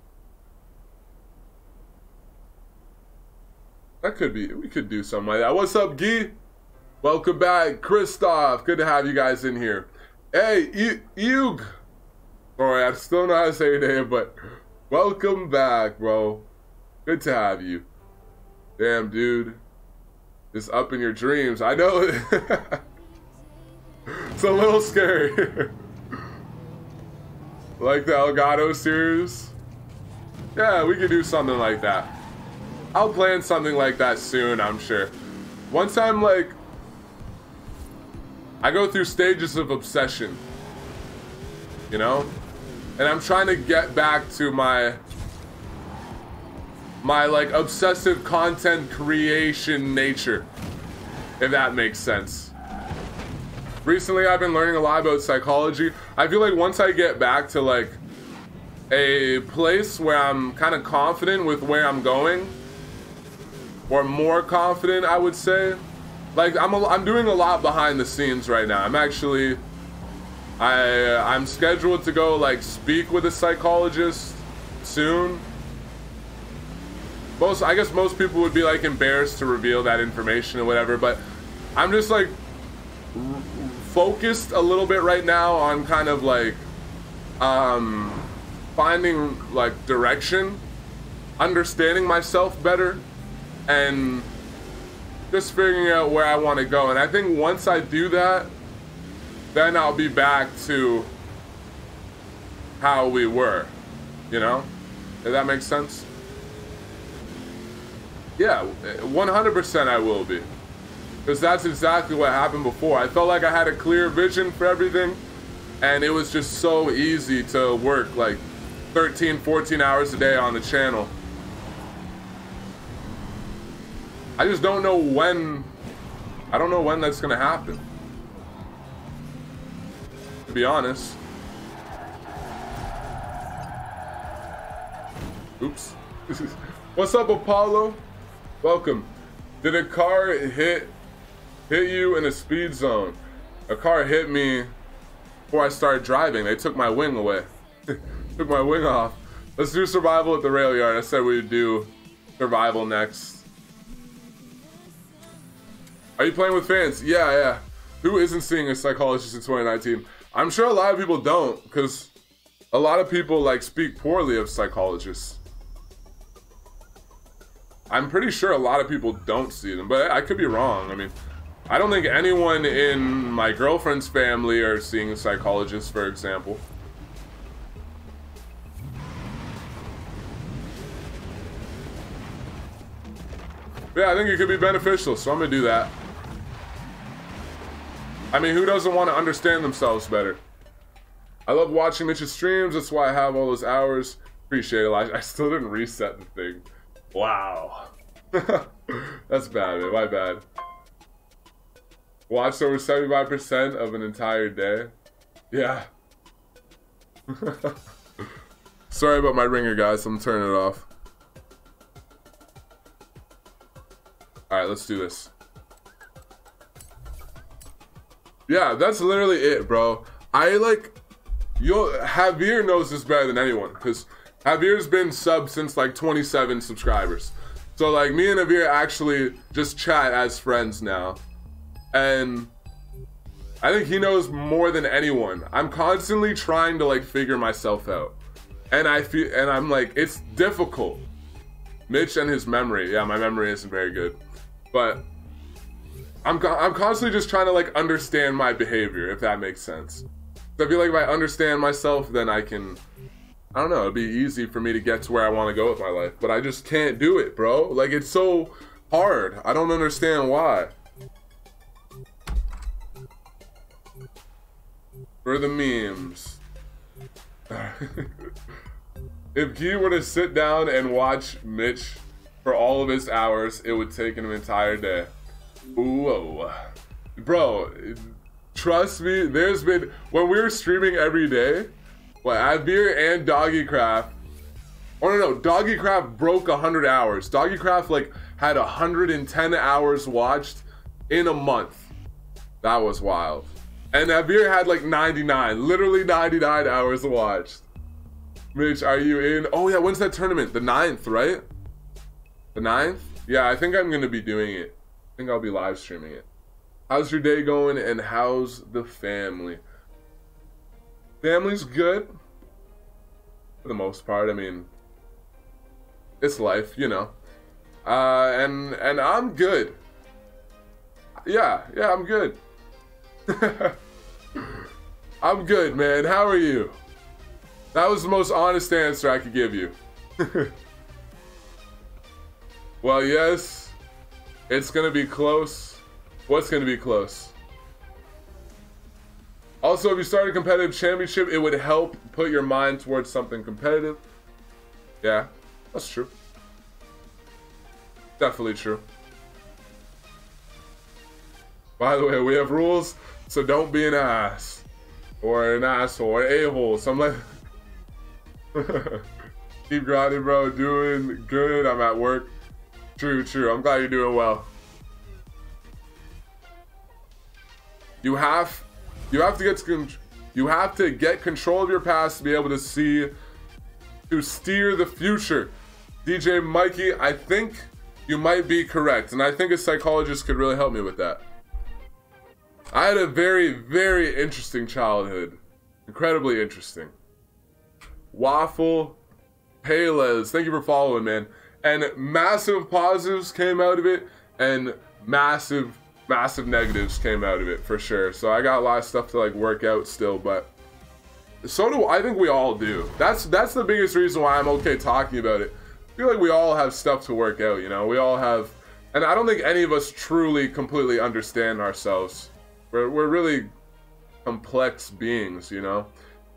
A: That could be, we could do something like that. What's up, Guy? Welcome back, Christoph. Good to have you guys in here. Hey, Eug. Sorry, I still don't know how to say your name, but welcome back, bro. Good to have you. Damn, dude. Just up in your dreams. I know it. It's a little scary. Like the Elgato series. Yeah, we could do something like that. I'll plan something like that soon, I'm sure. Once I'm like, I go through stages of obsession, you know? And I'm trying to get back to my like obsessive content creation nature, if that makes sense. Recently, I've been learning a lot about psychology. I feel like once I get back to like a place where I'm kind of confident with where I'm going, or more confident, I would say. Like I'm doing a lot behind the scenes right now. I'm scheduled to go like speak with a psychologist soon. I guess most people would be like embarrassed to reveal that information or whatever, but I'm just like focused a little bit right now on kind of like finding like direction, understanding myself better, and just figuring out where I want to go. And I think once I do that, then I'll be back to how we were, You know? If that makes sense? Yeah, 100% I will be. Because that's exactly what happened before. I felt like I had a clear vision for everything, and it was just so easy to work like 13, 14 hours a day on the channel. I just don't know when, I don't know when that's gonna happen, to be honest. Oops. What's up, Apollo? Welcome. Did a car hit you in a speed zone? A car hit me before I started driving. They took my wing away. Took my wing off. Let's do survival at the rail yard. I said we would do survival next. Are you playing with fans? Yeah. Who isn't seeing a psychologist in 2019? I'm sure a lot of people don't, because a lot of people like speak poorly of psychologists. I'm pretty sure a lot of people don't see them, but I could be wrong. I mean, I don't think anyone in my girlfriend's family are seeing a psychologist, for example. Yeah, I think it could be beneficial, so I'm gonna do that. I mean, who doesn't want to understand themselves better? I love watching Mitch's streams. That's why I have all those hours. Appreciate it. I still didn't reset the thing. Wow. That's bad, man. My bad. Watched over 75% of an entire day. Yeah. Sorry about my ringer, guys. I'm turning it off. Alright, let's do this. Yeah, that's literally it, bro. Javier knows this better than anyone, because Javier's been sub since like 27 subscribers. So like me and Javier actually just chat as friends now. And I think he knows more than anyone. I'm constantly trying to like figure myself out. And I'm like, it's difficult. Mitch and his memory. Yeah, my memory isn't very good. But I'm constantly just trying to like understand my behavior, if that makes sense. So I feel like if I understand myself, then I can, I don't know, it'd be easy for me to get to where I want to go with my life. But I just can't do it, bro. Like, it's so hard. I don't understand why. For the memes. If he were to sit down and watch Mitch for all of his hours, it would take him an entire day. Whoa. Bro, trust me, there's been, when we were streaming every day, Javier and Doggy Craft, oh no, Doggy Craft broke 100 hours. Doggy Craft like had 110 hours watched in a month. That was wild. And Javier had like 99, literally 99 hours watched. Mitch, are you in? Oh yeah, when's that tournament? The 9th, right? The 9th? Yeah, I think I'm gonna be doing it. I think I'll be live streaming it. How's your day going and how's the family? Family's good. For the most part, I mean, it's life, you know. And I'm good. Yeah, I'm good. I'm good, man. How are you? That was the most honest answer I could give you. Well, yes, it's gonna be close. What's gonna be close? Also, if you start a competitive championship, it would help put your mind towards something competitive. Yeah, that's true. Definitely true. By the way, we have rules, so don't be an ass. Or an asshole, or an a-hole, something like... Keep grinding, bro. Doing good. I'm at work. True. I'm glad you're doing well. You have to get control of your past to be able to steer the future. DJ Mikey, I think you might be correct, and I think a psychologist could really help me with that. I had a very, very interesting childhood. Incredibly interesting. Waffle Paylez, thank you for following, man. And massive positives came out of it, and massive negatives came out of it, for sure. So I got a lot of stuff to like work out still, but So do I think we all do. That's the biggest reason why I'm okay talking about it. I feel like we all have stuff to work out, you know? We all have, and I don't think any of us truly completely understand ourselves. We're really complex beings, you know?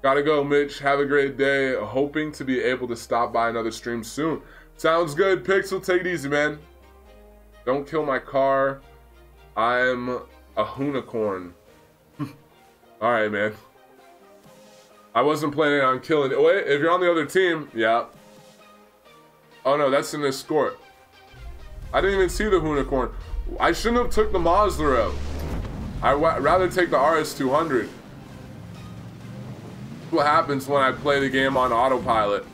A: Gotta go, Mitch. Have a great day. Hoping to be able to stop by another stream soon. Sounds good, Pixel. Take it easy, man. Don't kill my car. I'm a unicorn. Alright, man. I wasn't planning on killing it. Wait, if you're on the other team, yeah. Oh no, that's an escort. I didn't even see the unicorn. I shouldn't have took the Mazda out. I'd rather take the RS200. What happens when I play the game on autopilot?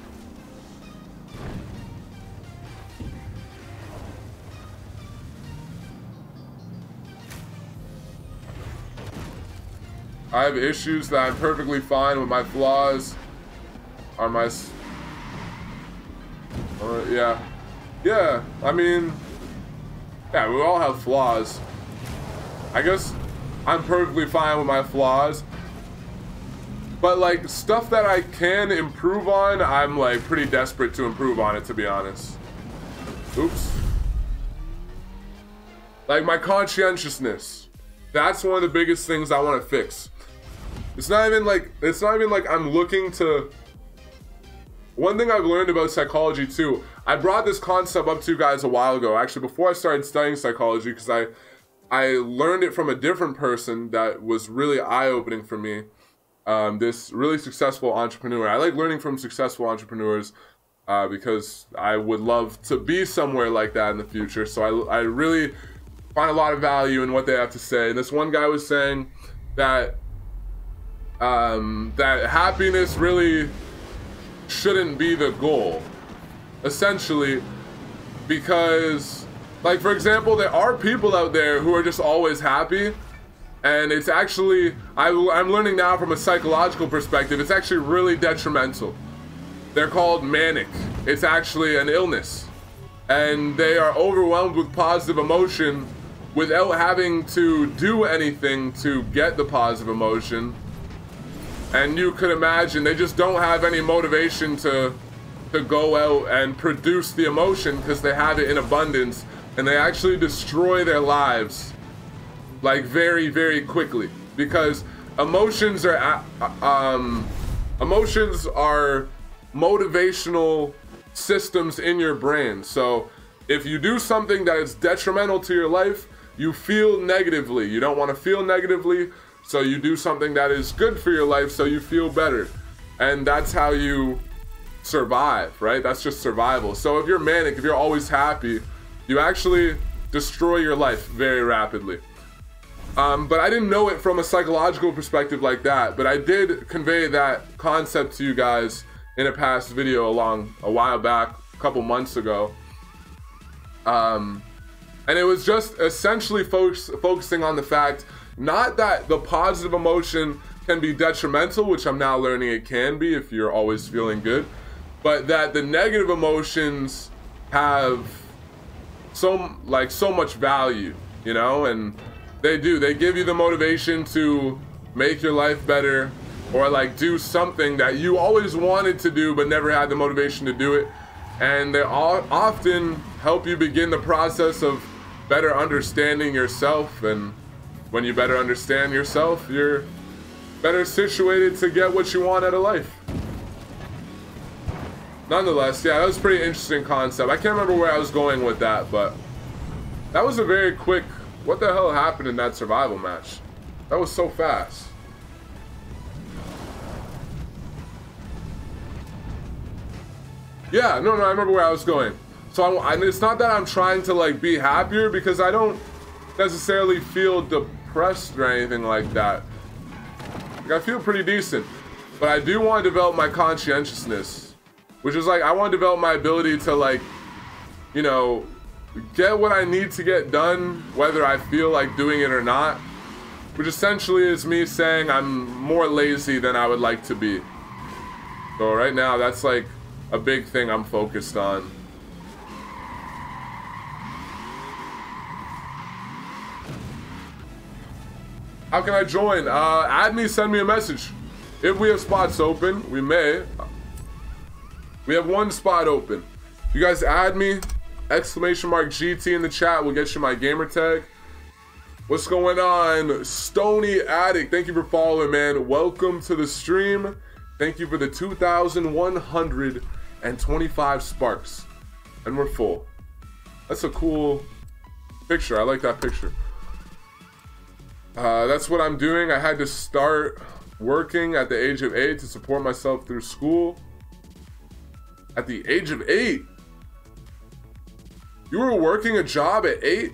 A: I have issues that I'm perfectly fine with. My flaws are my... yeah. Yeah, I mean... yeah, we all have flaws. I guess I'm perfectly fine with my flaws. But, like, stuff that I can improve on, I'm, like, pretty desperate to improve on it, to be honest. Oops. Like, my conscientiousness. That's one of the biggest things I want to fix. It's not even like I'm looking to... One thing I've learned about psychology too, I brought this concept up to you guys a while ago, actually before I started studying psychology, because I learned it from a different person that was really eye-opening for me. This really successful entrepreneur. I like learning from successful entrepreneurs because I would love to be somewhere like that in the future. So I really find a lot of value in what they have to say. And this one guy was saying that that happiness really shouldn't be the goal, essentially, because, like, for example, there are people out there who are just always happy, and it's actually, I'm learning now from a psychological perspective, it's actually really detrimental. They're called manic. It's actually an illness, and they are overwhelmed with positive emotion without having to do anything to get the positive emotion. And you could imagine they just don't have any motivation to go out and produce the emotion because they have it in abundance, and they actually destroy their lives like very, very quickly, because emotions are motivational systems in your brain. So if you do something that is detrimental to your life, you feel negatively. You don't want to feel negatively. So you do something that is good for your life so you feel better. And that's how you survive, right? That's just survival. So if you're manic, if you're always happy, you actually destroy your life very rapidly. But I didn't know it from a psychological perspective like that, but I did convey that concept to you guys in a past video a while back, a couple months ago. And it was just essentially focusing on the fact, not that the positive emotion can be detrimental, which I'm now learning it can be if you're always feeling good, but that the negative emotions have so much value, you know, and they give you the motivation to make your life better, or like do something that you always wanted to do but never had the motivation to do it. And they often help you begin the process of better understanding yourself, and when you better understand yourself, you're better situated to get what you want out of life. Nonetheless, yeah, that was a pretty interesting concept. I can't remember where I was going with that, but that was a very quick, what the hell happened in that survival match? That was so fast. Yeah, no, I remember where I was going. So it's not that I'm trying to like be happier, because I don't necessarily feel depressed or anything like that. Like, I feel pretty decent, but I do want to develop my conscientiousness, which is like, I want to develop my ability to, like, you know, get what I need to get done, whether I feel like doing it or not, which essentially is me saying I'm more lazy than I would like to be. So right now, that's like a big thing I'm focused on. How can I join? Add me, send me a message. If we have spots open, we may. We have one spot open. You guys add me, !GT in the chat. We'll get you my gamer tag. What's going on? Stony Addict, thank you for following, man. Welcome to the stream. Thank you for the 2,125 sparks. And we're full. That's a cool picture. I like that picture. That's what I'm doing. I had to start working at the age of 8 to support myself through school. At the age of 8? You were working a job at 8?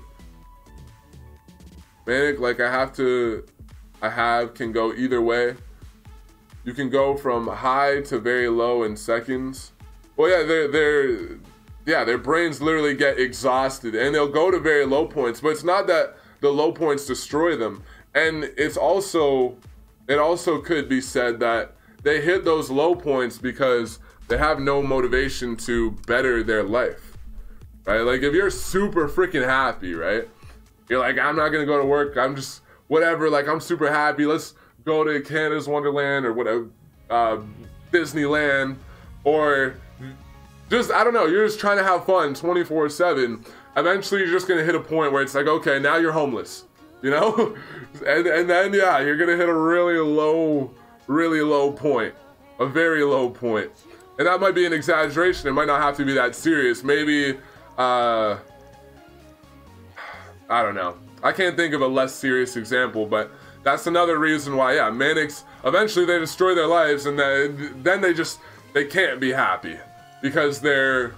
A: Man, like can go either way. You can go from high to very low in seconds. Well, yeah, their brains literally get exhausted and they'll go to very low points, but it's not that the low points destroy them. And it also could be said that they hit those low points because they have no motivation to better their life, right? Like if you're super freaking happy, right? You're like, I'm not gonna go to work, I'm just, whatever, like I'm super happy, let's go to Canada's Wonderland or whatever, Disneyland, or just, I don't know, you're just trying to have fun 24/7. Eventually you're just gonna hit a point where it's like, okay, now you're homeless, you know? and then, yeah, you're gonna hit a really low point, a very low point. And that might be an exaggeration. It might not have to be that serious. Maybe, I don't know. I can't think of a less serious example, but that's another reason why, yeah, manics, eventually they destroy their lives and then they can't be happy because they're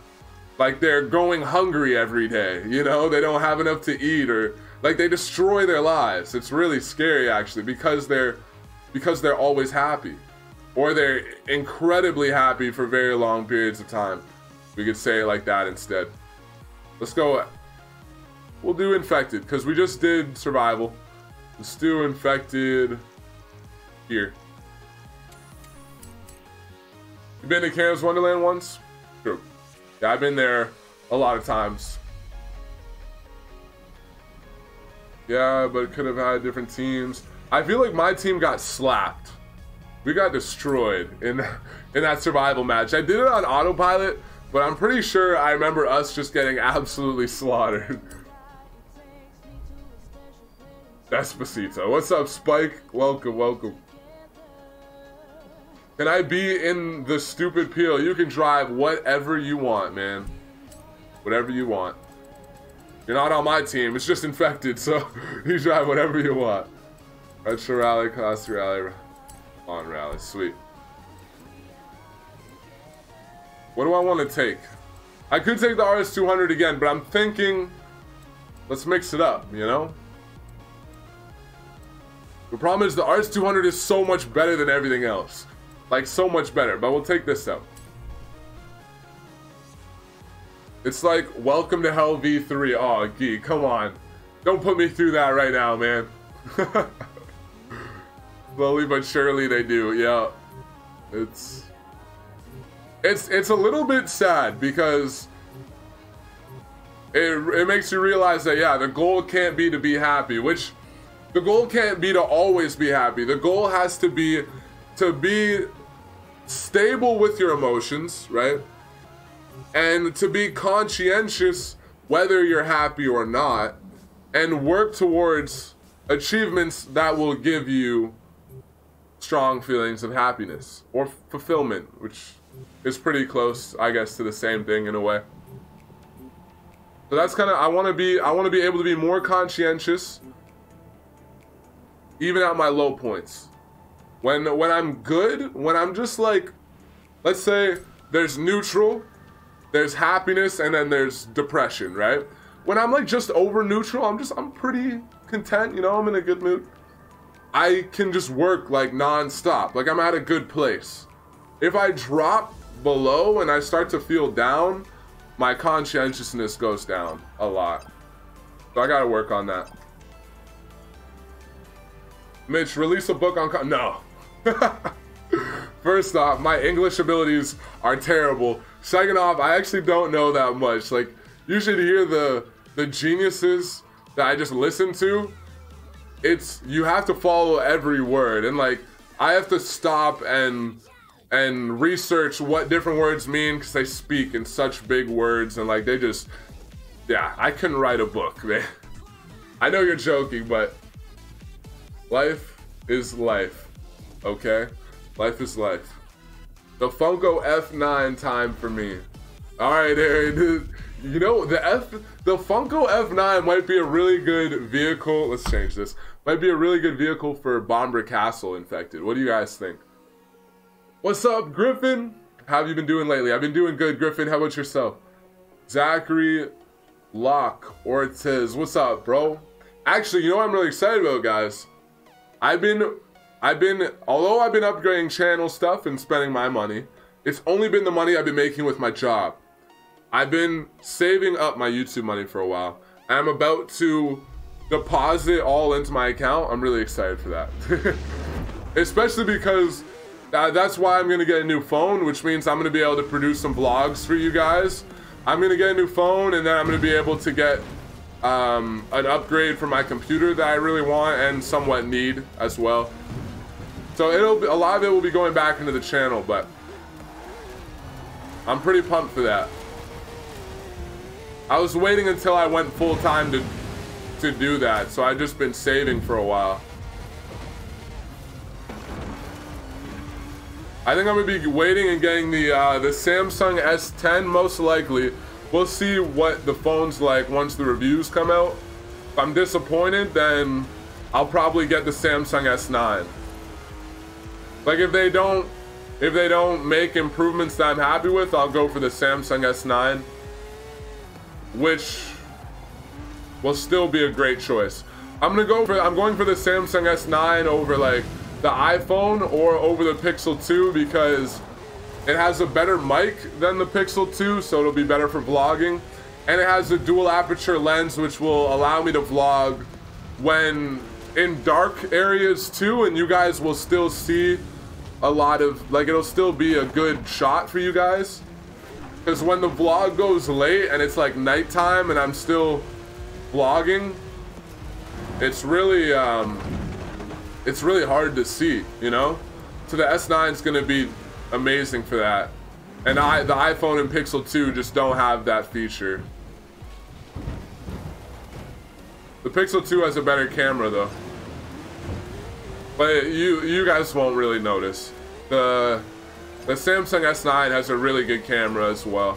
A: going hungry every day, you know? They don't have enough to eat, or like they destroy their lives. It's really scary actually because they're always happy. Or they're incredibly happy for very long periods of time. We could say it like that instead. Let's go. We'll do infected, because we just did survival. Let's do infected here. You been to Canada's Wonderland once? True. Yeah, I've been there a lot of times. Yeah, but it could have had different teams. I feel like my team got slapped. We got destroyed in that survival match. I did it on autopilot, but I'm pretty sure I remember us just getting absolutely slaughtered. Despacito. What's up, Spike? Welcome, welcome. Can I be in the stupid peel? You can drive whatever you want, man. Whatever you want. You're not on my team. It's just infected, so you drive whatever you want. Retro rally, class rally. On rally, sweet. What do I want to take? I could take the RS200 again, but I'm thinking, let's mix it up, you know? The problem is the RS200 is so much better than everything else. Like, so much better, but we'll take this out. It's like, welcome to hell V3. Oh, Gee, come on. Don't put me through that right now, man. Slowly but surely they do, yeah. It's a little bit sad because it makes you realize that, yeah, the goal can't be to be happy, which the goal can't be to always be happy. The goal has to be stable with your emotions, right? And to be conscientious whether you're happy or not, and work towards achievements that will give you strong feelings of happiness or fulfillment, which is pretty close, I guess, to the same thing in a way. So that's kind of, I want to be able to be more conscientious even at my low points. When I'm good, when I'm just like, let's say there's neutral, there's happiness, and then there's depression, right? When I'm like just over neutral, I'm pretty content, you know, I'm in a good mood. I can just work like non-stop, like I'm at a good place. If I drop below and I start to feel down, my conscientiousness goes down a lot. So I gotta work on that. Mitch, release a book on no. First off, my English abilities are terrible. Second off, I actually don't know that much. Like, usually to hear the geniuses that I just listen to, you have to follow every word, and like I have to stop and research what different words mean because they speak in such big words and like they just, yeah, I couldn't write a book, man. I know you're joking, but life is life, okay? Life is life. The Funko F9 time for me. All right, Aaron. You know, the Funko F9 might be a really good vehicle. Let's change this. Might be a really good vehicle for Bomber Castle Infected. What do you guys think? What's up, Griffin? How have you been doing lately? I've been doing good, Griffin. How about yourself? Zachary Locke Ortiz. What's up, bro? Actually, you know what I'm really excited about, guys? although I've been upgrading channel stuff and spending my money, it's only been the money I've been making with my job. I've been saving up my YouTube money for a while, and I'm about to deposit all into my account. I'm really excited for that. Especially because that's why I'm gonna get a new phone, which means I'm gonna be able to produce some vlogs for you guys. I'm gonna get a new phone, and then I'm gonna be able to get an upgrade for my computer that I really want and somewhat need as well. So a lot of it will be going back into the channel, but I'm pretty pumped for that. I was waiting until I went full time to do that, so I've just been saving for a while. I think I'm gonna be waiting and getting the Samsung S10 most likely. We'll see what the phone's like once the reviews come out. If I'm disappointed, then I'll probably get the Samsung S9. Like if they don't make improvements that I'm happy with, I'll go for the Samsung S9, which will still be a great choice. I'm going for the Samsung S9 over like the iPhone or over the Pixel 2 because it has a better mic than the Pixel 2, so it'll be better for vlogging. And it has a dual aperture lens, which will allow me to vlog when in dark areas too, and you guys will still see a lot of, like, it'll still be a good shot for you guys. Because when the vlog goes late and it's like nighttime and I'm still vlogging, it's really hard to see, you know? So the S9 is gonna be amazing for that. And the iPhone and Pixel 2 just don't have that feature. The Pixel 2 has a better camera though. But you guys won't really notice. The Samsung S9 has a really good camera as well.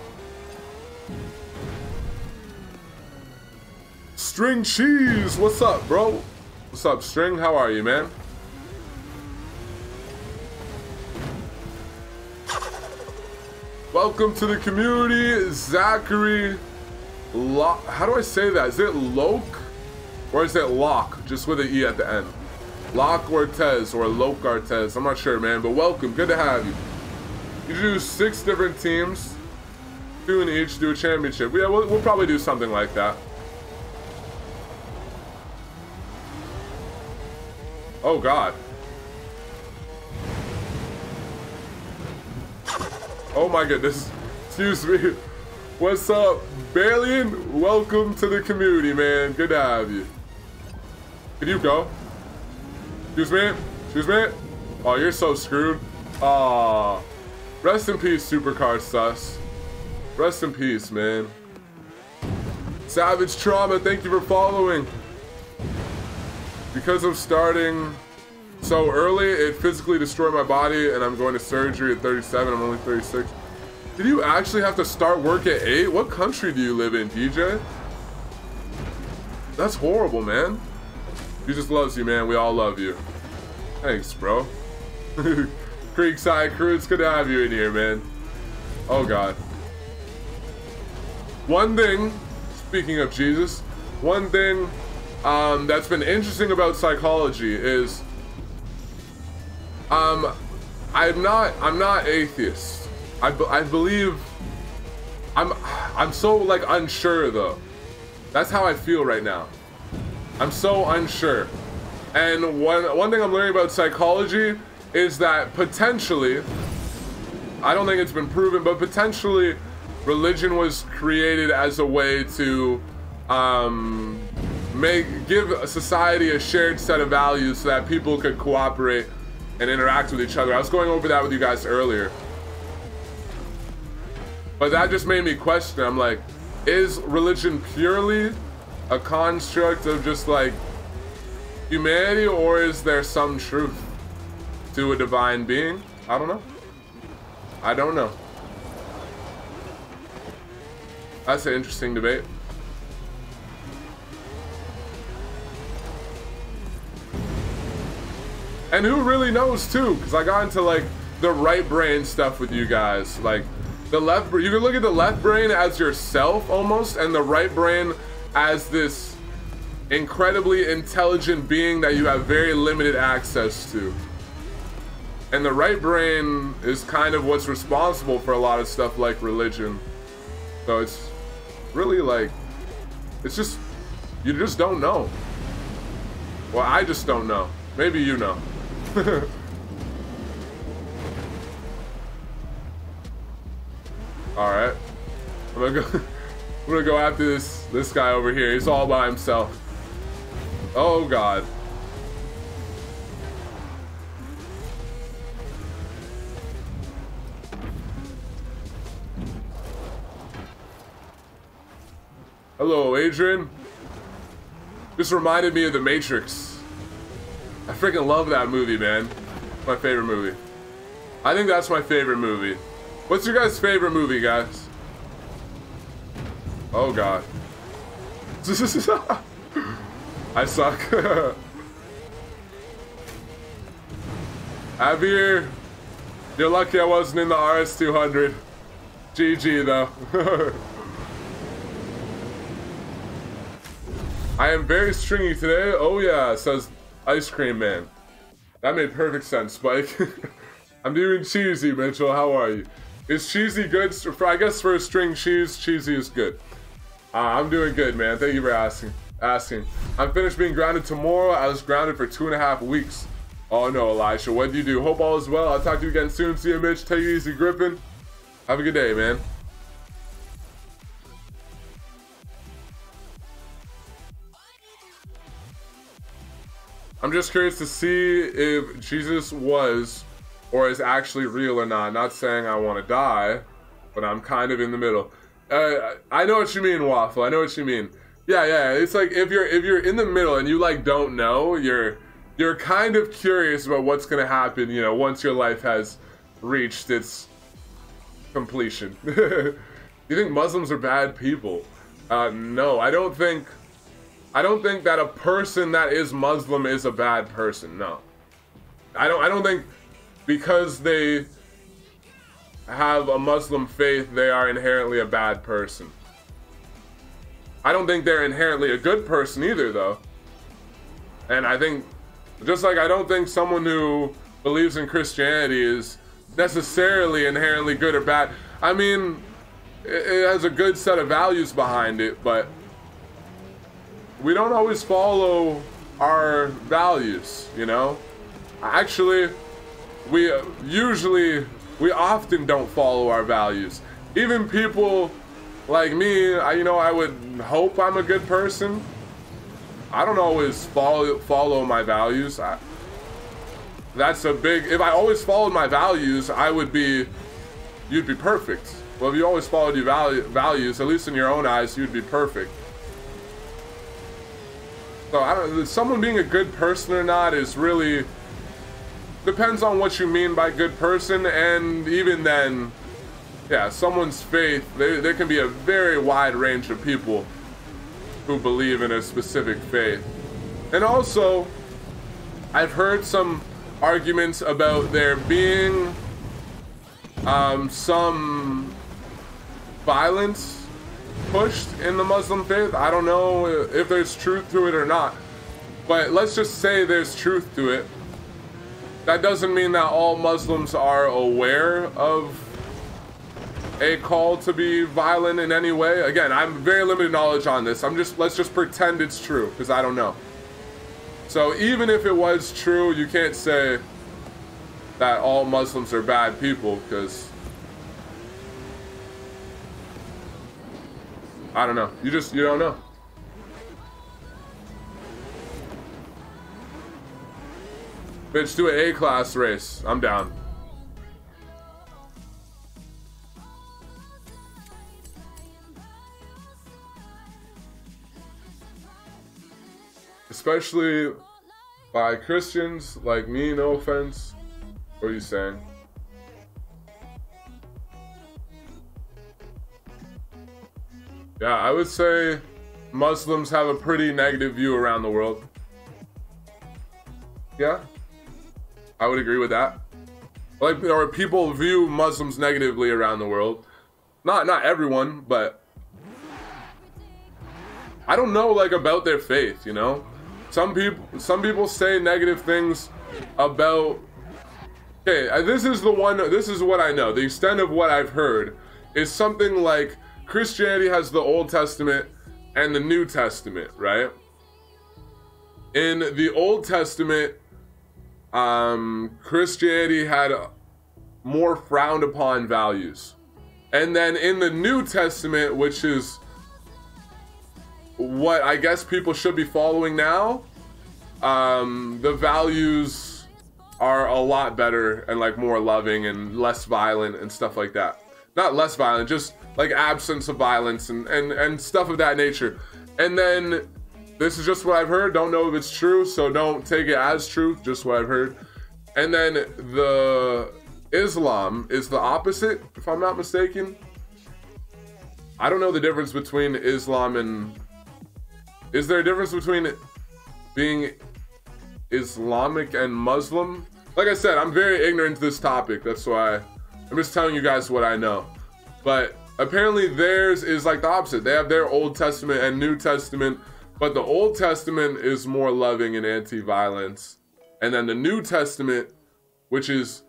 A: String Cheese, what's up, bro? What's up, String? How are you, man? Welcome to the community, Zachary. How do I say that? Is it Loke or is it Locke? Just with an E at the end. Locke Ortez or Loke Ortez. I'm not sure, man, but welcome. Good to have you. You do 6 different teams, 2 in each, do a championship. Yeah, we'll probably do something like that. Oh God. Oh my goodness. Excuse me. What's up, Balian? Welcome to the community, man. Good to have you. Can you go? Excuse me? Excuse me? Oh, you're so screwed. Aw. Rest in peace, Supercar Sus. Rest in peace, man. Savage Trauma, thank you for following. Because I'm starting so early, it physically destroyed my body, and I'm going to surgery at 37. I'm only 36. Did you actually have to start work at 8? What country do you live in, DJ? That's horrible, man. Jesus loves you, man. We all love you. Thanks, bro. Creekside Crew, it's good to have you in here, man. Oh, God. One thing, speaking of Jesus, one thing that's been interesting about psychology is I'm not atheist. I believe I'm so like unsure though. That's how I feel right now. I'm so unsure. And one thing I'm learning about psychology is that potentially, I don't think it's been proven, but potentially religion was created as a way to give a society a shared set of values so that people could cooperate and interact with each other. I was going over that with you guys earlier. But that just made me question. I'm like, is religion purely a construct of just like humanity, or is there some truth to a divine being? I don't know. I don't know. That's an interesting debate. And who really knows too? Because I got into like the right brain stuff with you guys. Like the left, you can look at the left brain as yourself almost, and the right brain as this incredibly intelligent being that you have very limited access to. And the right brain is kind of what's responsible for a lot of stuff like religion. So it's really like, it's just, you just don't know. Well, I just don't know. Maybe you know. All right, I'm gonna go after this guy over here. He's all by himself. Oh God. Hello, Adrian. Just reminded me of The Matrix. I freaking love that movie, man. My favorite movie. I think that's my favorite movie. What's your guys' favorite movie, guys? Oh God. I suck. Javier, you're lucky I wasn't in the RS200. GG though. I am very stringy today. Oh yeah, says Ice Cream Man. That made perfect sense, Spike. I'm doing cheesy, Mitchell. How are you? Is cheesy good? I guess for a string cheese, cheesy is good. I'm doing good, man. Thank you for asking. I'm finished being grounded tomorrow. I was grounded for 2.5 weeks. Oh no, Elisha. What do you do? Hope all is well. I'll talk to you again soon. See you, Mitch. Take it easy, Griffin. Have a good day, man. I'm just curious to see if Jesus was or is actually real or not. Not saying I want to die, but I'm kind of in the middle. I know what you mean, Waffle. I know what you mean. Yeah. It's like if you're in the middle and you like don't know, you're kind of curious about what's gonna happen. You know, once your life has reached its completion. You think Muslims are bad people? No, I don't think that a person that is Muslim is a bad person. No, I don't think because they have a Muslim faith they are inherently a bad person. I don't think they're inherently a good person either, though. And I think, just like I don't think someone who believes in Christianity is necessarily inherently good or bad. I mean, it has a good set of values behind it, but we don't always follow our values, you know? Actually, we often don't follow our values. Even people like me, I would hope I'm a good person. I don't always follow my values. That's a big, if I always followed my values, you'd be perfect. Well, if you always followed your values, at least in your own eyes, you'd be perfect. So someone being a good person or not is really, depends on what you mean by good person, and even then, yeah, someone's faith, there can be a very wide range of people who believe in a specific faith. And also, I've heard some arguments about there being some violence pushed in the Muslim faith. I don't know if there's truth to it or not, but let's just say there's truth to it. That doesn't mean that all Muslims are aware of a call to be violent in any way. Again, I'm very limited knowledge on this. Let's just pretend it's true, because I don't know. So even if it was true, you can't say that all Muslims are bad people, because I don't know. You don't know. Bitch, do an A-class race. I'm down. Especially by Christians like me, no offense. What are you saying? Yeah, I would say Muslims have a pretty negative view around the world. Yeah, I would agree with that. Like, or people view Muslims negatively around the world. Not everyone, but I don't know, like, about their faith, you know? Some people say negative things about. Okay, this is what I know. The extent of what I've heard is something like Christianity has the Old Testament and the New Testament, right? In the Old Testament, Christianity had more frowned upon values. And then in the New Testament, which is what I guess people should be following now, the values are a lot better and like more loving and less violent and stuff like that. Not less violent, just like absence of violence and stuff of that nature. And then this is just what I've heard. Don't know if it's true, so don't take it as truth, just what I've heard. And then the Islam is the opposite, if I'm not mistaken. I don't know the difference between Islam and... Is there a difference between being Islamic and Muslim? Like I said, I'm very ignorant to this topic. That's why I'm just telling you guys what I know. But apparently theirs is like the opposite. They have their Old Testament and New Testament, but the Old Testament is more loving and anti-violence. And then the New Testament, which is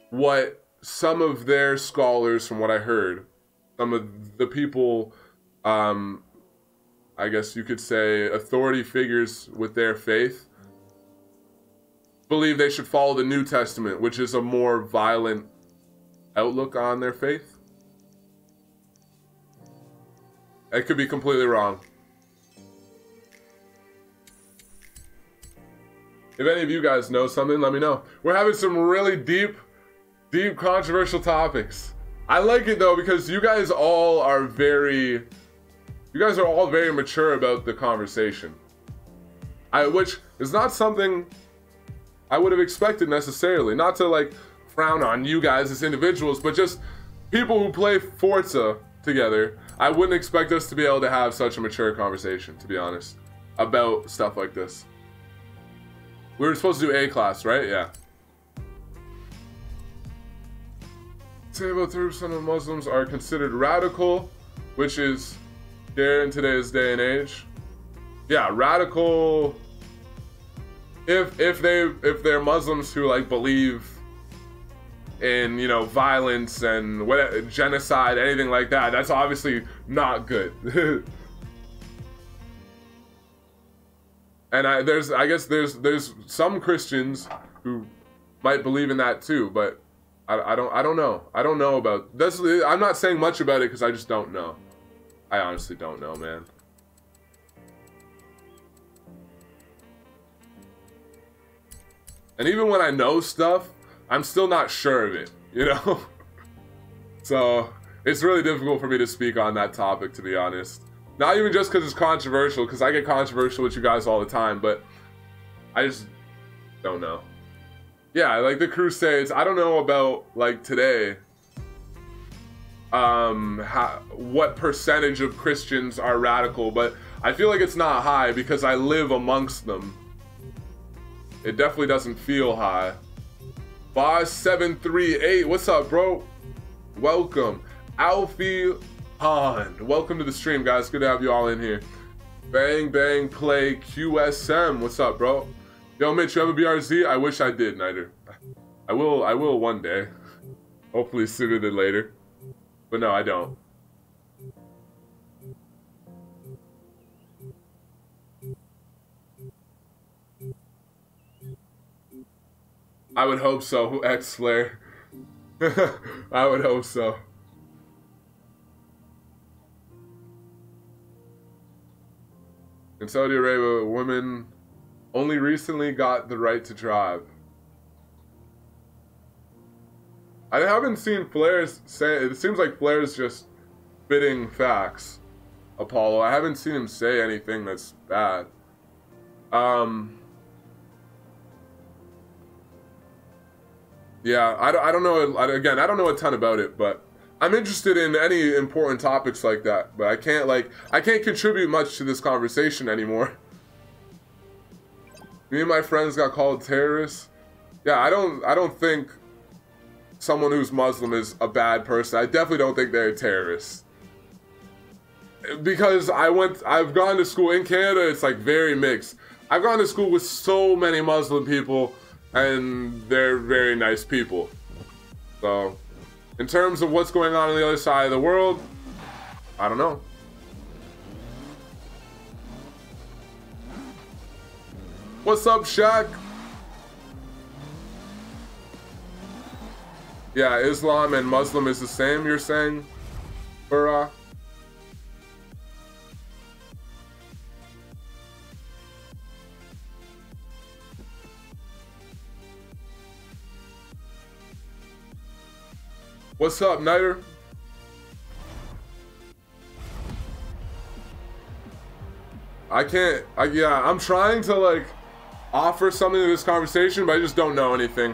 A: what some of their scholars, from what I heard, some of the people, I guess you could say authority figures with their faith, believe they should follow the New Testament, which is a more violent outlook on their faith. I could be completely wrong. If any of you guys know something, let me know. We're having some really deep controversial topics. I like it though, because you guys are all very mature about the conversation. Which is not something I would have expected necessarily. Not to like frown on you guys as individuals, but just people who play Forza together. I wouldn't expect us to be able to have such a mature conversation, to be honest, about stuff like this. We were supposed to do A-class, right? Yeah. Say about 30% of Muslims are considered radical, which is there in today's day and age. Yeah, radical. If they're Muslims who like believe in, you know, violence and what, genocide, anything like that, that's obviously not good. And I guess there's some Christians who might believe in that too, but I don't know. I don't know about this. I'm not saying much about it because I just don't know. I honestly don't know, man. And even when I know stuff, I'm still not sure of it, you know? So it's really difficult for me to speak on that topic, to be honest. Not even just because it's controversial, because I get controversial with you guys all the time, but I just don't know. Yeah, like the Crusades, I don't know about, like, today, what percentage of Christians are radical, but I feel like it's not high because I live amongst them. It definitely doesn't feel high. Boss 738, what's up, bro? Welcome. Alfie Pond, welcome to the stream, guys. Good to have you all in here. Bang Bang Play QSM, what's up, bro? Yo, Mitch, you have a BRZ? I wish I did, Nighter. I will one day. Hopefully sooner than later. But no, I don't. I would hope so, xFlaRe. I would hope so. In Saudi Arabia, women only recently got the right to drive. I haven't seen Flares say, it seems like Flares just spitting facts, Apollo. I haven't seen him say anything that's bad. Yeah, I don't know, again, I don't know a ton about it, but I'm interested in any important topics like that, but I can't contribute much to this conversation anymore. Me and my friends got called terrorists. Yeah, I don't think someone who's Muslim is a bad person. I definitely don't think they're terrorists. Because I've gone to school in Canada, it's like very mixed. I've gone to school with so many Muslim people, and they're very nice people. So, in terms of what's going on the other side of the world, I don't know. What's up, Shaq? Yeah, Islam and Muslim is the same, you're saying, Farah? What's up, Nighter? Yeah, I'm trying to like offer something to this conversation, but I just don't know anything.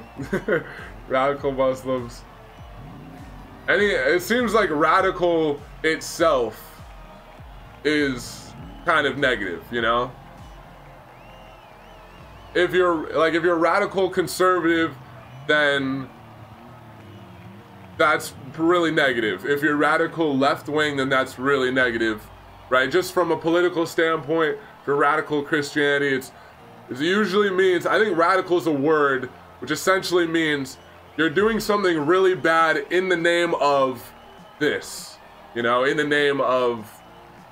A: Radical Muslims. It seems like radical itself is kind of negative, you know? If you're radical conservative, then that's really negative. If you're radical left-wing, then that's really negative, right? Just from a political standpoint, for radical Christianity, it usually means, I think radical is a word which essentially means you're doing something really bad in the name of this, you know, in the name of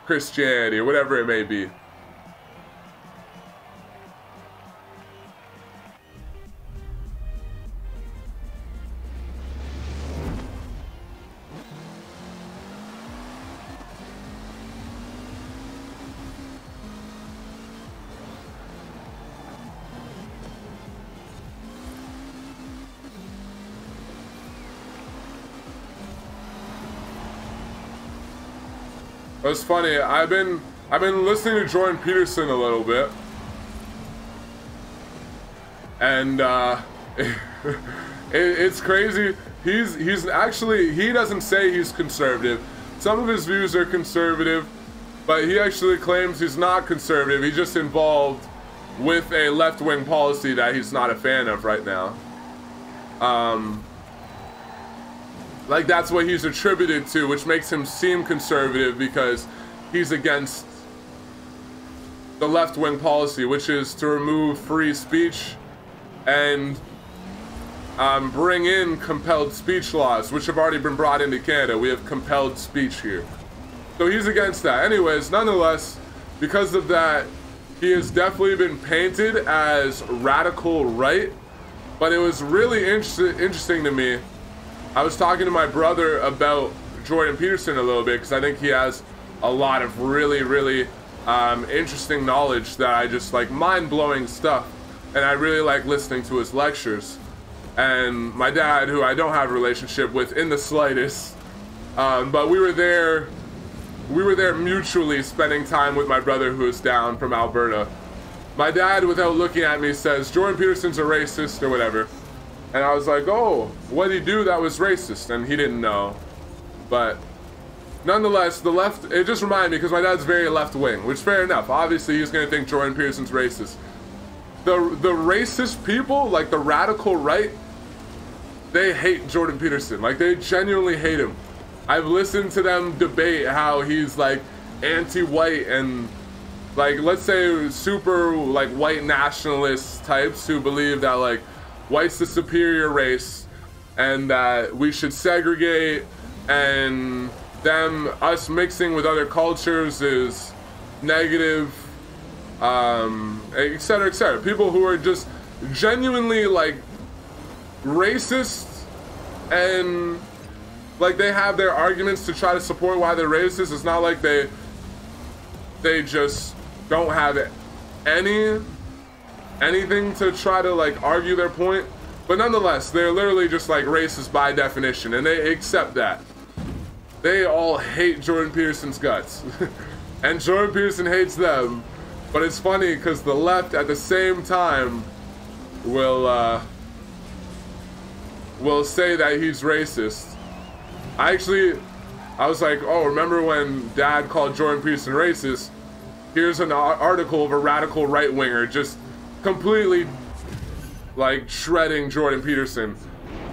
A: Christianity or whatever it may be. It's funny. I've been listening to Jordan Peterson a little bit, and it's crazy. He's actually, he doesn't say he's conservative. Some of his views are conservative, but he actually claims he's not conservative. He's just involved with a left-wing policy that he's not a fan of right now. Like that's what he's attributed to, which makes him seem conservative because he's against the left-wing policy, which is to remove free speech and bring in compelled speech laws, which have already been brought into Canada. We have compelled speech here. So he's against that. Anyways, nonetheless, because of that, he has definitely been painted as radical right, but it was really interesting to me. I was talking to my brother about Jordan Peterson a little bit because I think he has a lot of really interesting knowledge that I just like, mind-blowing stuff, and I really like listening to his lectures. And my dad, who I don't have a relationship with in the slightest, but we were there mutually spending time with my brother who is down from Alberta. My dad, without looking at me, says Jordan Peterson's a racist or whatever. And I was like, oh, what did he do that was racist? And he didn't know. But nonetheless, the left, it just reminded me, because my dad's very left-wing, which fair enough. Obviously, he's going to think Jordan Peterson's racist. The racist people, like the radical right, they hate Jordan Peterson. Like, they genuinely hate him. I've listened to them debate how he's, like, anti-white and, like, let's say super, like, white nationalist types who believe that, like, white's the superior race and that we should segregate, and us mixing with other cultures is negative, etc., etc. People who are just genuinely like racist, and like they have their arguments to try to support why they're racist. It's not like they just don't have anything to try to like argue their point. But nonetheless, they're literally just like racist by definition, and they accept that. They all hate Jordan Peterson's guts. And Jordan Peterson hates them. But it's funny because the left at the same time will say that he's racist. I was like, oh, remember when Dad called Jordan Peterson racist? Here's an article of a radical right-winger just completely like shredding Jordan Peterson.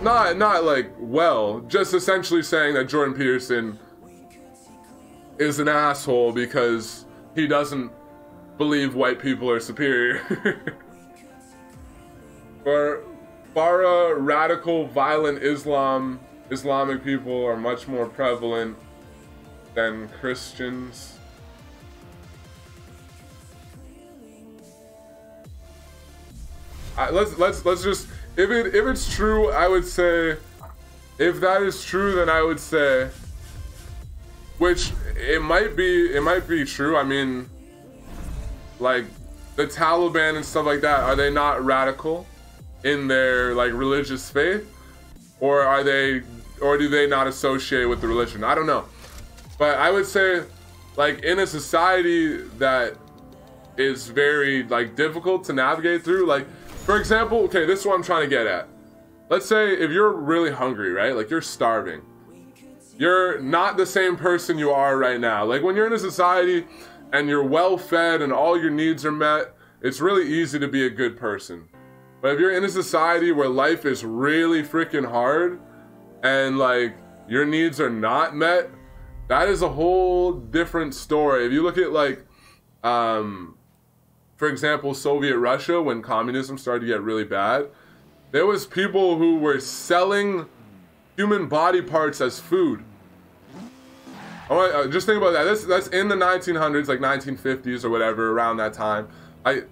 A: Not like, well, just essentially saying that Jordan Peterson is an asshole because he doesn't believe white people are superior. For Farah, radical, violent Islamic people are much more prevalent than Christians. Let's just, if it's true, I would say, if that is true, then I would say, which it might be true. I mean, like the Taliban and stuff like that, are they not radical in their like religious faith, or are they, or do they not associate with the religion? I don't know, but I would say, like in a society that is very like difficult to navigate through, like for example, okay, this is what I'm trying to get at. Let's say if you're really hungry, right? Like you're starving. You're not the same person you are right now. Like when you're in a society and you're well fed and all your needs are met, it's really easy to be a good person. But if you're in a society where life is really freaking hard and like your needs are not met, that is a whole different story. If you look at like, for example, Soviet Russia, when communism started to get really bad, there was people who were selling human body parts as food. Just think about that. That's in the 1900s, like 1950s or whatever, around that time.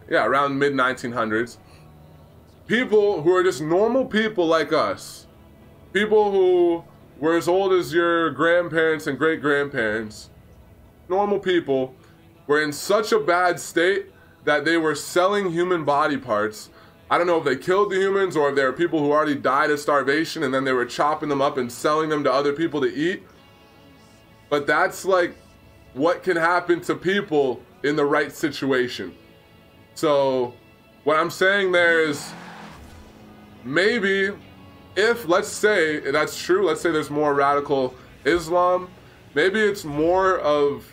A: Yeah, around mid 1900s. People who are just normal people like us, people who were as old as your grandparents and great-grandparents, normal people, were in such a bad state that they were selling human body parts. I don't know if they killed the humans or if there were people who already died of starvation and then they were chopping them up and selling them to other people to eat. But that's like what can happen to people in the right situation. So what I'm saying there is, maybe if, let's say that's true, let's say there's more radical Islam, maybe it's more of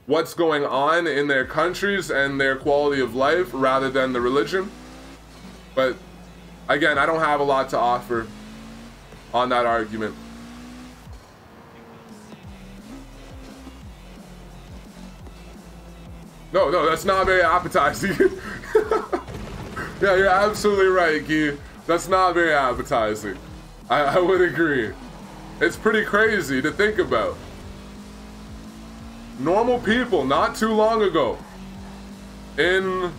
A: what's going on in their countries and their quality of life rather than the religion. But again, I don't have a lot to offer on that argument. No, that's not very appetizing. Yeah, you're absolutely right, Guy. That's not very appetizing. I would agree. It's pretty crazy to think about. Normal people, not too long ago, in,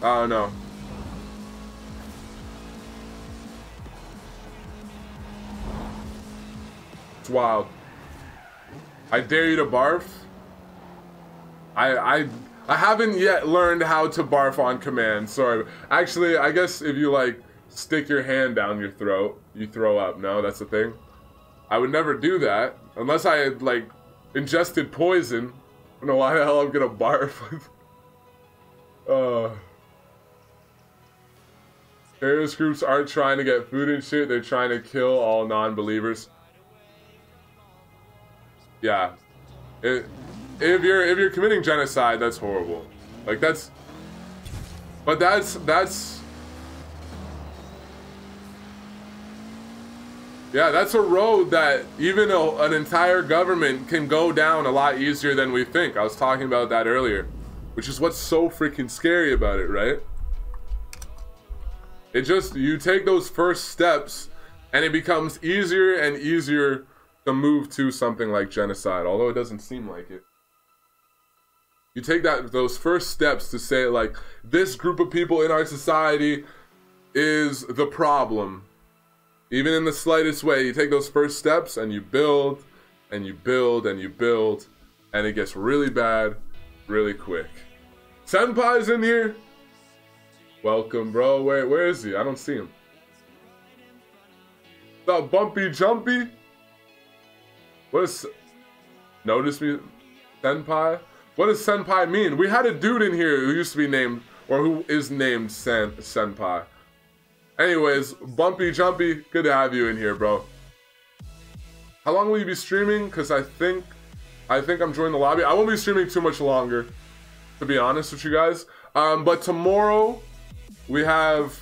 A: I don't know. It's wild. I dare you to barf. I haven't yet learned how to barf on command. Sorry. Actually, I guess if you like stick your hand down your throat, you throw up. No, that's the thing. I would never do that unless I had like ingested poison. I don't know why the hell I'm gonna barf. Terrorist groups aren't trying to get food and shit. They're trying to kill all non-believers. Yeah. If you're committing genocide, that's horrible. Like that's yeah, that's a road that even an entire government can go down a lot easier than we think. I was talking about that earlier, which is what's so freaking scary about it, right? It just, you take those first steps and it becomes easier and easier to move to something like genocide, although it doesn't seem like it. You take those first steps to say like, this group of people in our society is the problem. Even in the slightest way, you take those first steps and you build and you build and you build, and it gets really bad really quick. Senpai's in here. Welcome, bro. Where is he? I don't see him. The Bumpy Jumpy? What is... Notice me? Senpai? What does Senpai mean? We had a dude in here who used to be named, or who is named Senpai. Anyways, Bumpy Jumpy, good to have you in here, bro. How long will you be streaming? Because I think I'm joining the lobby. I won't be streaming too much longer, to be honest with you guys. But tomorrow, we have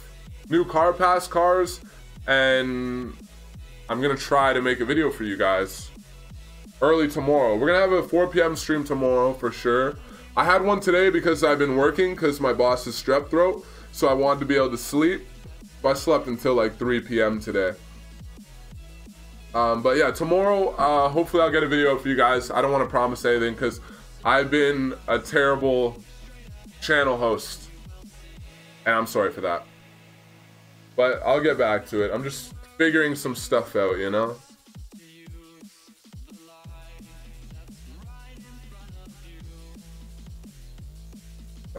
A: new Car Pass cars, and I'm going to try to make a video for you guys early tomorrow. We're going to have a 4 p.m. stream tomorrow for sure. I had one today because I've been working because my boss is strep throat, so I wanted to be able to sleep. So I slept until like 3 p.m. today. But yeah, tomorrow, hopefully I'll get a video for you guys. I don't want to promise anything because I've been a terrible channel host, and I'm sorry for that. But I'll get back to it. I'm just figuring some stuff out, you know?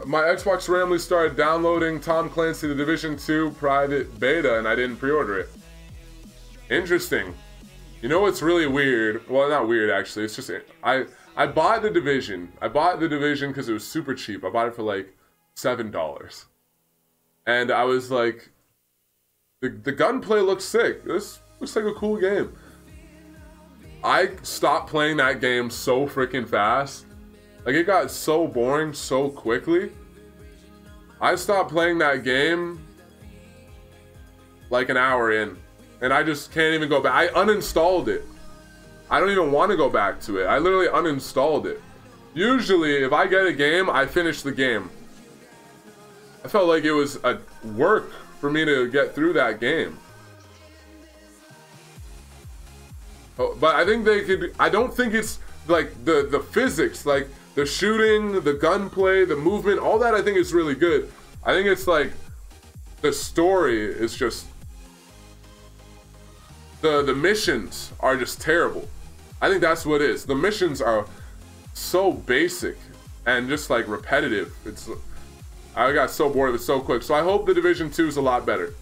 A: My Xbox randomly started downloading Tom Clancy The Division 2 private beta, and I didn't pre-order it. Interesting. You know what's really weird? Well, not weird actually. It's just I bought The Division. I bought The Division because it was super cheap. I bought it for like $7, and I was like, the gunplay looks sick. This looks like a cool game. I stopped playing that game so freaking fast. Like, it got so boring so quickly. I stopped playing that game like an hour in, and I just can't even go back. I uninstalled it. I don't even want to go back to it. I literally uninstalled it. Usually, if I get a game, I finish the game. I felt like it was a work for me to get through that game. Oh, but I think they could, I don't think it's like the physics, like the shooting, the gunplay, the movement, all that I think is really good. I think it's like the story is just, the missions are just terrible. I think that's what it is. The missions are so basic and just like repetitive. I got so bored of it so quick. So I hope The Division 2 is a lot better.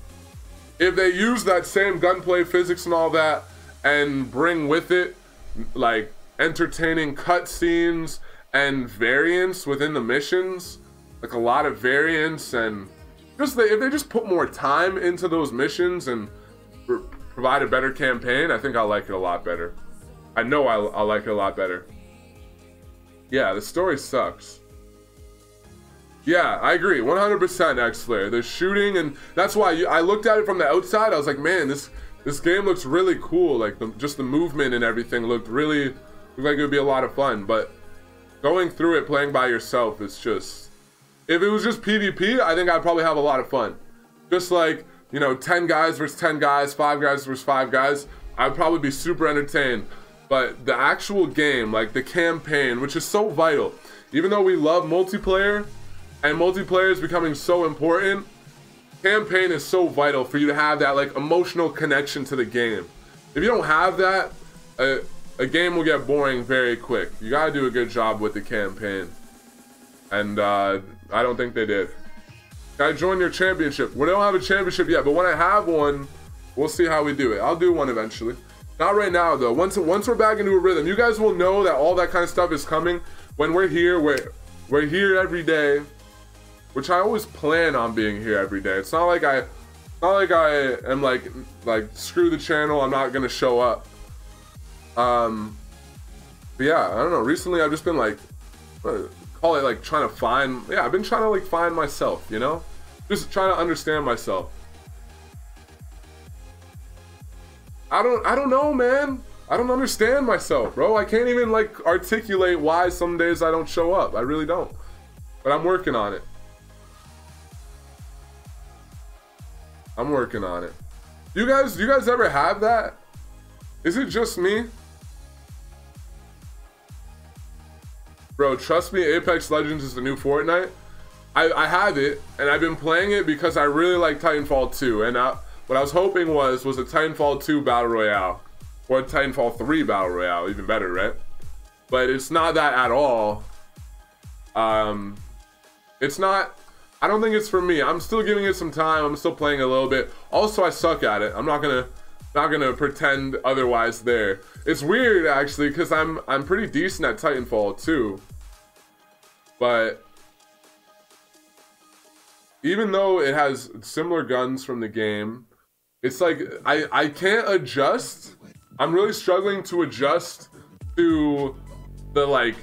A: If they use that same gunplay physics and all that and bring with it like entertaining cutscenes and variants within the missions, like a lot of variants, and just if they just put more time into those missions and provide a better campaign, I think I'll like it a lot better. I know I'll like it a lot better. Yeah, the story sucks. Yeah, I agree, 100% xFlaRe. The shooting, and that's why I looked at it from the outside. I was like, man, this game looks really cool. Like just the movement and everything looked like it would be a lot of fun. But going through it, playing by yourself, is just, if it was just PvP, I think I'd probably have a lot of fun. Just like, you know, 10 guys versus 10 guys, 5 guys versus 5 guys, I'd probably be super entertained. But the actual game, like the campaign, which is so vital, even though we love multiplayer, and multiplayer is becoming so important, campaign is so vital for you to have that like emotional connection to the game. If you don't have that, a game will get boring very quick. You gotta do a good job with the campaign. And I don't think they did. Can I join your championship? We don't have a championship yet, but when I have one, we'll see how we do it. I'll do one eventually. Not right now though. Once we're back into a rhythm, you guys will know that all that kind of stuff is coming. When we're here, we're here every day. Which I always plan on being here every day. It's not like I am like screw the channel, I'm not gonna show up. But yeah, I don't know. Recently I've just been like, call it like trying to find. Yeah, I've been trying to like find myself. You know, just trying to understand myself. I don't know, man. I don't understand myself, bro. I can't even like articulate why some days I don't show up. I really don't. But I'm working on it. I'm working on it. Do you guys ever have that? Is it just me? Bro, trust me, Apex Legends is the new Fortnite. I have it, and I've been playing it because I really like Titanfall 2. And what I was hoping was a Titanfall 2 Battle Royale. Or a Titanfall 3 Battle Royale, even better, right? But it's not that at all. It's not I don't think it's for me. I'm still giving it some time. I'm still playing a little bit. Also, I suck at it. I'm not gonna pretend otherwise there. It's weird actually, because I'm pretty decent at Titanfall too. But even though it has similar guns from the game, it's like I can't adjust. I'm really struggling to adjust to the like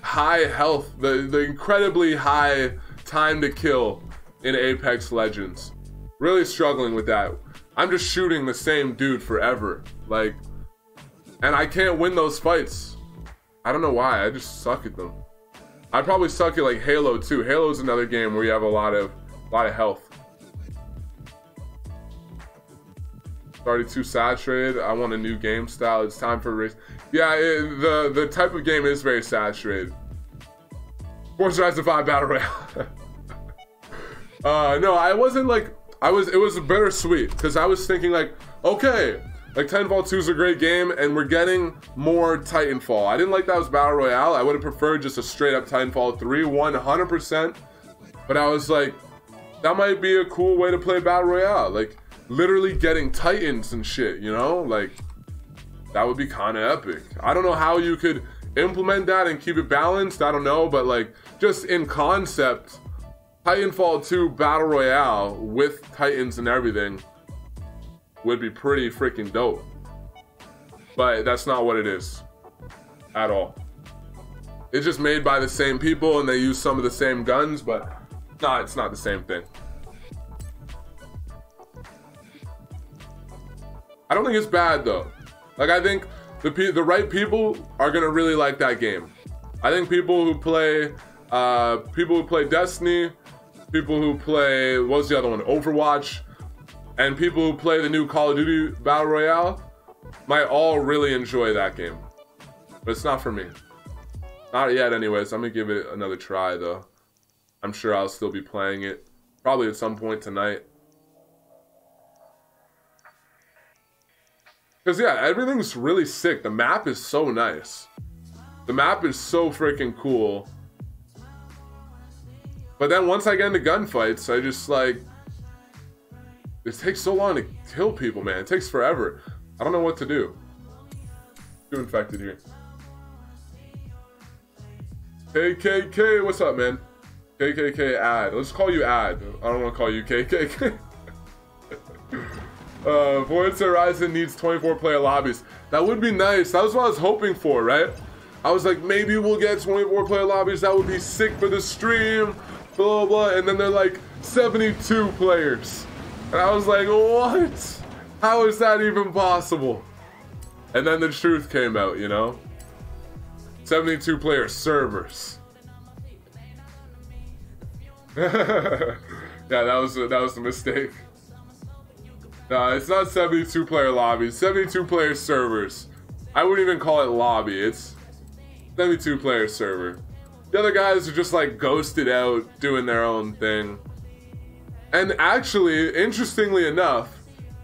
A: high health, the incredibly high time to kill in Apex Legends. Really struggling with that. I'm just shooting the same dude forever, like, and I can't win those fights. I don't know why. I just suck at them. I probably suck at like Halo too. Halo's another game where you have a lot of health. It's already too saturated. I want a new game style. It's time for a race. Yeah, the type of game is very saturated. Forza Horizon 5 Battle Royale. No, I wasn't like, it was bittersweet, because I was thinking like, okay, like Titanfall 2 is a great game and we're getting more Titanfall. I didn't like that was Battle Royale. I would have preferred just a straight up Titanfall 3, 100%. But I was like, that might be a cool way to play Battle Royale. Like, literally getting Titans and shit, you know? Like, that would be kind of epic. I don't know how you could implement that and keep it balanced. I don't know, but like, just in concept, Titanfall 2 Battle Royale with Titans and everything would be pretty freaking dope. But that's not what it is at all. It's just made by the same people and they use some of the same guns, but nah, it's not the same thing. I don't think it's bad though. Like, I think the right people are gonna really like that game. I think people who play Destiny, people who play, what was the other one, Overwatch, and people who play the new Call of Duty Battle Royale might all really enjoy that game. But it's not for me. Not yet anyways. I'm gonna give it another try though. I'm sure I'll still be playing it, probably at some point tonight. Because yeah, everything's really sick. The map is so nice. The map is so freaking cool. But then once I get into gunfights, I just like, it takes so long to kill people, man. It takes forever. I don't know what to do. Too infected here. KKK, what's up, man? KKK ad. Let's call you ad. I don't want to call you KKK. Forza Horizon needs 24-player lobbies. That would be nice. That was what I was hoping for, right? I was like, maybe we'll get 24-player lobbies. That would be sick for the stream. Blah, blah, blah. And then they're like 72 players. And I was like, what? How is that even possible? And then the truth came out, you know? 72-player servers. Yeah, that was the mistake. No, it's not 72-player lobbies. 72-player servers. I wouldn't even call it lobby. It's 72-player server. The other guys are just like ghosted out, doing their own thing. And actually, interestingly enough,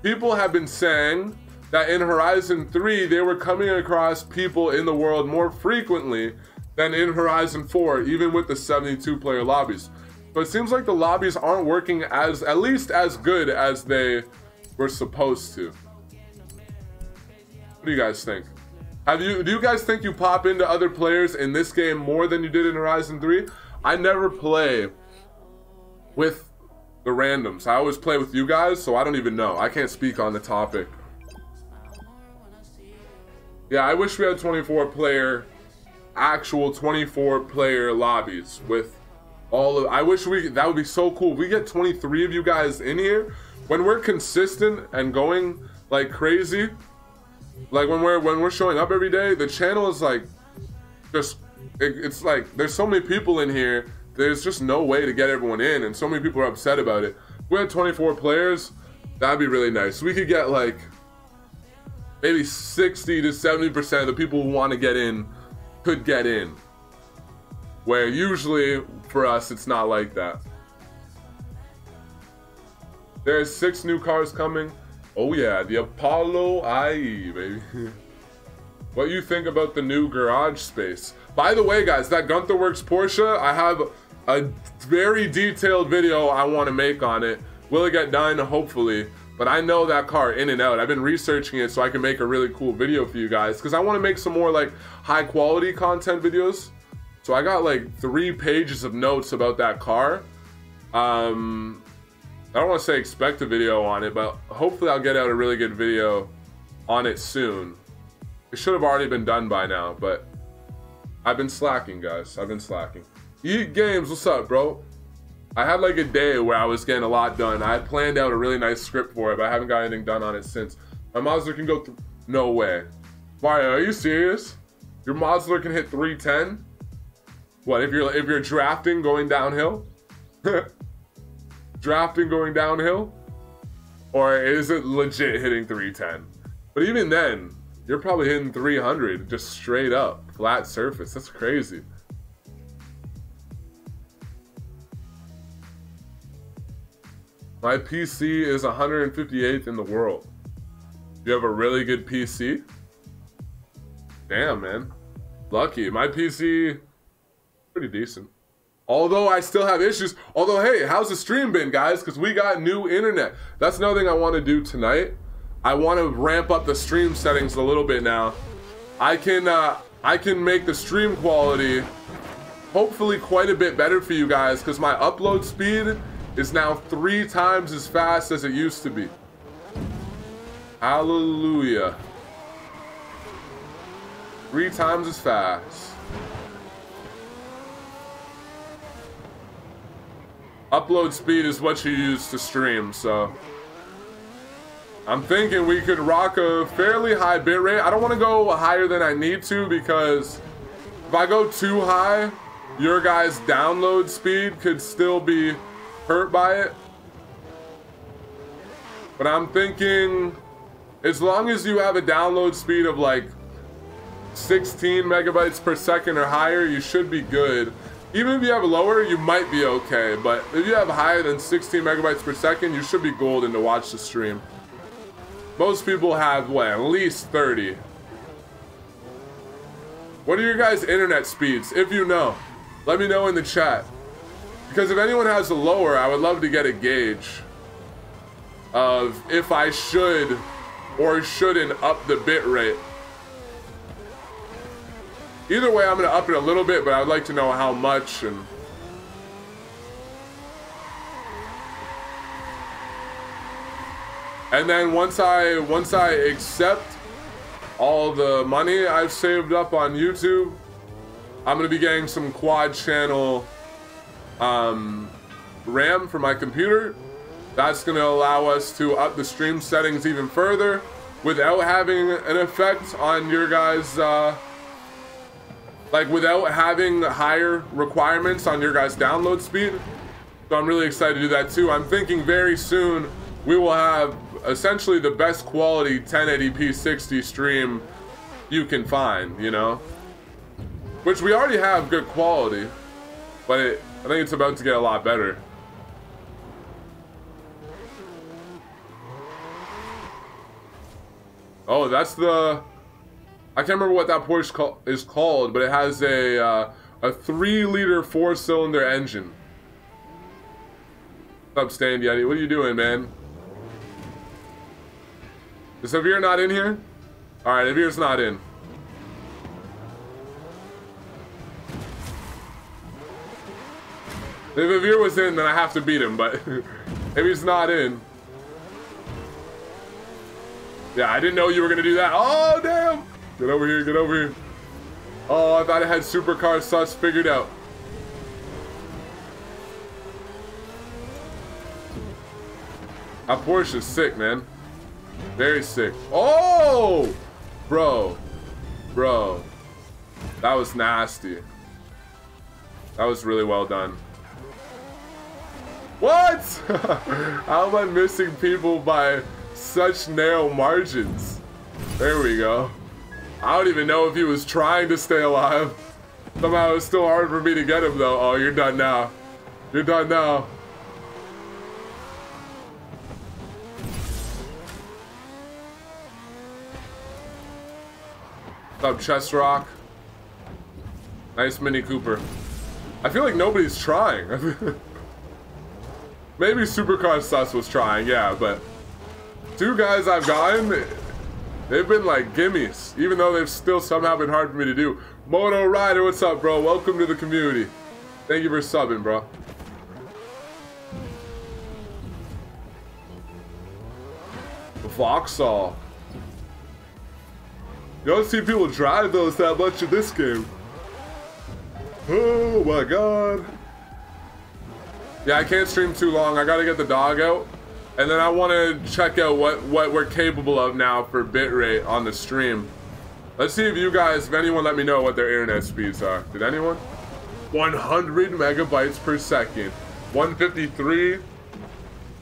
A: people have been saying that in Horizon 3, they were coming across people in the world more frequently than in Horizon 4, even with the 72-player lobbies. But it seems like the lobbies aren't working at least as good as they were supposed to. What do you guys think? Do you guys think you pop into other players in this game more than you did in Horizon 3? I never play with the randoms. I always play with you guys, so I don't even know. I can't speak on the topic. Yeah, I wish we had 24-player, actual 24-player lobbies with all of. I wish that would be so cool. We get 23 of you guys in here. When we're consistent and going like crazy, like when we're showing up every day, the channel is like, just it's like there's so many people in here. There's just no way to get everyone in, and so many people are upset about it. If we had 24 players, that'd be really nice. We could get like maybe 60 to 70% of the people who want to get in could get in. Where usually for us, it's not like that. There's 6 new cars coming. Oh yeah, the Apollo IE, baby. what you think about the new garage space. By the way, guys, that Gunther Works Porsche, I have a very detailed video I want to make on it. Will it get done? Hopefully. But I know that car in and out. I've been researching it so I can make a really cool video for you guys, because I want to make some more like high quality content videos. So I got like 3 pages of notes about that car. I don't want to say expect a video on it, but hopefully I'll get out a really good video on it soon. It should have already been done by now, but I've been slacking, guys. I've been slacking. Eat Games, what's up, bro? I had like a day where I was getting a lot done. I had planned out a really nice script for it, but I haven't got anything done on it since. My Mazda can go through. No way. Mario, are you serious? Your Mazda can hit 310? What, if you're drafting going downhill? Drafting going downhill? Or is it legit hitting 310? But even then, you're probably hitting 300 just straight up, flat surface. That's crazy. My PC is 158th in the world. You have a really good PC? Damn, man. Lucky. My PC, pretty decent. Although I still have issues. Although, hey, how's the stream been, guys? Because we got new internet. That's another thing I want to do tonight. I want to ramp up the stream settings a little bit now. I can make the stream quality hopefully quite a bit better for you guys, because my upload speed is now 3 times as fast as it used to be. Hallelujah. 3 times as fast. Upload speed is what you use to stream, so I'm thinking we could rock a fairly high bitrate. I don't want to go higher than I need to, because if I go too high, your guys' download speed could still be hurt by it. But I'm thinking as long as you have a download speed of like 16 megabytes per second or higher, you should be good. Even if you have lower, you might be okay, but if you have higher than 16 megabytes per second, you should be golden to watch the stream. Most people have, what, at least 30. What are your guys' internet speeds? If you know, let me know in the chat. Because if anyone has a lower, I would love to get a gauge of if I should or shouldn't up the bit rate. Either way, I'm going to up it a little bit, but I would like to know how much. And then once I accept all the money I've saved up on YouTube, I'm going to be getting some quad channel RAM for my computer. That's going to allow us to up the stream settings even further without having an effect on your guys' like without having higher requirements on your guys' download speed. So I'm really excited to do that too. I'm thinking very soon we will have essentially the best quality 1080p 60 stream you can find, you know? Which we already have good quality, but I think it's about to get a lot better. Oh, that's the... I can't remember what that Porsche is called, but it has a 3-liter 4-cylinder engine. What's up, Stan Yeti? What are you doing, man? Is Javier not in here? Alright, Javier's not in. If Javier was in, then I have to beat him, but if he's not in... Yeah, I didn't know you were gonna do that. Oh, damn! Get over here, get over here. Oh, I thought I had supercar sus figured out. That Porsche is sick, man. Very sick. Oh! Bro. Bro. That was nasty. That was really well done. What? How am I missing people by such narrow margins? There we go. I don't even know if he was trying to stay alive. Somehow it's still hard for me to get him though. Oh, you're done now. You're done now. What's up, Chest Rock? Nice Mini Cooper. I feel like nobody's trying. Maybe Supercar Sus was trying, yeah, but 2 guys I've gotten, they've been like gimmies, even though they've still somehow been hard for me to do. Moto Rider, what's up, bro? Welcome to the community. Thank you for subbing, bro. Vauxhall. You don't see people drive those that much in this game. Oh my god. Yeah, I can't stream too long. I gotta get the dog out. And then I want to check out what we're capable of now for bitrate on the stream. Let's see if you guys, if anyone let me know what their internet speeds are. Did anyone? 100 megabytes per second. 153,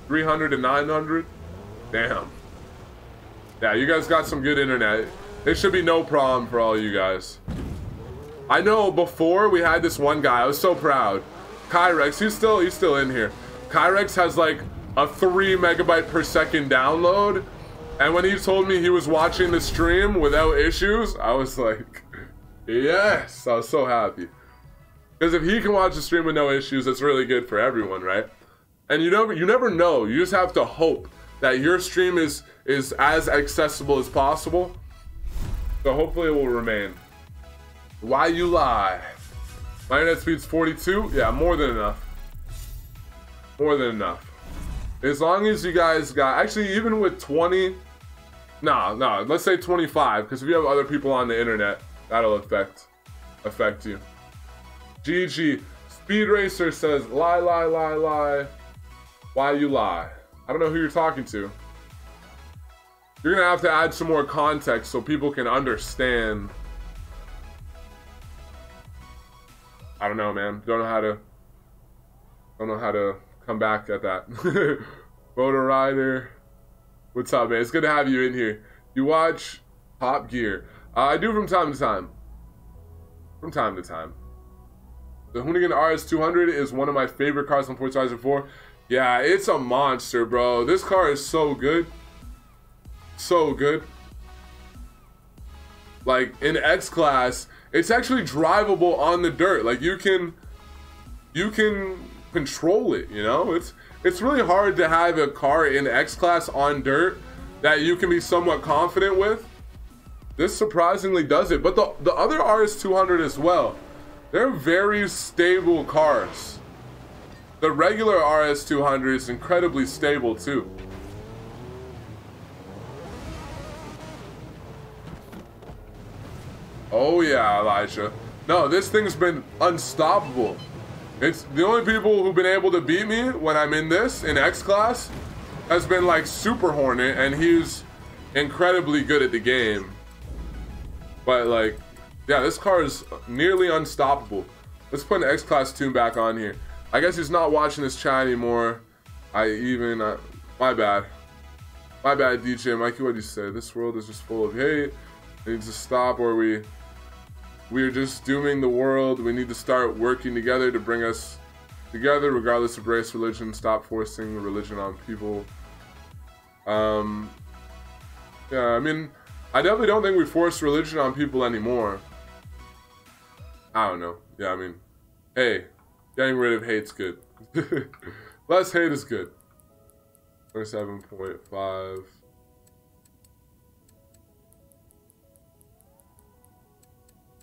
A: 300 and 900. Damn. Yeah, you guys got some good internet. There should be no problem for all you guys. I know before we had this one guy, I was so proud. Kyrex, he's still in here. Kyrex has like a 3 megabyte per second download, and when he told me he was watching the stream without issues, I was like, yes, I was so happy. Because if he can watch the stream with no issues, it's really good for everyone, right? And you never know. You just have to hope that your stream is as accessible as possible. So hopefully it will remain. Why you lie? My internet speed's 42? Yeah, more than enough. More than enough. As long as you guys got, actually even with 20, no, let's say 25, because if you have other people on the internet, that'll affect you. GG. Speed Racer says, lie, lie, lie, lie. Why you lie? I don't know who you're talking to. You're gonna have to add some more context so people can understand. I don't know, man. Don't know how to come back at that. Motor Rider. What's up, man? It's good to have you in here. You watch Top Gear. I do from time to time. From time to time. The Hoonigan RS200 is one of my favorite cars on Forza Horizon 4. Yeah, it's a monster, bro. This car is so good. So good. Like, in X-Class, it's actually drivable on the dirt. Like, you can control it, you know? It's really hard to have a car in X-Class on dirt that you can be somewhat confident with. This surprisingly does it. But the other RS200 as well, they're very stable cars. The regular RS200 is incredibly stable too. Oh yeah, Elijah. No, this thing's been unstoppable. It's the only people who've been able to beat me when I'm in this, in X-Class, has been like Super Hornet, and he's incredibly good at the game. But like, yeah, this car is nearly unstoppable. Let's put an X-Class tune back on here. I guess he's not watching this chat anymore. My bad. My bad, DJ Mikey, what'd you say? This world is just full of hate. It needs to stop, or we're just dooming the world. We need to start working together to bring us together, regardless of race, religion. Stop forcing religion on people. Yeah, I mean, I definitely don't think we force religion on people anymore. I don't know. Yeah, I mean, hey, getting rid of hate's good. Less hate is good. 27.5.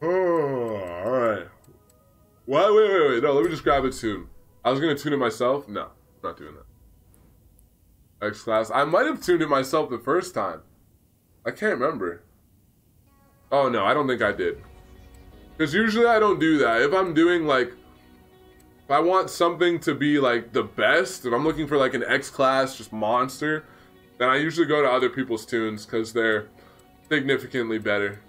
A: Oh, alright. Wait. No, let me just grab a tune. I was going to tune it myself. No, I'm not doing that. X-Class. I might have tuned it myself the first time. I can't remember. Oh, no, I don't think I did. Because usually I don't do that. If I'm doing, like, if I want something to be, like, the best, if I'm looking for, like, an X-Class, just monster, then I usually go to other people's tunes because they're significantly better.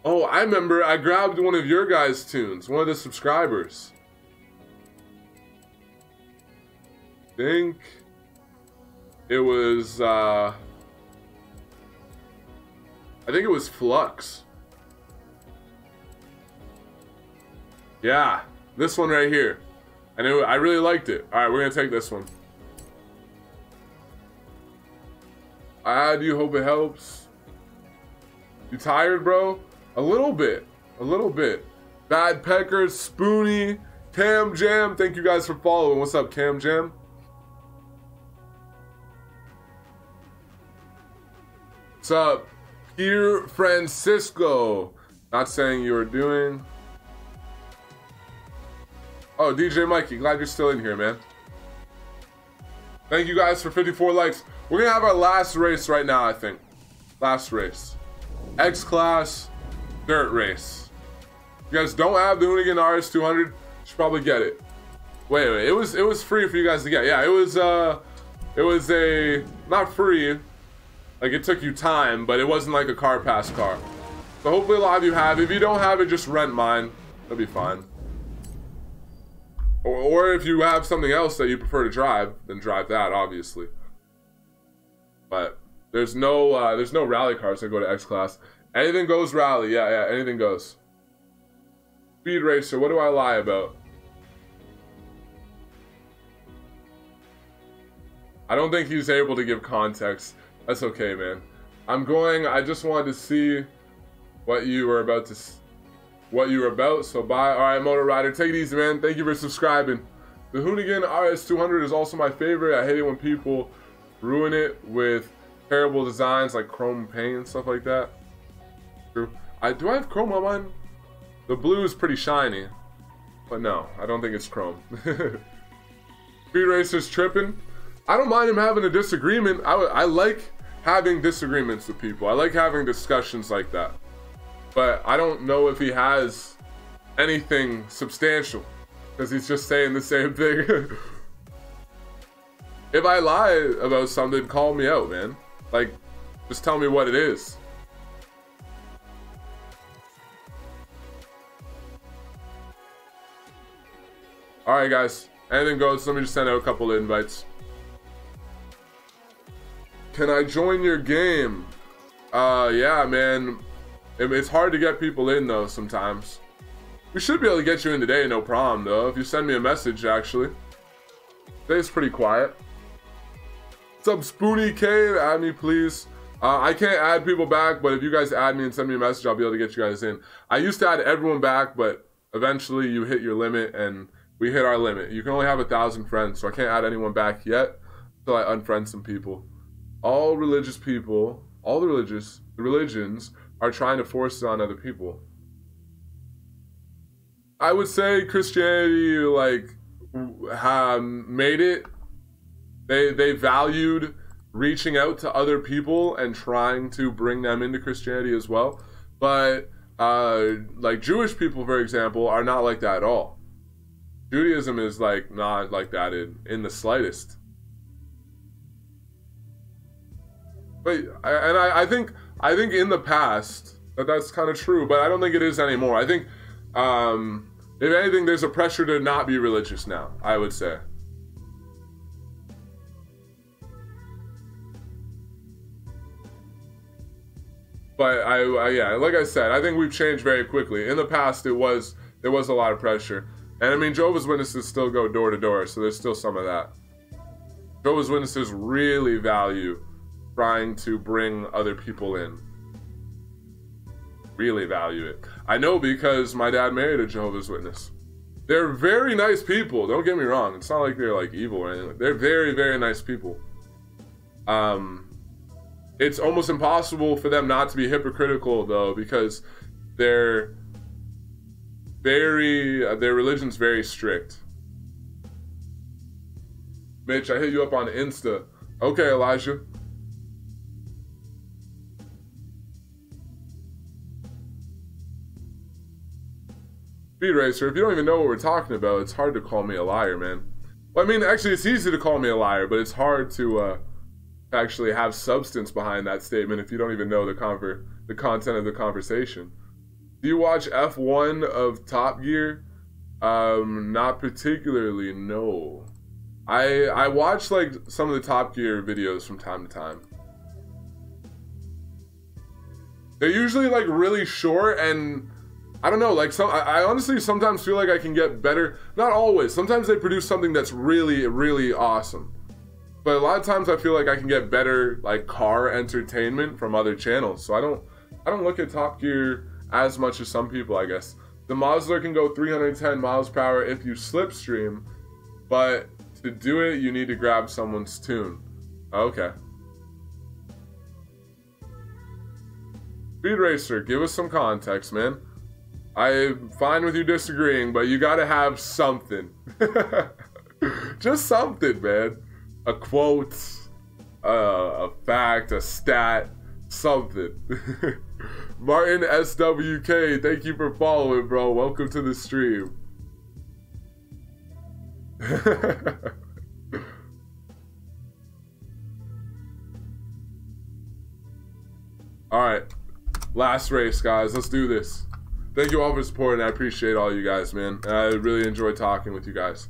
A: Oh, I remember. I grabbed one of your guys' tunes. One of the subscribers. I think it was, I think it was Flux. Yeah, this one right here. And I really liked it. Alright, we're gonna take this one. I do hope it helps. You tired, bro? A little bit. A little bit. Bad Pecker, Spoonie, Cam Jam. Thank you guys for following. What's up, Cam Jam? What's up, Pierre Francisco? Not saying you were doing. Oh, DJ Mikey, glad you're still in here, man. Thank you guys for 54 likes. We're gonna have our last race right now, I think. Last race. X-Class dirt race. If you guys don't have the Hoonigan RS200, you should probably get it. Wait, it was free for you guys to get. Yeah, it was a not free. Like, it took you time, but it wasn't like a car pass car. So hopefully a lot of you have. If you don't have it, just rent mine. It'll be fine. Or if you have something else that you prefer to drive, then drive that, obviously. But there's no rally cars that go to X-Class. Anything goes rally. Yeah, anything goes. Speed Racer, what do I lie about? I don't think he's able to give context. That's okay, man. I just wanted to see what you were about, so bye. All right, Motor Rider, take it easy, man. Thank you for subscribing. The Hoonigan RS200 is also my favorite. I hate it when people ruin it with terrible designs like chrome paint and stuff like that. True. Do I have chrome on mine? The blue is pretty shiny, but no, I don't think it's chrome. Speed Racer's tripping. I don't mind him having a disagreement. I like having disagreements with people. I like having discussions like that. But I don't know if he has anything substantial, because he's just saying the same thing. If I lie about something, call me out, man. Like, just tell me what it is. Alright, guys. Anything goes. Let me just send out a couple of invites. Can I join your game? Yeah, man. It's hard to get people in, though, sometimes. We should be able to get you in today, no problem, though. If you send me a message, actually. Today's pretty quiet. What's up, Spoonie K? Add me, please. I can't add people back, but if you guys add me and send me a message, I'll be able to get you guys in. I used to add everyone back, but eventually you hit your limit, and we hit our limit. You can only have 1,000 friends, so I can't add anyone back yet until I unfriend some people. All religious people, all the religions are trying to force it on other people. I would say Christianity, like, made it. They valued reaching out to other people and trying to bring them into Christianity as well. But like Jewish people, for example, are not like that at all. Judaism is like not like that in the slightest. But I think in the past that's kind of true, but I don't think it is anymore. I think if anything, there's a pressure to not be religious now, I would say. But yeah, like I said, I think we've changed very quickly. In the past, there was a lot of pressure. And I mean, Jehovah's Witnesses still go door to door, so there's still some of that. Jehovah's Witnesses really value trying to bring other people in. Really value it. I know because my dad married a Jehovah's Witness. They're very nice people, don't get me wrong. It's not like they're like evil or anything. They're very, very nice people. It's almost impossible for them not to be hypocritical, though, because their religion's very strict. Mitch, I hit you up on Insta. Okay, Elijah. Speed Racer, if you don't even know what we're talking about, it's hard to call me a liar, man. Well, I mean, actually, it's easy to call me a liar, but it's hard to actually have substance behind that statement if you don't even know the content of the conversation. Do you watch F1 of Top Gear? Not particularly, no. I watch like some of the Top Gear videos from time to time. They're usually like really short, and I don't know, like I honestly sometimes feel like I can get better. Not always. Sometimes they produce something that's really, really awesome. But a lot of times I feel like I can get better like car entertainment from other channels. So I don't look at Top Gear as much as some people, I guess. The Mazda can go 310 miles per hour if you slipstream, but to do it, you need to grab someone's tune. Okay. Speed Racer, give us some context, man. I'm fine with you disagreeing, but you gotta have something. Just something, man. A quote, a fact, a stat, something. Martin SWK, thank you for following, bro. Welcome to the stream. Alright, last race, guys. Let's do this. Thank you all for supporting. I appreciate all you guys, man. I really enjoy talking with you guys.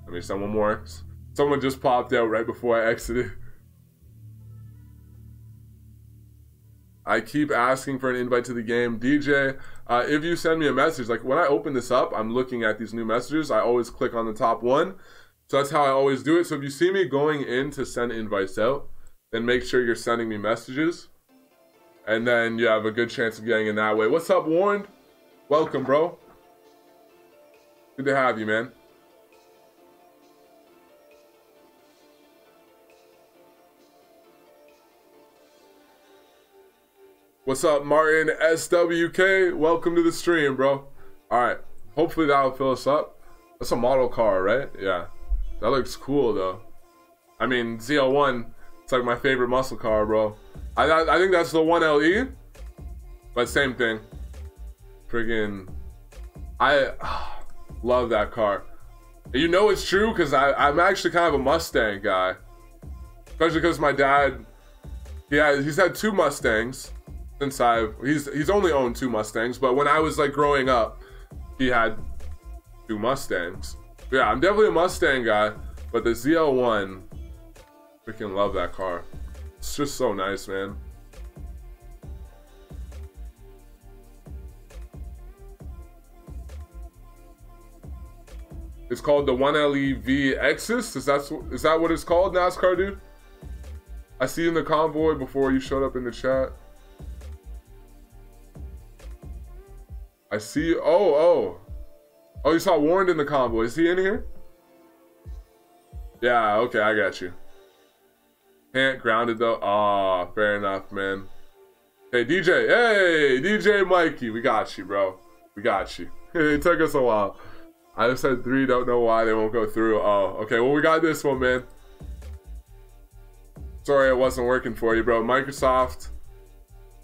A: I mean, someone more. Someone just popped out right before I exited. I keep asking for an invite to the game. DJ, if you send me a message, like when I open this up, I'm looking at these new messages. I always click on the top one. So that's how I always do it. So if you see me going in to send invites out, then make sure you're sending me messages. And then you have a good chance of getting in that way. What's up, Warren? Welcome, bro. Good to have you, man. What's up, Martin SWK? Welcome to the stream, bro. Alright, hopefully that'll fill us up. That's a model car, right? Yeah. That looks cool, though. I mean, ZL1, it's like my favorite muscle car, bro. I think that's the 1LE, but same thing. Friggin', I love that car. You know it's true because I'm actually kind of a Mustang guy. Especially because my dad, he's had 2 Mustangs since he's only owned 2 Mustangs, but when I was like growing up, he had 2 Mustangs. Yeah, I'm definitely a Mustang guy, but the ZL1, freaking love that car. It's just so nice, man. It's called the 1LE V Exis. Is that what it's called, NASCAR dude? I see you in the convoy before you showed up in the chat. I see you. Oh, you saw Warren in the convoy. Is he in here? Yeah, okay, I got you. Can't grounded though. Ah, fair enough, man. Hey, DJ. Hey, DJ Mikey. We got you, bro. We got you. It took us a while. I just said 3. Don't know why they won't go through. Oh, okay. Well, we got this one, man. Sorry it wasn't working for you, bro. Microsoft,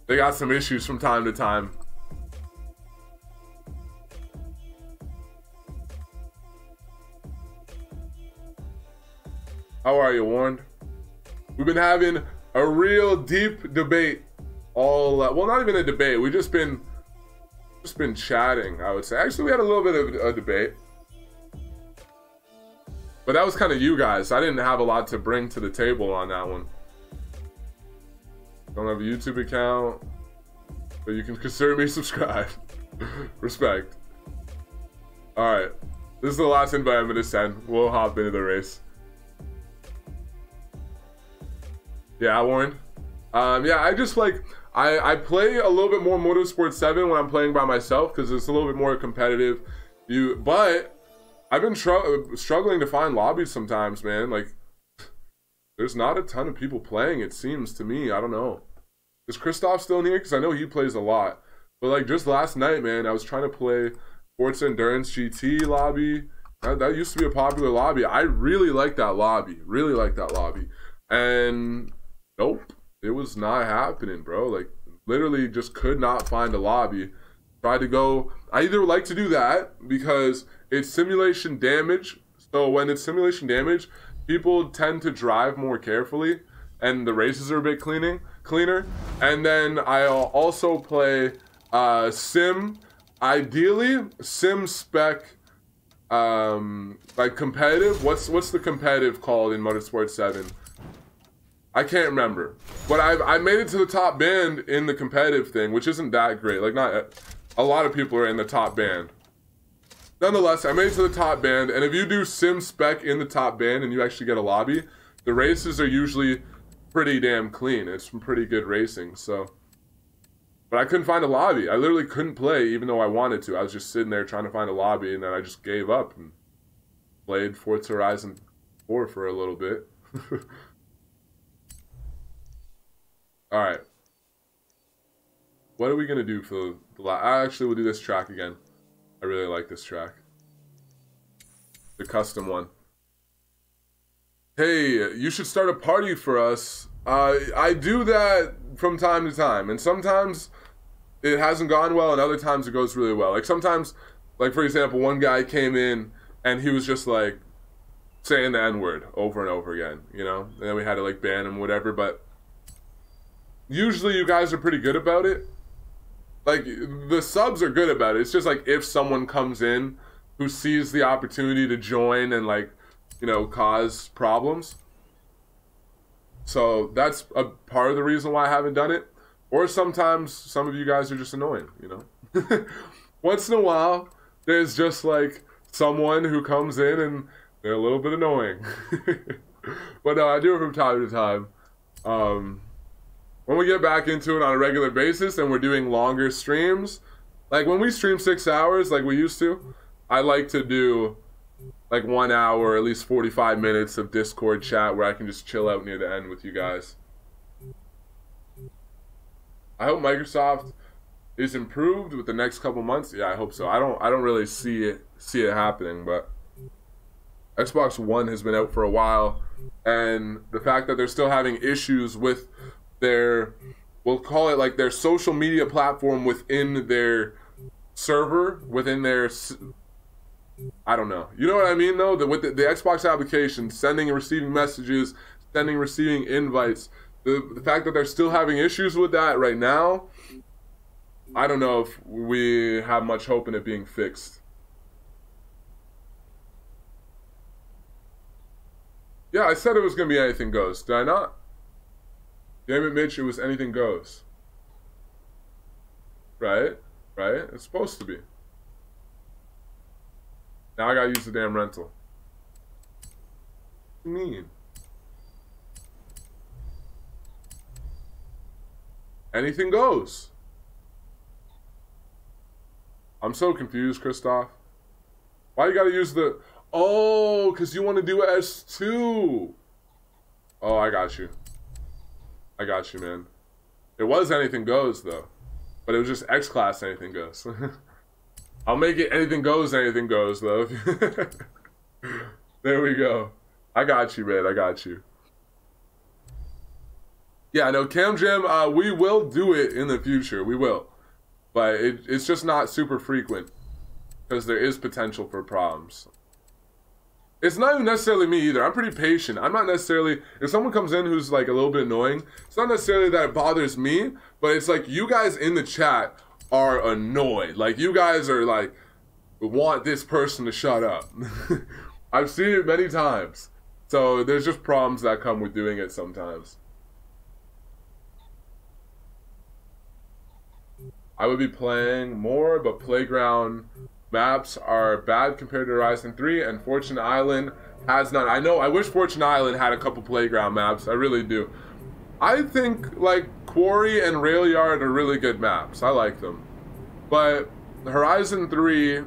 A: they got some issues from time to time. How are you, Warren? We've been having a real deep debate all, well, not even a debate. We've just been chatting, I would say. Actually, we had a little bit of a debate. But that was kind of you guys. I didn't have a lot to bring to the table on that one. Don't have a YouTube account, but you can consider me subscribed. Respect. Alright. This is the last invite I'm going to send. We'll hop into the race. Yeah, Warren. Yeah, I just like, I play a little bit more Motorsport 7 when I'm playing by myself because it's a little bit more competitive. But I've been struggling to find lobbies sometimes, man. Like, there's not a ton of people playing, it seems to me. I don't know. Is Christoph still in here? Because I know he plays a lot. But like just last night, man, I was trying to play Forza Endurance GT lobby. That used to be a popular lobby. I really like that lobby. Really like that lobby. And nope, it was not happening, bro. Like, literally just could not find a lobby. Tried to go, I either like to do that because it's simulation damage. So when it's simulation damage, people tend to drive more carefully and the races are a bit cleaner. And then I'll also play sim, ideally sim spec, like competitive. What's the competitive called in Motorsport 7? I can't remember, but I made it to the top band in the competitive thing, which isn't that great. Like, not a lot of people are in the top band. Nonetheless, I made it to the top band, and if you do sim spec in the top band and you actually get a lobby, the races are usually pretty damn clean. It's some pretty good racing. So But I couldn't find a lobby. I literally couldn't play even though I wanted to. I was just sitting there trying to find a lobby, and then I just gave up and played Forza Horizon 4 for a little bit. Alright. What are we going to do for the last... I actually will do this track again. I really like this track. The custom one. Hey, you should start a party for us. I do that from time to time, and sometimes it hasn't gone well, and other times it goes really well. Like sometimes, like for example, one guy came in and he was just like saying the N-word over and over again, you know? And then we had to like ban him, whatever, but usually you guys are pretty good about it. Like, the subs are good about it. It's just like if someone comes in who sees the opportunity to join and like, you know, cause problems. So that's a part of the reason why I haven't done it. Or sometimes some of you guys are just annoying, you know? Once in a while, there's just like someone who comes in and they're a little bit annoying. But no, I do it from time to time. When we get back into it on a regular basis and we're doing longer streams, like when we stream 6 hours like we used to, I like to do like 1 hour, at least 45 minutes of Discord chat where I can just chill out near the end with you guys. I hope Microsoft is improved with the next couple months. Yeah, I hope so. I don't really see it happening, but Xbox One has been out for a while, and the fact that they're still having issues with their, we'll call it like their social media platform within their server, within their, I don't know. You know what I mean though? With the Xbox application, sending and receiving messages, sending and receiving invites, the fact that they're still having issues with that right now, I don't know if we have much hope in it being fixed. Yeah, I said it was going to be anything goes. Did I not? Damn it, Mitch, it was anything goes. Right? Right? It's supposed to be. Now I gotta use the damn rental. What do you mean? Anything goes. I'm so confused, Christoph. Why you gotta use the... Oh, because you want to do S2. Oh, I got you. I got you, man. It was anything goes, though. But it was just X-Class anything goes. I'll make it anything goes, though. There we go. I got you, man. I got you. Yeah, no, Cam Jam, we will do it in the future. We will. But it's just not super frequent. Because there is potential for problems. It's not even necessarily me either. I'm pretty patient. I'm not necessarily... If someone comes in who's like a little bit annoying, it's not necessarily that it bothers me, but it's like you guys in the chat are annoyed. Like you guys are like, want this person to shut up. I've seen it many times. So there's just problems that come with doing it sometimes. I would be playing more, but playground maps are bad compared to Horizon 3, and Fortune Island has none. I know, I wish Fortune Island had a couple playground maps. I really do. I think, like, Quarry and Rail Yard are really good maps. I like them. But Horizon 3...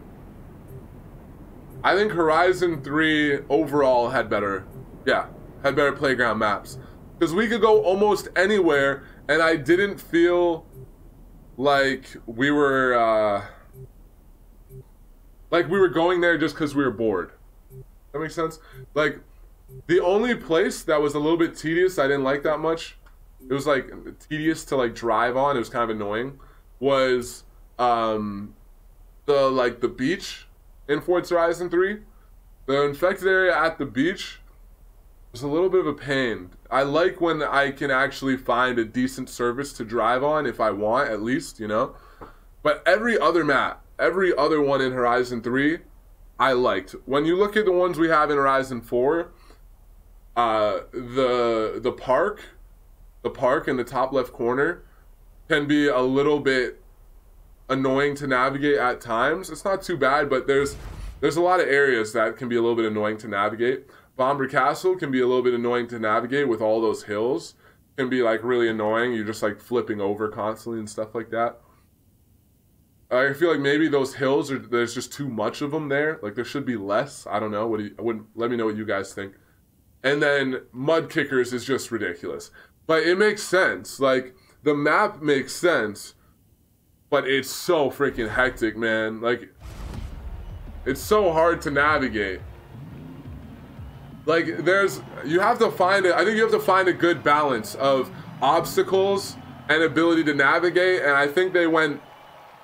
A: I think Horizon 3 overall had better... Yeah, had better playground maps. Because we could go almost anywhere, and I didn't feel like we were... like we were going there just because we were bored. That makes sense? Like, the only place that was a little bit tedious, I didn't like that much, it was like tedious to like drive on, it was kind of annoying, was the beach in Forza Horizon 3. The infected area at the beach was a little bit of a pain. I like when I can actually find a decent service to drive on if I want, at least, you know? But every other map, every other one in Horizon 3, I liked. When you look at the ones we have in Horizon 4, the park in the top left corner can be a little bit annoying to navigate at times. It's not too bad, but there's a lot of areas that can be a little bit annoying to navigate. Bomber Castle can be a little bit annoying to navigate with all those hills. can be like really annoying. You're just like flipping over constantly and stuff like that. I feel like maybe those hills there's just too much of them there. Like there should be less. I don't know. Let me know what you guys think. And then mud kickers is just ridiculous. But it makes sense. Like the map makes sense, but it's so freaking hectic, man. Like it's so hard to navigate. Like you have to find it. I think you have to find a good balance of obstacles and ability to navigate. And I think they went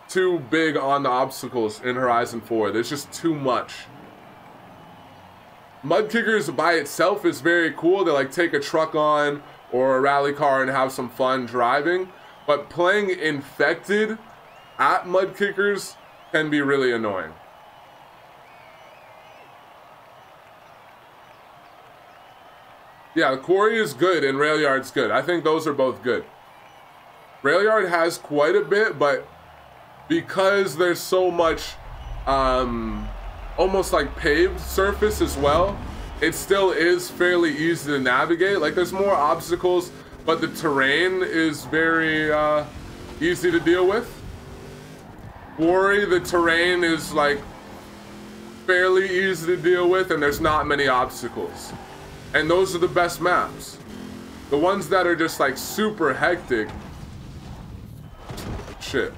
A: too big on the obstacles in Horizon 4. There's just too much. Mud kickers by itself is very cool to like take a truck on or a rally car and have some fun driving. But playing infected at mud kickers can be really annoying. Yeah, the quarry is good and rail yard's good. I think those are both good. Rail yard has quite a bit, but because there's so much almost like paved surface as well, it still is fairly easy to navigate. Like there's more obstacles, but the terrain is very easy to deal with. Quarry, the terrain is like fairly easy to deal with, and there's not many obstacles. And those are the best maps. The ones that are just like super hectic, shit.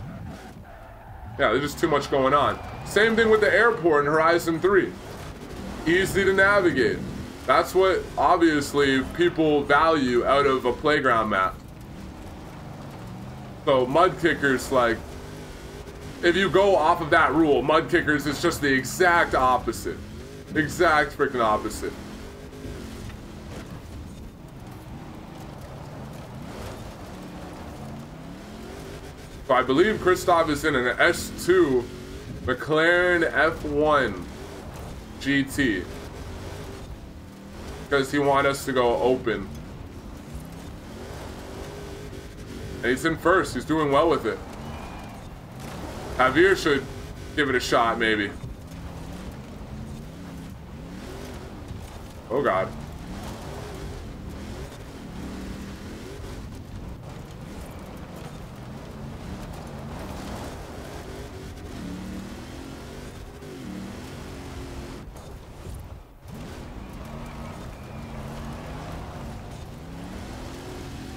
A: Yeah, there's just too much going on. Same thing with the airport in Horizon 3. Easy to navigate. That's what obviously people value out of a playground map. So mud kickers, like, if you go off of that rule, mud kickers is just the exact opposite. Exact freaking opposite. So I believe Christoph is in an S2 McLaren F1 GT because he wants us to go open. And he's in first. He's doing well with it. Javier should give it a shot, maybe. Oh, God.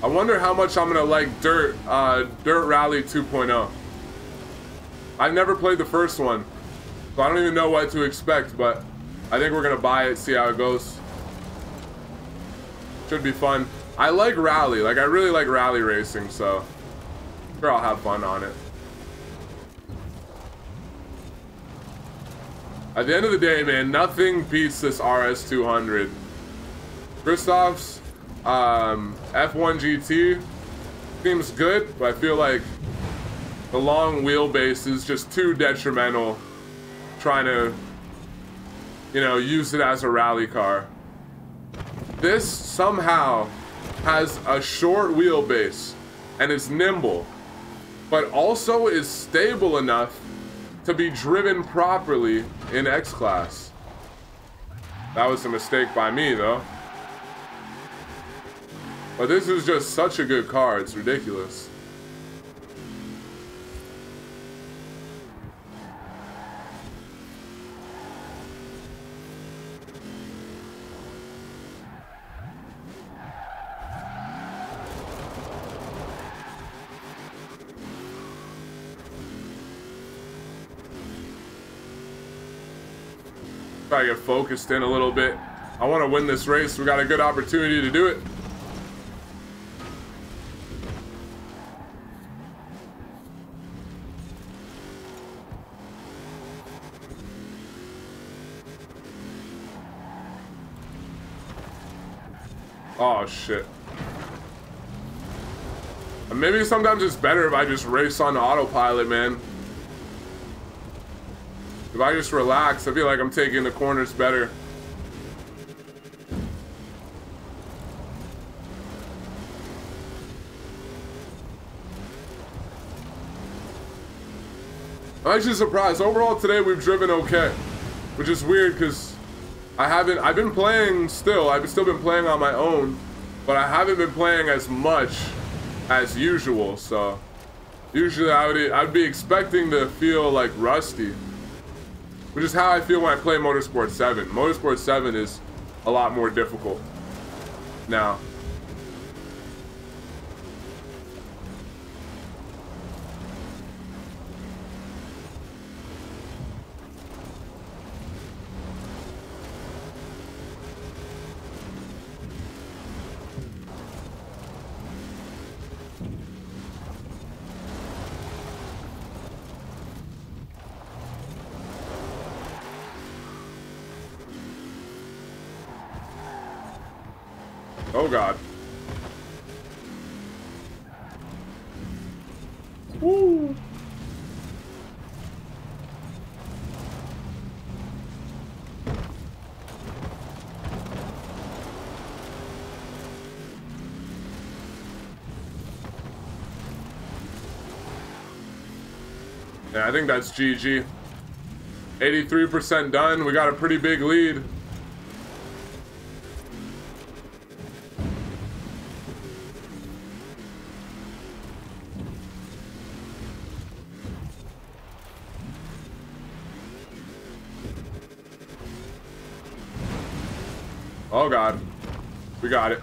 A: I wonder how much I'm gonna like Dirt Rally 2.0. I've never played the first one, so I don't even know what to expect, but I think we're gonna buy it, see how it goes. Should be fun. I like rally, like I really like rally racing, so I'm sure I'll have fun on it. At the end of the day, man, nothing beats this RS200. Christoph's F1 GT seems good, but I feel like the long wheelbase is just too detrimental trying to, you know, use it as a rally car. This somehow has a short wheelbase and is nimble, but also is stable enough to be driven properly in X class. That was a mistake by me though. But this is just such a good car, it's ridiculous. Try to get focused in a little bit. I want to win this race. We got a good opportunity to do it. Oh shit. Maybe sometimes it's better if I just race on autopilot, man. If I just relax, I feel like I'm taking the corners better. I'm actually surprised. Overall today we've driven okay, which is weird because I've been playing still. I've still been playing on my own, but I haven't been playing as much as usual, so usually I'd be expecting to feel like rusty, which is how I feel when I play Motorsport 7. Motorsport 7 is a lot more difficult now. Oh God. Woo. Yeah, I think that's GG. 83% done. We got a pretty big lead. Oh God, we got it.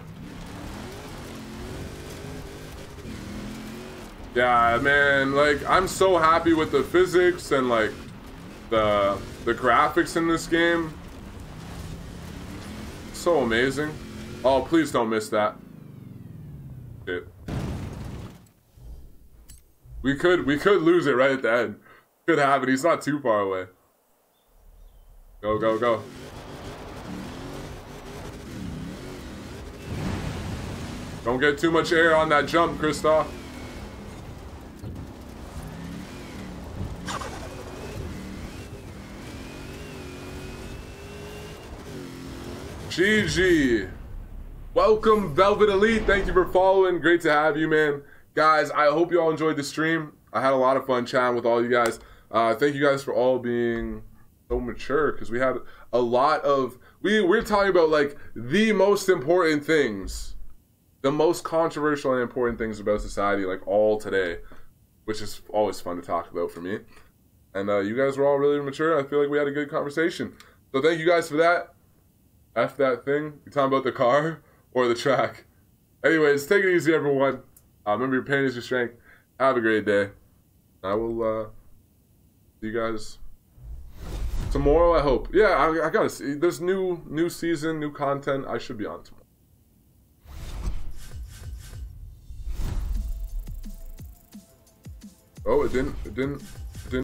A: Yeah, man, like I'm so happy with the physics and like the graphics in this game. So amazing. Oh, please don't miss that. Shit. We could lose it right at the end. Could have it. He's not too far away. Go, go, go. Don't get too much air on that jump, Christoph. GG. Welcome, Velvet Elite. Thank you for following. Great to have you, man. Guys, I hope you all enjoyed the stream. I had a lot of fun chatting with all you guys. Thank you guys for all being so mature, because we had a lot of... We're talking about, like, the most important things. The most controversial and important things about society, like, all today. Which is always fun to talk about for me. And you guys were all really mature. I feel like we had a good conversation. So thank you guys for that. F that thing. You talking about the car or the track? Anyways, take it easy, everyone. Remember, your pain is your strength. Have a great day. I will see you guys tomorrow, I hope. Yeah, I gotta see. There's new season, new content. I should be on tomorrow. Oh, it didn't.